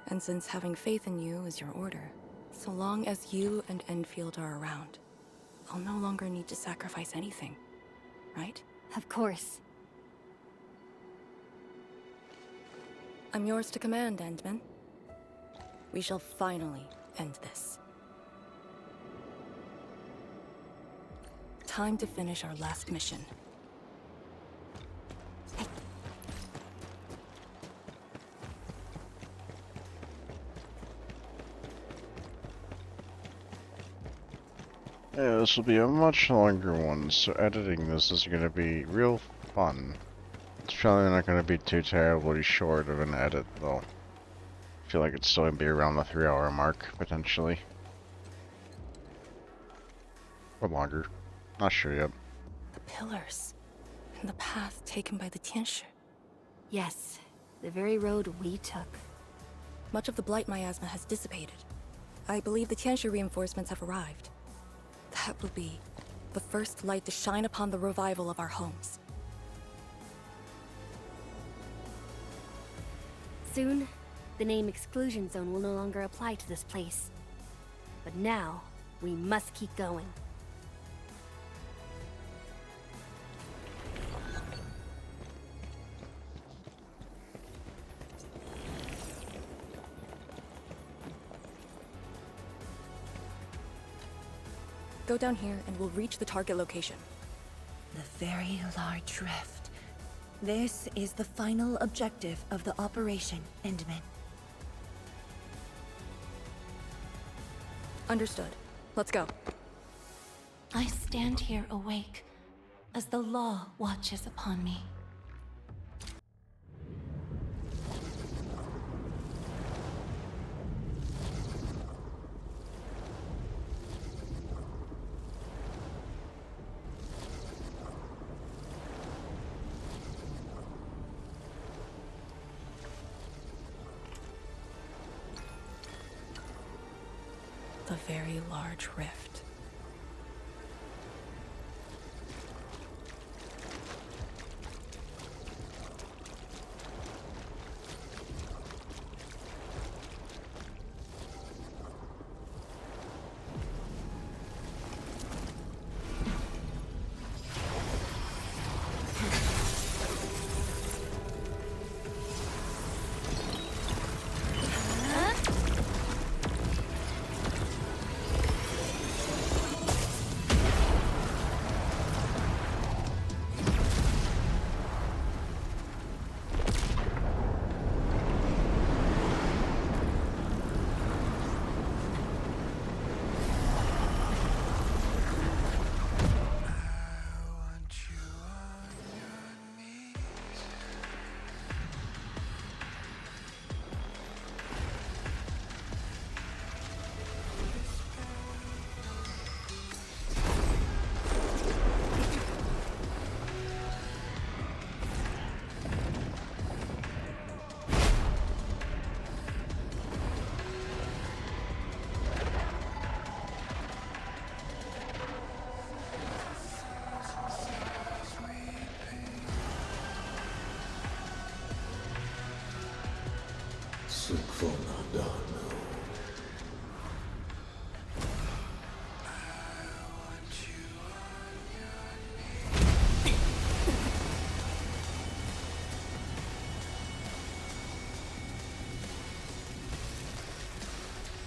And since having faith in you is your order, so long as you and Endfield are around, I'll no longer need to sacrifice anything, right? Of course. I'm yours to command, Endman. We shall finally end this. Time to finish our last mission. Yeah, this will be a much longer one, so editing this is going to be real fun. It's probably not going to be too terribly short of an edit, though. I feel like it's still going to be around the 3-hour mark, potentially. Or longer. Not sure yet. The pillars, and the path taken by the Tianshi. Yes, the very road we took. Much of the blight miasma has dissipated. I believe the Tianshi reinforcements have arrived. That will be the first light to shine upon the revival of our homes. Soon, the name Exclusion Zone will no longer apply to this place. But now, we must keep going. Go down here and we'll reach the target location. The very large rift. This is the final objective of the operation, Endman. Understood. Let's go. I stand here awake as the law watches upon me. a very large rift.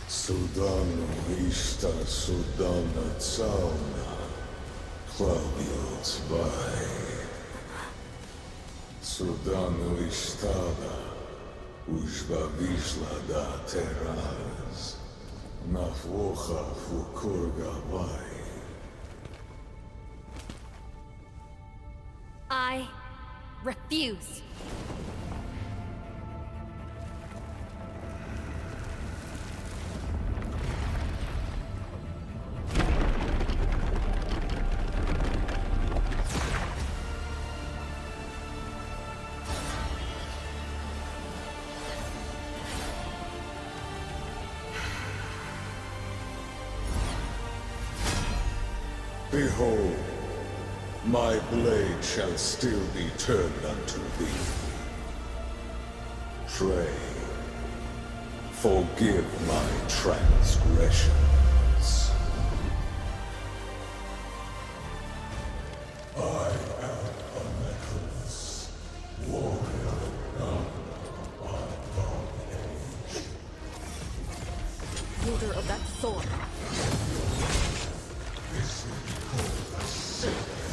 Sudano ista Sudana Zauna, Claudio Zwei. Sudano istada, Ushba Vishla da Terraz, Nafwocha Fukurga Vai. I refuse. Behold, my blade shall still be turned unto thee. Pray, forgive my transgressions. I am a necklace, warrior none of my long age. Wielder of that sword. This will be called a sacred.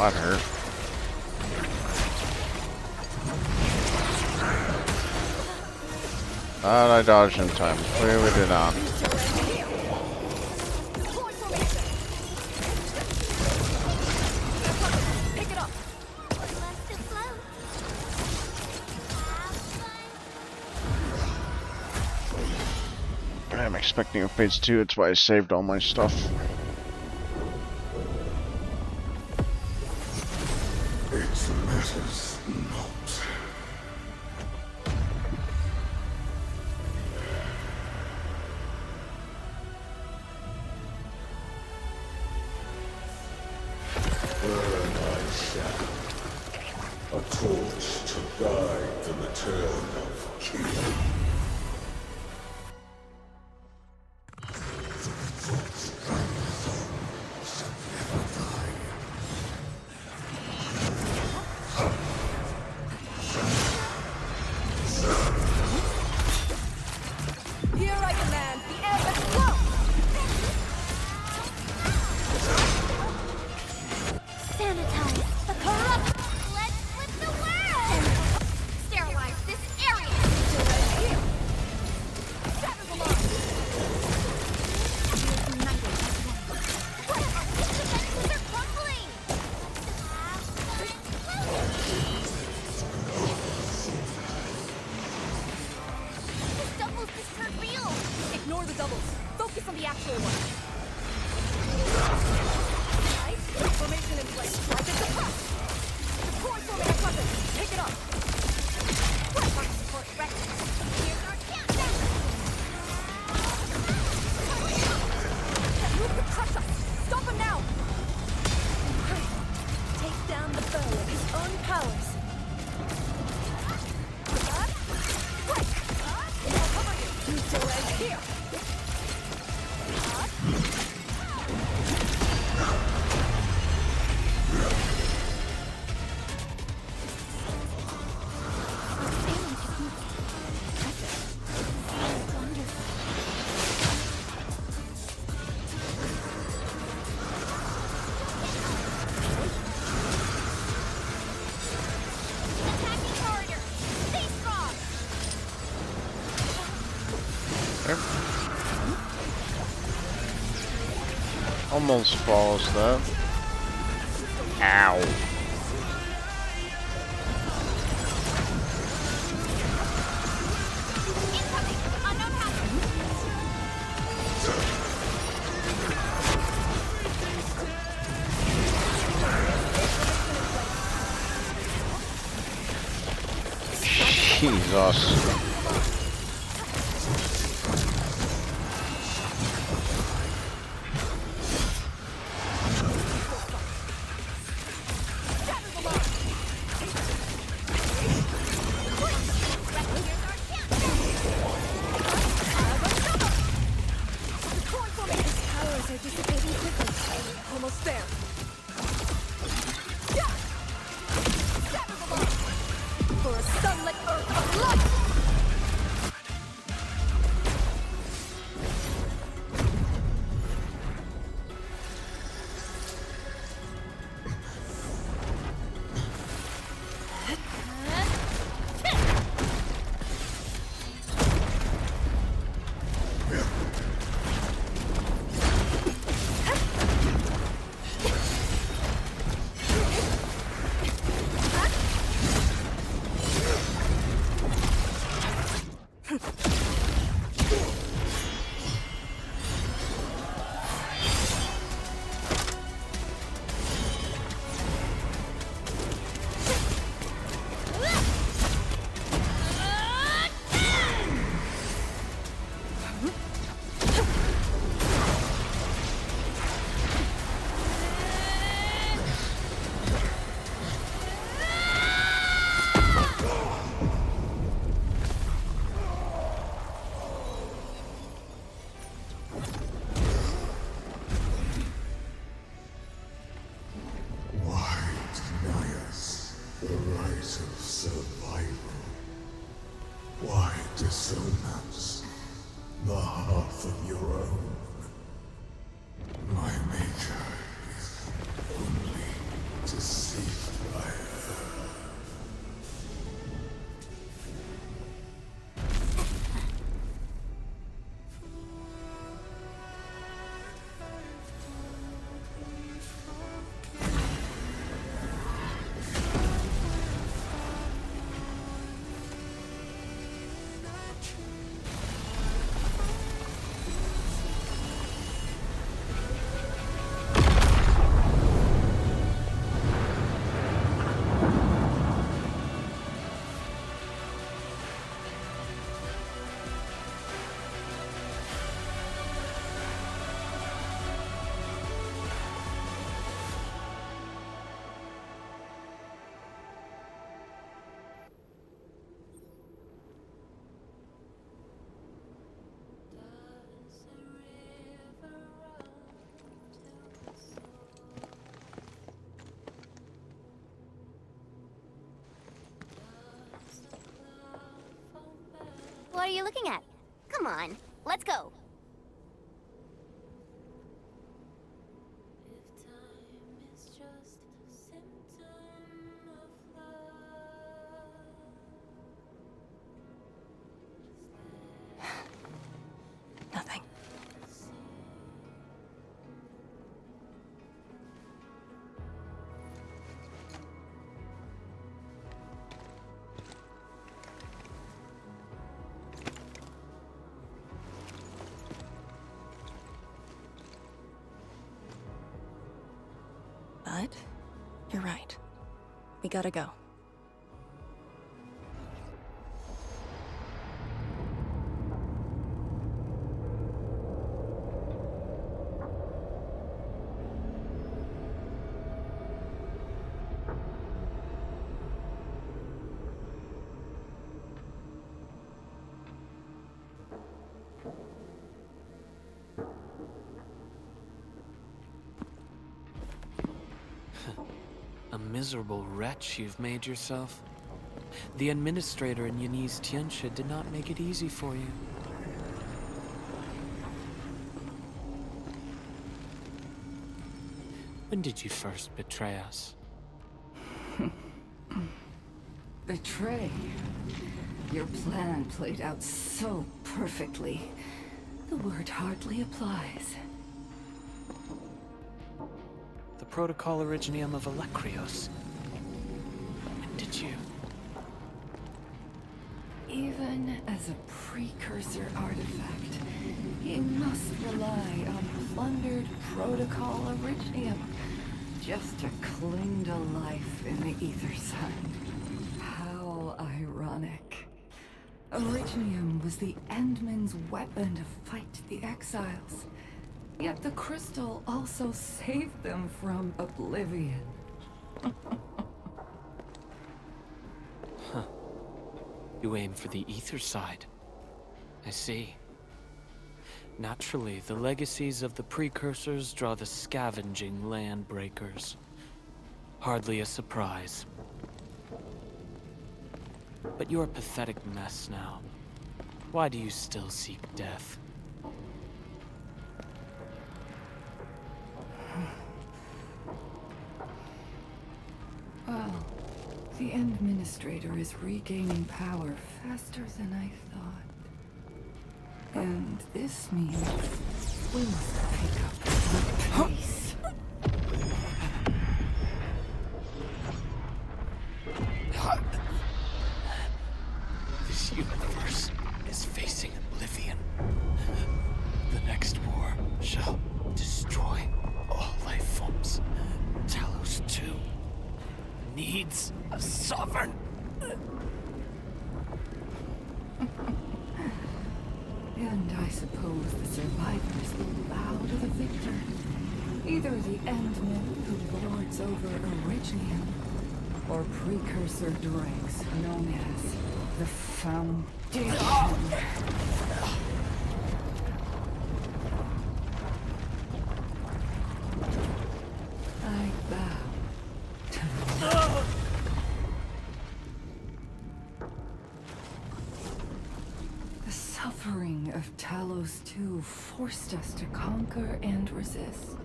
that hurt. I dodged in time. Clearly did not. I'm expecting a phase 2, that's why I saved all my stuff. It matters not. Burn I shall. A torch to guide the return of King. Here I command the air and flow! Sanitize the corrupt! Let's flip the world! Sterilize this area! Shatter the line! What? Our defenses are crumbling! This doubles just turned real! Ignore the doubles. Focus on the actual one. Formation in place. Like it's a push. Deploy formation weapon. Pick it up. Fire support ready. Here's our countdown! That move could crush us. Stop him now. Take down the foe with his own powers. Break. I'll cover you. You still right here. Attacking corridor! Stay strong! Almost follows that. Ow. Incoming! Unknown hazard! Jesus. Powers are dissipating quickly. Almost there. Yeah! Shatter the line! For a sunlit earth of light! dissonance, the hearth of your own. My maker is only to What are you looking at? Come on, let's go. Nothing. But you're right. We gotta go. A miserable wretch you've made yourself. The administrator in Yanni's Tianxia did not make it easy for you. When did you first betray us? Betray? Your plan played out so perfectly. The word hardly applies. The Protocol Originium of Electrios. When did you? Even as a precursor artifact, he must rely on plundered Protocol Originium just to cling to life in the Ether Sun. How ironic. Originium was the Endman's weapon to fight the Exiles. Yet the crystal also saved them from oblivion. Huh. You aim for the ether side. I see. Naturally, the legacies of the precursors draw the scavenging land breakers. Hardly a surprise. But you're a pathetic mess now. Why do you still seek death? Well, the Administrator is regaining power faster than I thought. And this means we must pick up the pace. This universe is facing oblivion. The next war shall destroy all life forms. Talos 2 needs a sovereign. And I suppose the survivors will bow to the victor. Either the Endman who lords over Originium, or precursor dregs known as the Foundation. I bow to no. The suffering of Talos 2 forced us to conquer and resist.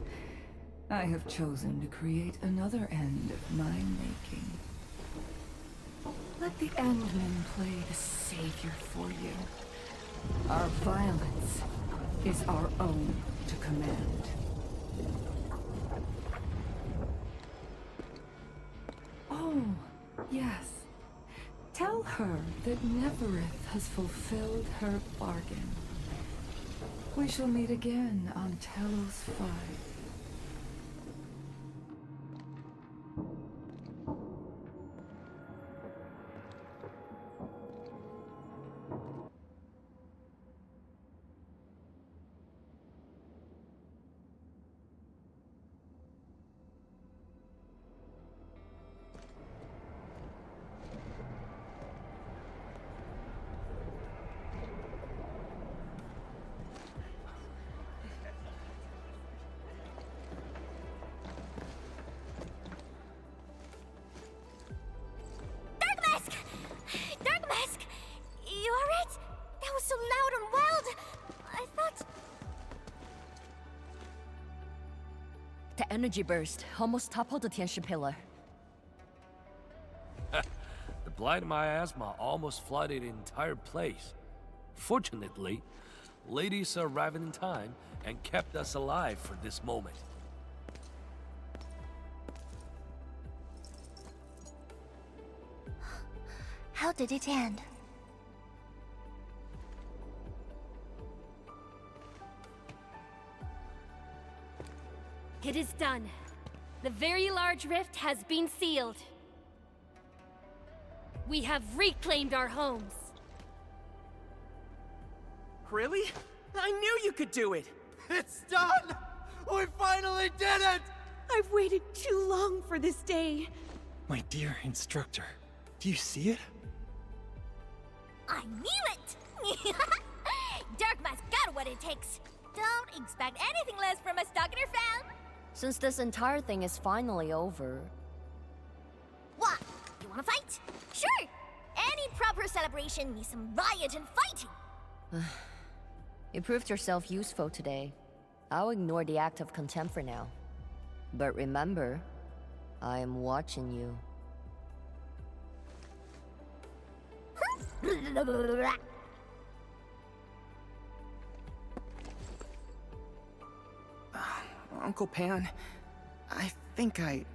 I have chosen to create another end of my making. Let the Endman play the savior for you. Our violence is our own to command. Oh, yes. Tell her that Neverith has fulfilled her bargain. We shall meet again on Talos 5. energy burst almost toppled the Tianshi pillar. The blight miasma almost flooded the entire place. Fortunately, ladies arrived in time and kept us alive for this moment. How did it end? It is done. The very large rift has been sealed. We have reclaimed our homes. Really? I knew you could do it! It's done! We finally did it! I've waited too long for this day. My dear instructor, do you see it? I knew it! Darkma's got what it takes. Don't expect anything less from a Stalker fan. Since this entire thing is finally over... What? You wanna fight? Sure! Any proper celebration needs some riot and fighting. You proved yourself useful today. I'll ignore the act of contempt for now. But remember, I am watching you. Uncle Pan, I think I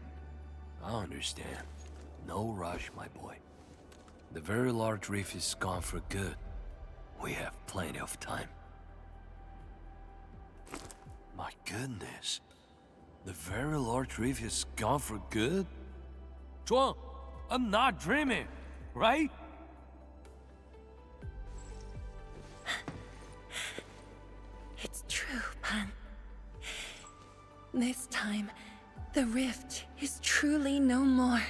understand. No rush, my boy. The very large reef is gone for good. We have plenty of time. My goodness. The very large reef is gone for good? Zhuang, I'm not dreaming, right? It's true, Pan. This time, the rift is truly no more.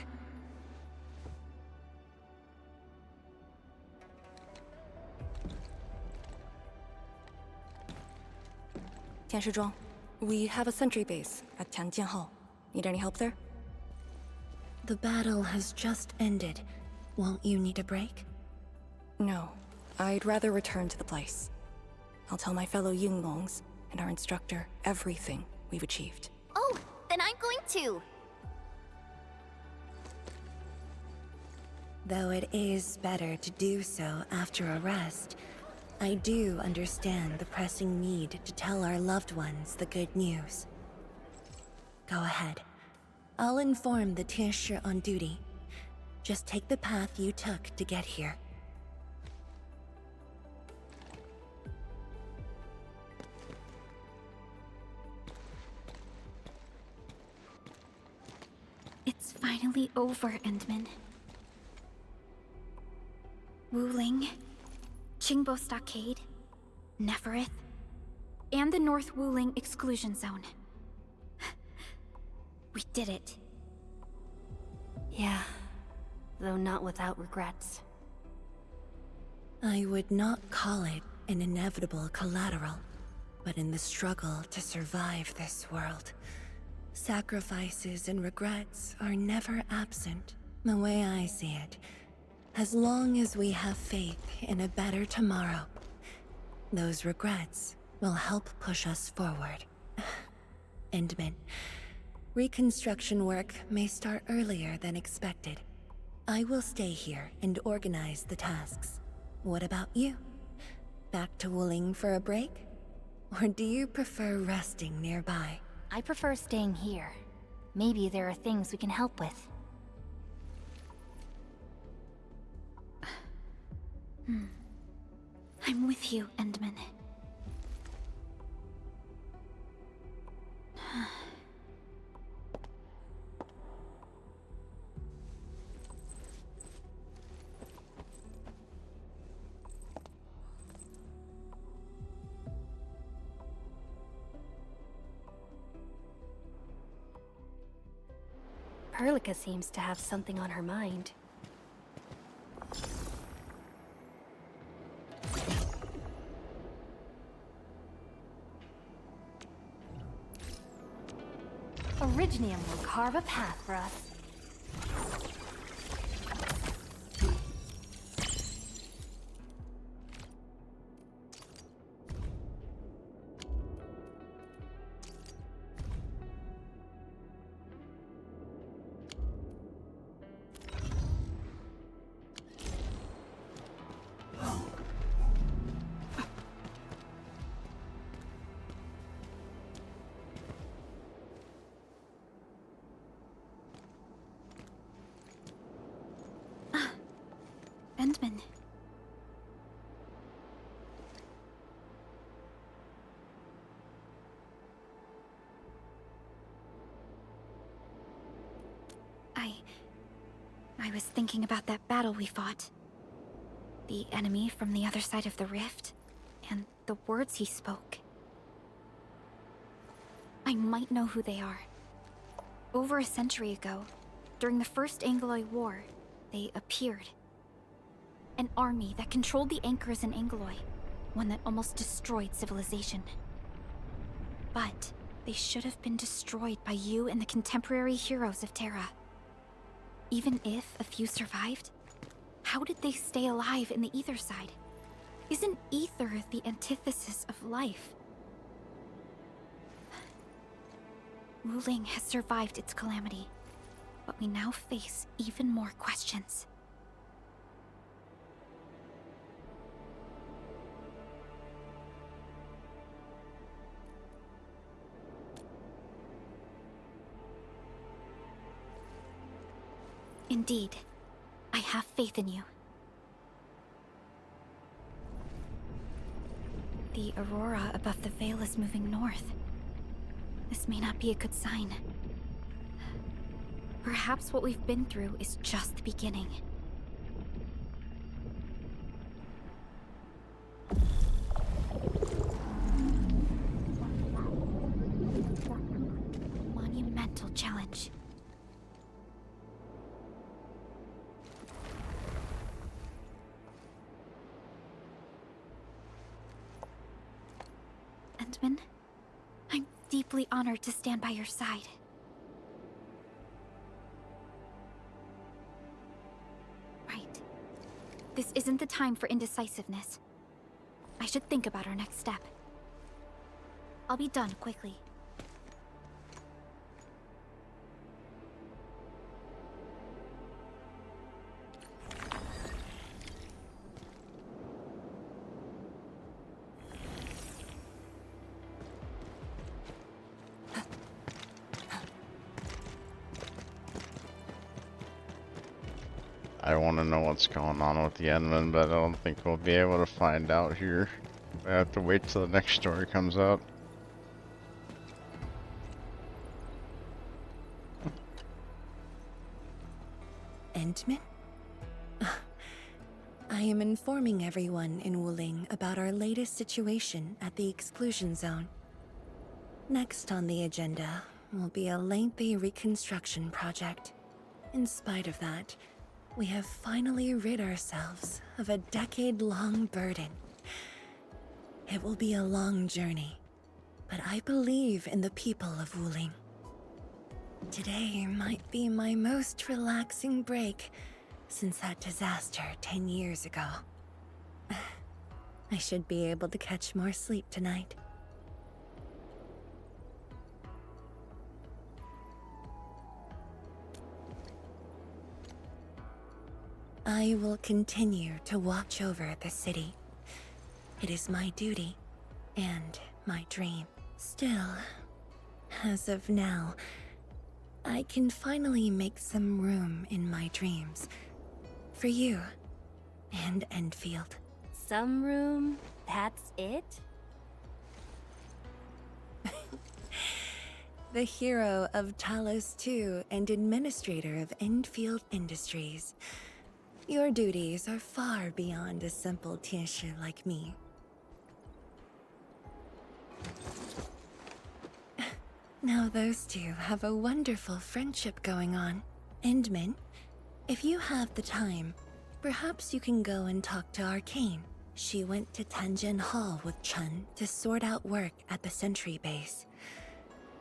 Tianshizhuang, we have a sentry base at Tianjian Hall. Need any help there? The battle has just ended. Won't you need a break? No. I'd rather return to the place. I'll tell my fellow Yunglongs and our instructor everything we've achieved. Oh, then I'm going to. Though it is better to do so after a rest, I do understand the pressing need to tell our loved ones the good news. Go ahead. I'll inform the Tianshi on duty. Just take the path you took to get here. It's finally over, Endman. Wuling, Qingbo Stockade, Neferith, and the North Wuling Exclusion Zone. We did it. Yeah, though not without regrets. I would not call it an inevitable collateral, but in the struggle to survive this world, sacrifices and regrets are never absent. The way I see it, as long as we have faith in a better tomorrow, those regrets will help push us forward. Endman, reconstruction work may start earlier than expected. I will stay here and organize the tasks. What about you? Back to Wuling for a break? Or do you prefer resting nearby? I prefer staying here. Maybe there are things we can help with. I'm with you, Endman. Perlica seems to have something on her mind. Originium will carve a path for us. Endman. I was thinking about that battle we fought. The enemy from the other side of the rift, and the words he spoke. I might know who they are. Over a century ago, during the First Angloid War, they appeared. An army that controlled the anchors in Angloy, one that almost destroyed civilization. But they should have been destroyed by you and the contemporary heroes of Terra. Even if a few survived, how did they stay alive in the ether side? Isn't ether the antithesis of life? Wuling has survived its calamity, but we now face even more questions. Indeed, I have faith in you. The aurora above the veil is moving north. This may not be a good sign. Perhaps what we've been through is just the beginning. Monumental challenge. Endman, I'm deeply honored to stand by your side. Right. This isn't the time for indecisiveness. I should think about our next step. I'll be done quickly. I want to know what's going on with the Endman, but I don't think we'll be able to find out here. I have to wait till the next story comes out. Endman? I am informing everyone in Wuling about our latest situation at the exclusion zone. Next on the agenda will be a lengthy reconstruction project. In spite of that, we have finally rid ourselves of a decade-long burden. It will be a long journey, but I believe in the people of Wuling. Today might be my most relaxing break since that disaster 10 years ago. I should be able to catch more sleep tonight. I will continue to watch over the city. It is my duty and my dream. Still, as of now, I can finally make some room in my dreams for you and Endfield. Some room? That's it? The hero of Talos II and administrator of Endfield Industries. Your duties are far beyond a simple Tianshi like me. Now those two have a wonderful friendship going on. Endman, if you have the time, perhaps you can go and talk to Arcane. She went to Tanjin Hall with Chun to sort out work at the sentry base.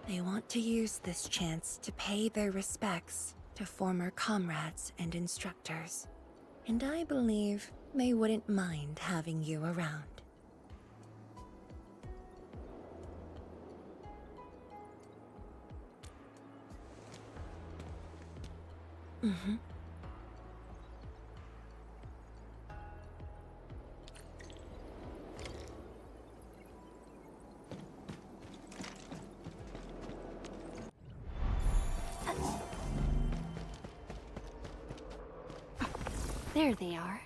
They want to use this chance to pay their respects to former comrades and instructors. And I believe they wouldn't mind having you around. Mm-hmm. There they are.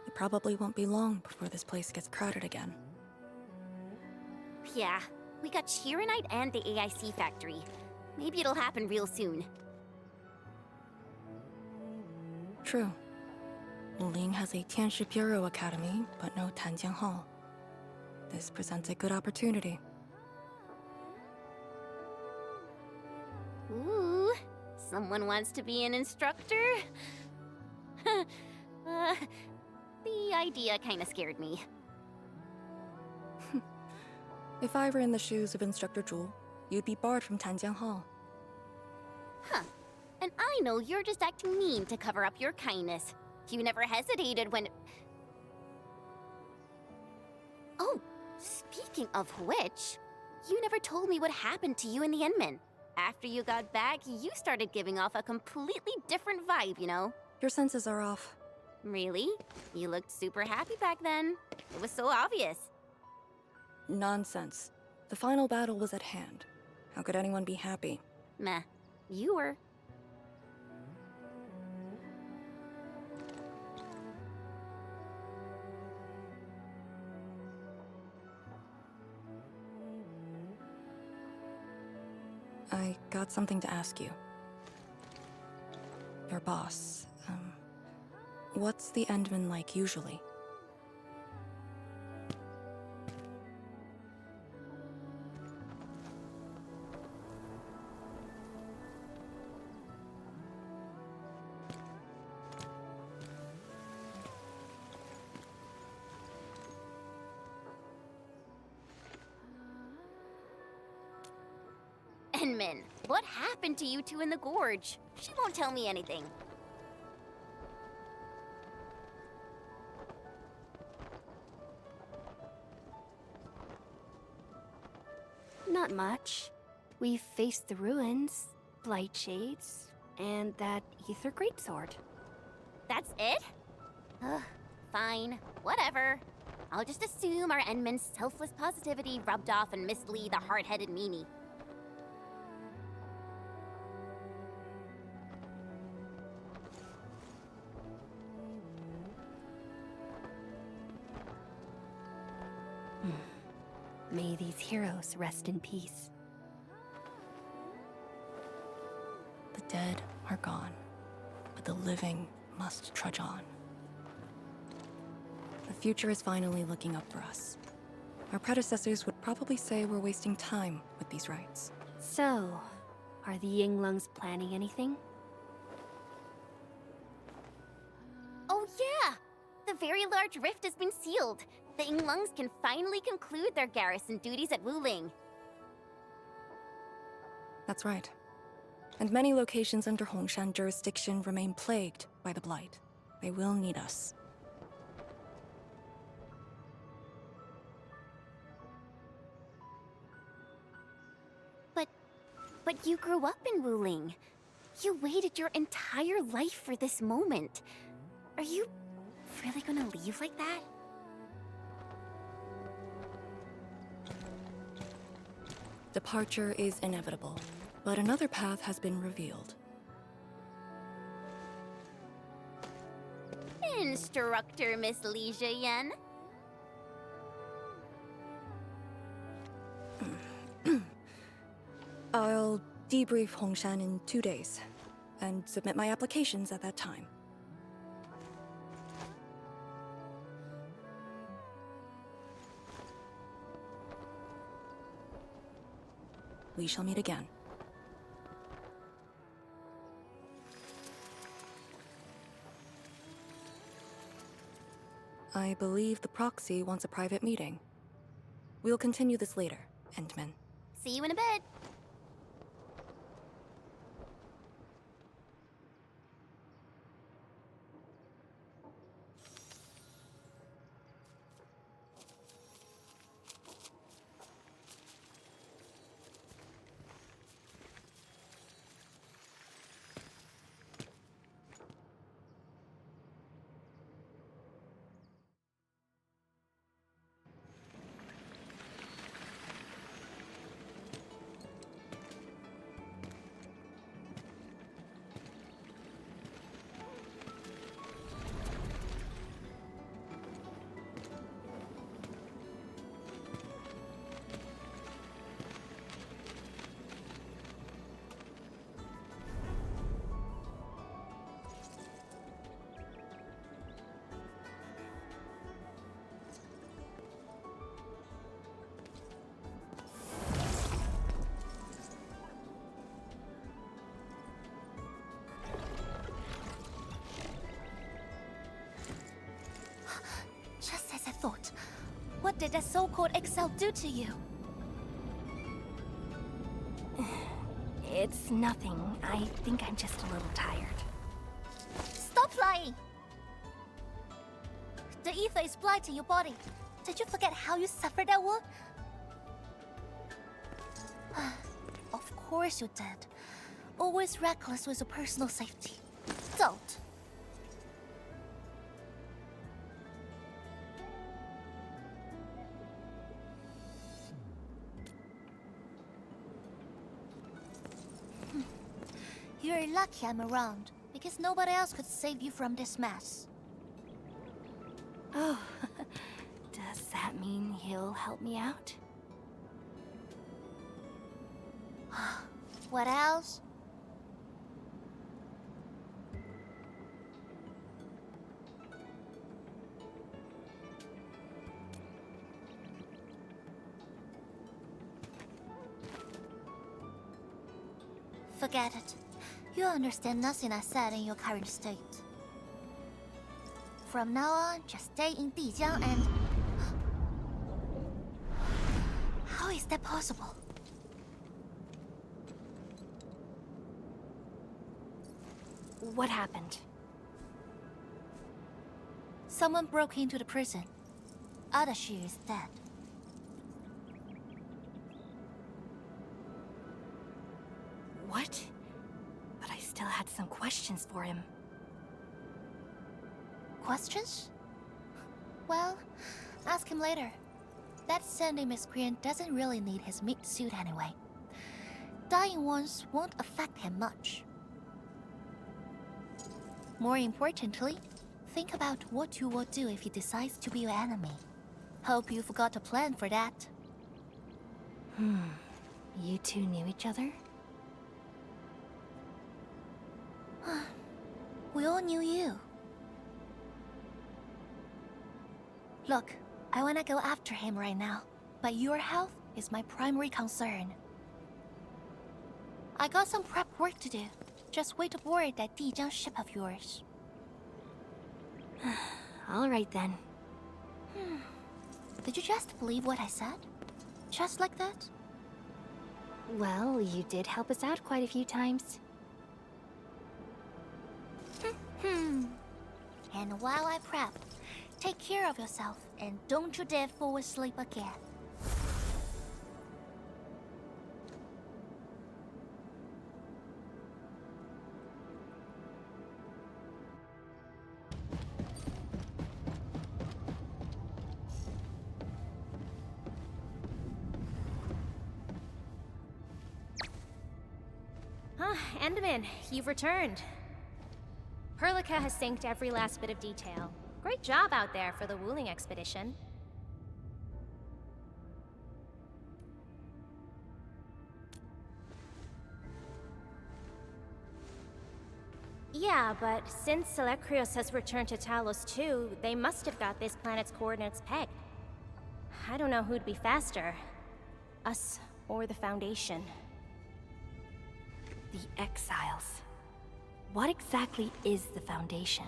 It probably won't be long before this place gets crowded again. Yeah, we got Chironite and the AIC factory. Maybe it'll happen real soon. True. Wuling has a Tianshi Bureau Academy, but no Tanjiang Hall. This presents a good opportunity. Ooh, someone wants to be an instructor? The idea kinda scared me. If I were in the shoes of Instructor Zhu, you'd be barred from Tanjiang Hall. Huh. And I know you're just acting mean to cover up your kindness. You never hesitated when... Oh, speaking of which, you never told me what happened to you and the Endmen. After you got back, you started giving off a completely different vibe, you know? Your senses are off. Really? You looked super happy back then. It was so obvious. Nonsense. The final battle was at hand. How could anyone be happy? Meh. You were. I got something to ask you. Your boss, what's the Endman like usually? Endman, what happened to you two in the gorge? She won't tell me anything. Not much. We've faced the ruins, blight shades, and that ether greatsword. That's it? Ugh, fine, whatever. I'll just assume our Endman's selfless positivity rubbed off on Miss Lee, the hard-headed meanie. May these heroes rest in peace. The dead are gone, but the living must trudge on. The future is finally looking up for us. Our predecessors would probably say we're wasting time with these rites. So, are the Yinglungs planning anything? Oh yeah! The very large rift has been sealed. The Yinglungs can finally conclude their garrison duties at Wuling. That's right. And many locations under Hongshan jurisdiction remain plagued by the Blight. They will need us. But you grew up in Wuling. You waited your entire life for this moment. Are you really gonna leave like that? Departure is inevitable, but another path has been revealed. Instructor Miss Li Zheyan. I'll debrief Hongshan in 2 days, and submit my applications at that time. We shall meet again. I believe the proxy wants a private meeting. We'll continue this later, Endman. See you in a bit. did that so-called Excel do to you? It's nothing. I think I'm just a little tired. Stop lying! The ether is blighting your body. Did you forget how you suffered that wound? Of course you did. Always reckless with your personal safety. Don't. You're lucky I'm around, because nobody else could save you from this mess. Oh, does that mean he'll help me out? What else? Forget it. You understand nothing I said in your current state. From now on, just stay in Dijiang and... How is that possible? What happened? Someone broke into the prison. Adashi is dead. What? But I still had some questions for him. Questions? Well, ask him later. That Sandy miscreant doesn't really need his meat suit anyway. Dying ones won't affect him much. More importantly, think about what you will do if he decides to be your enemy. Hope you've got a plan for that. You two knew each other? We all knew you. Look, I wanna go after him right now, but your health is my primary concern. I got some prep work to do. Just wait aboard that Dijiang ship of yours. All right then. Did you just believe what I said? Just like that? Well, you did help us out quite a few times. And while I prep, take care of yourself and don't you dare fall asleep again. Endman, you've returned. Perlica has synced every last bit of detail. Great job out there for the Wuling expedition. Yeah, but since Selekrios has returned to Talos too, they must have got this planet's coordinates pegged. I don't know who'd be faster. Us or the Foundation. The Exiles. What exactly is the Foundation?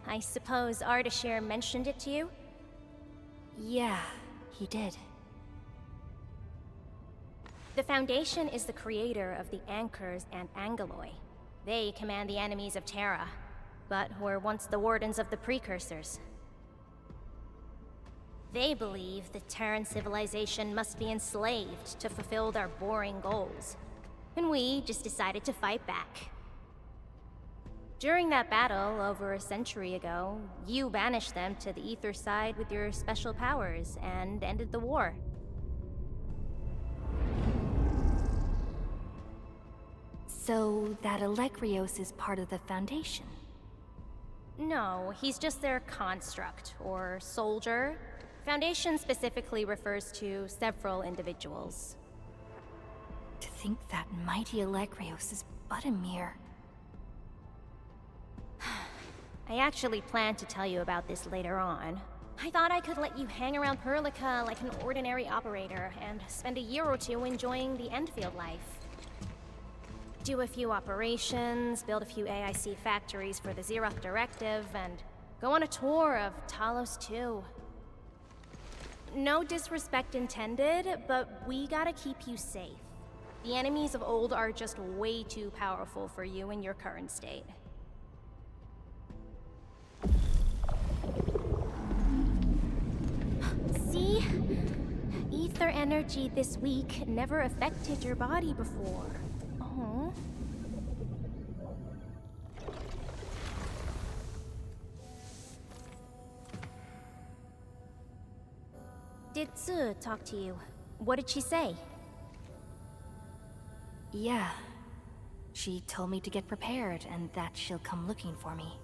I suppose Ardashir mentioned it to you? Yeah, he did. The Foundation is the creator of the Anchors and Angeloi. They command the enemies of Terra, but were once the wardens of the Precursors. They believe the Terran civilization must be enslaved to fulfill their boring goals. And we just decided to fight back. During that battle, over a century ago, you banished them to the Ether side with your special powers and ended the war. So that Alekrios is part of the Foundation? No, he's just their construct, or soldier. Foundation specifically refers to several individuals. To think that mighty Alekrios is but a mere... I actually planned to tell you about this later on. I thought I could let you hang around Perlica like an ordinary operator and spend a year or two enjoying the Endfield life. do a few operations, build a few AIC factories for the Zeroth Directive, and go on a tour of Talos 2. No disrespect intended, but we gotta keep you safe. The enemies of old are just way too powerful for you in your current state. See? Ether energy this week never affected your body before. Oh. Did Tsu talk to you? What did she say? Yeah. She told me to get prepared and that she'll come looking for me.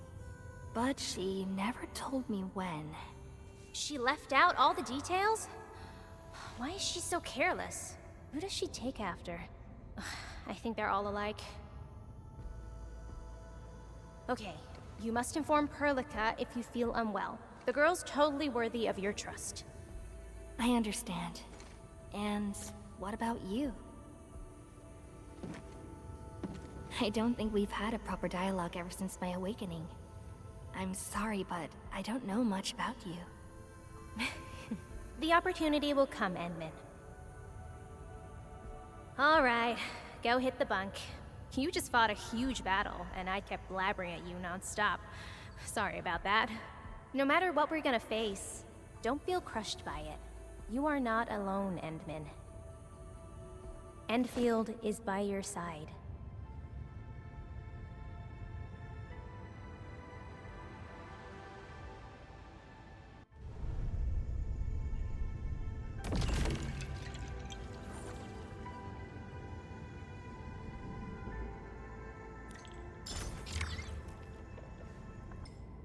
But she never told me when. She left out all the details? Why is she so careless? Who does she take after? I think they're all alike. Okay, you must inform Perlica if you feel unwell. The girl's totally worthy of your trust. I understand. And what about you? I don't think we've had a proper dialogue ever since my awakening. I'm sorry, but I don't know much about you. The opportunity will come, Endman. Alright, go hit the bunk. You just fought a huge battle, and I kept blabbering at you non-stop. Sorry about that. No matter what we're gonna face, don't feel crushed by it. You are not alone, Endman. Endfield is by your side.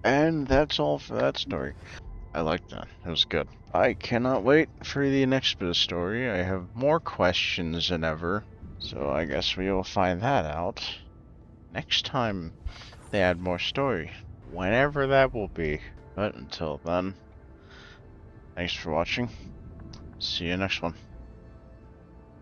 And that's all for that story. I liked that. It was good. I cannot wait for the next bit of story. I have more questions than ever. So I guess we will find that out next time they add more story. Whenever that will be. But until then, thanks for watching. See you next one.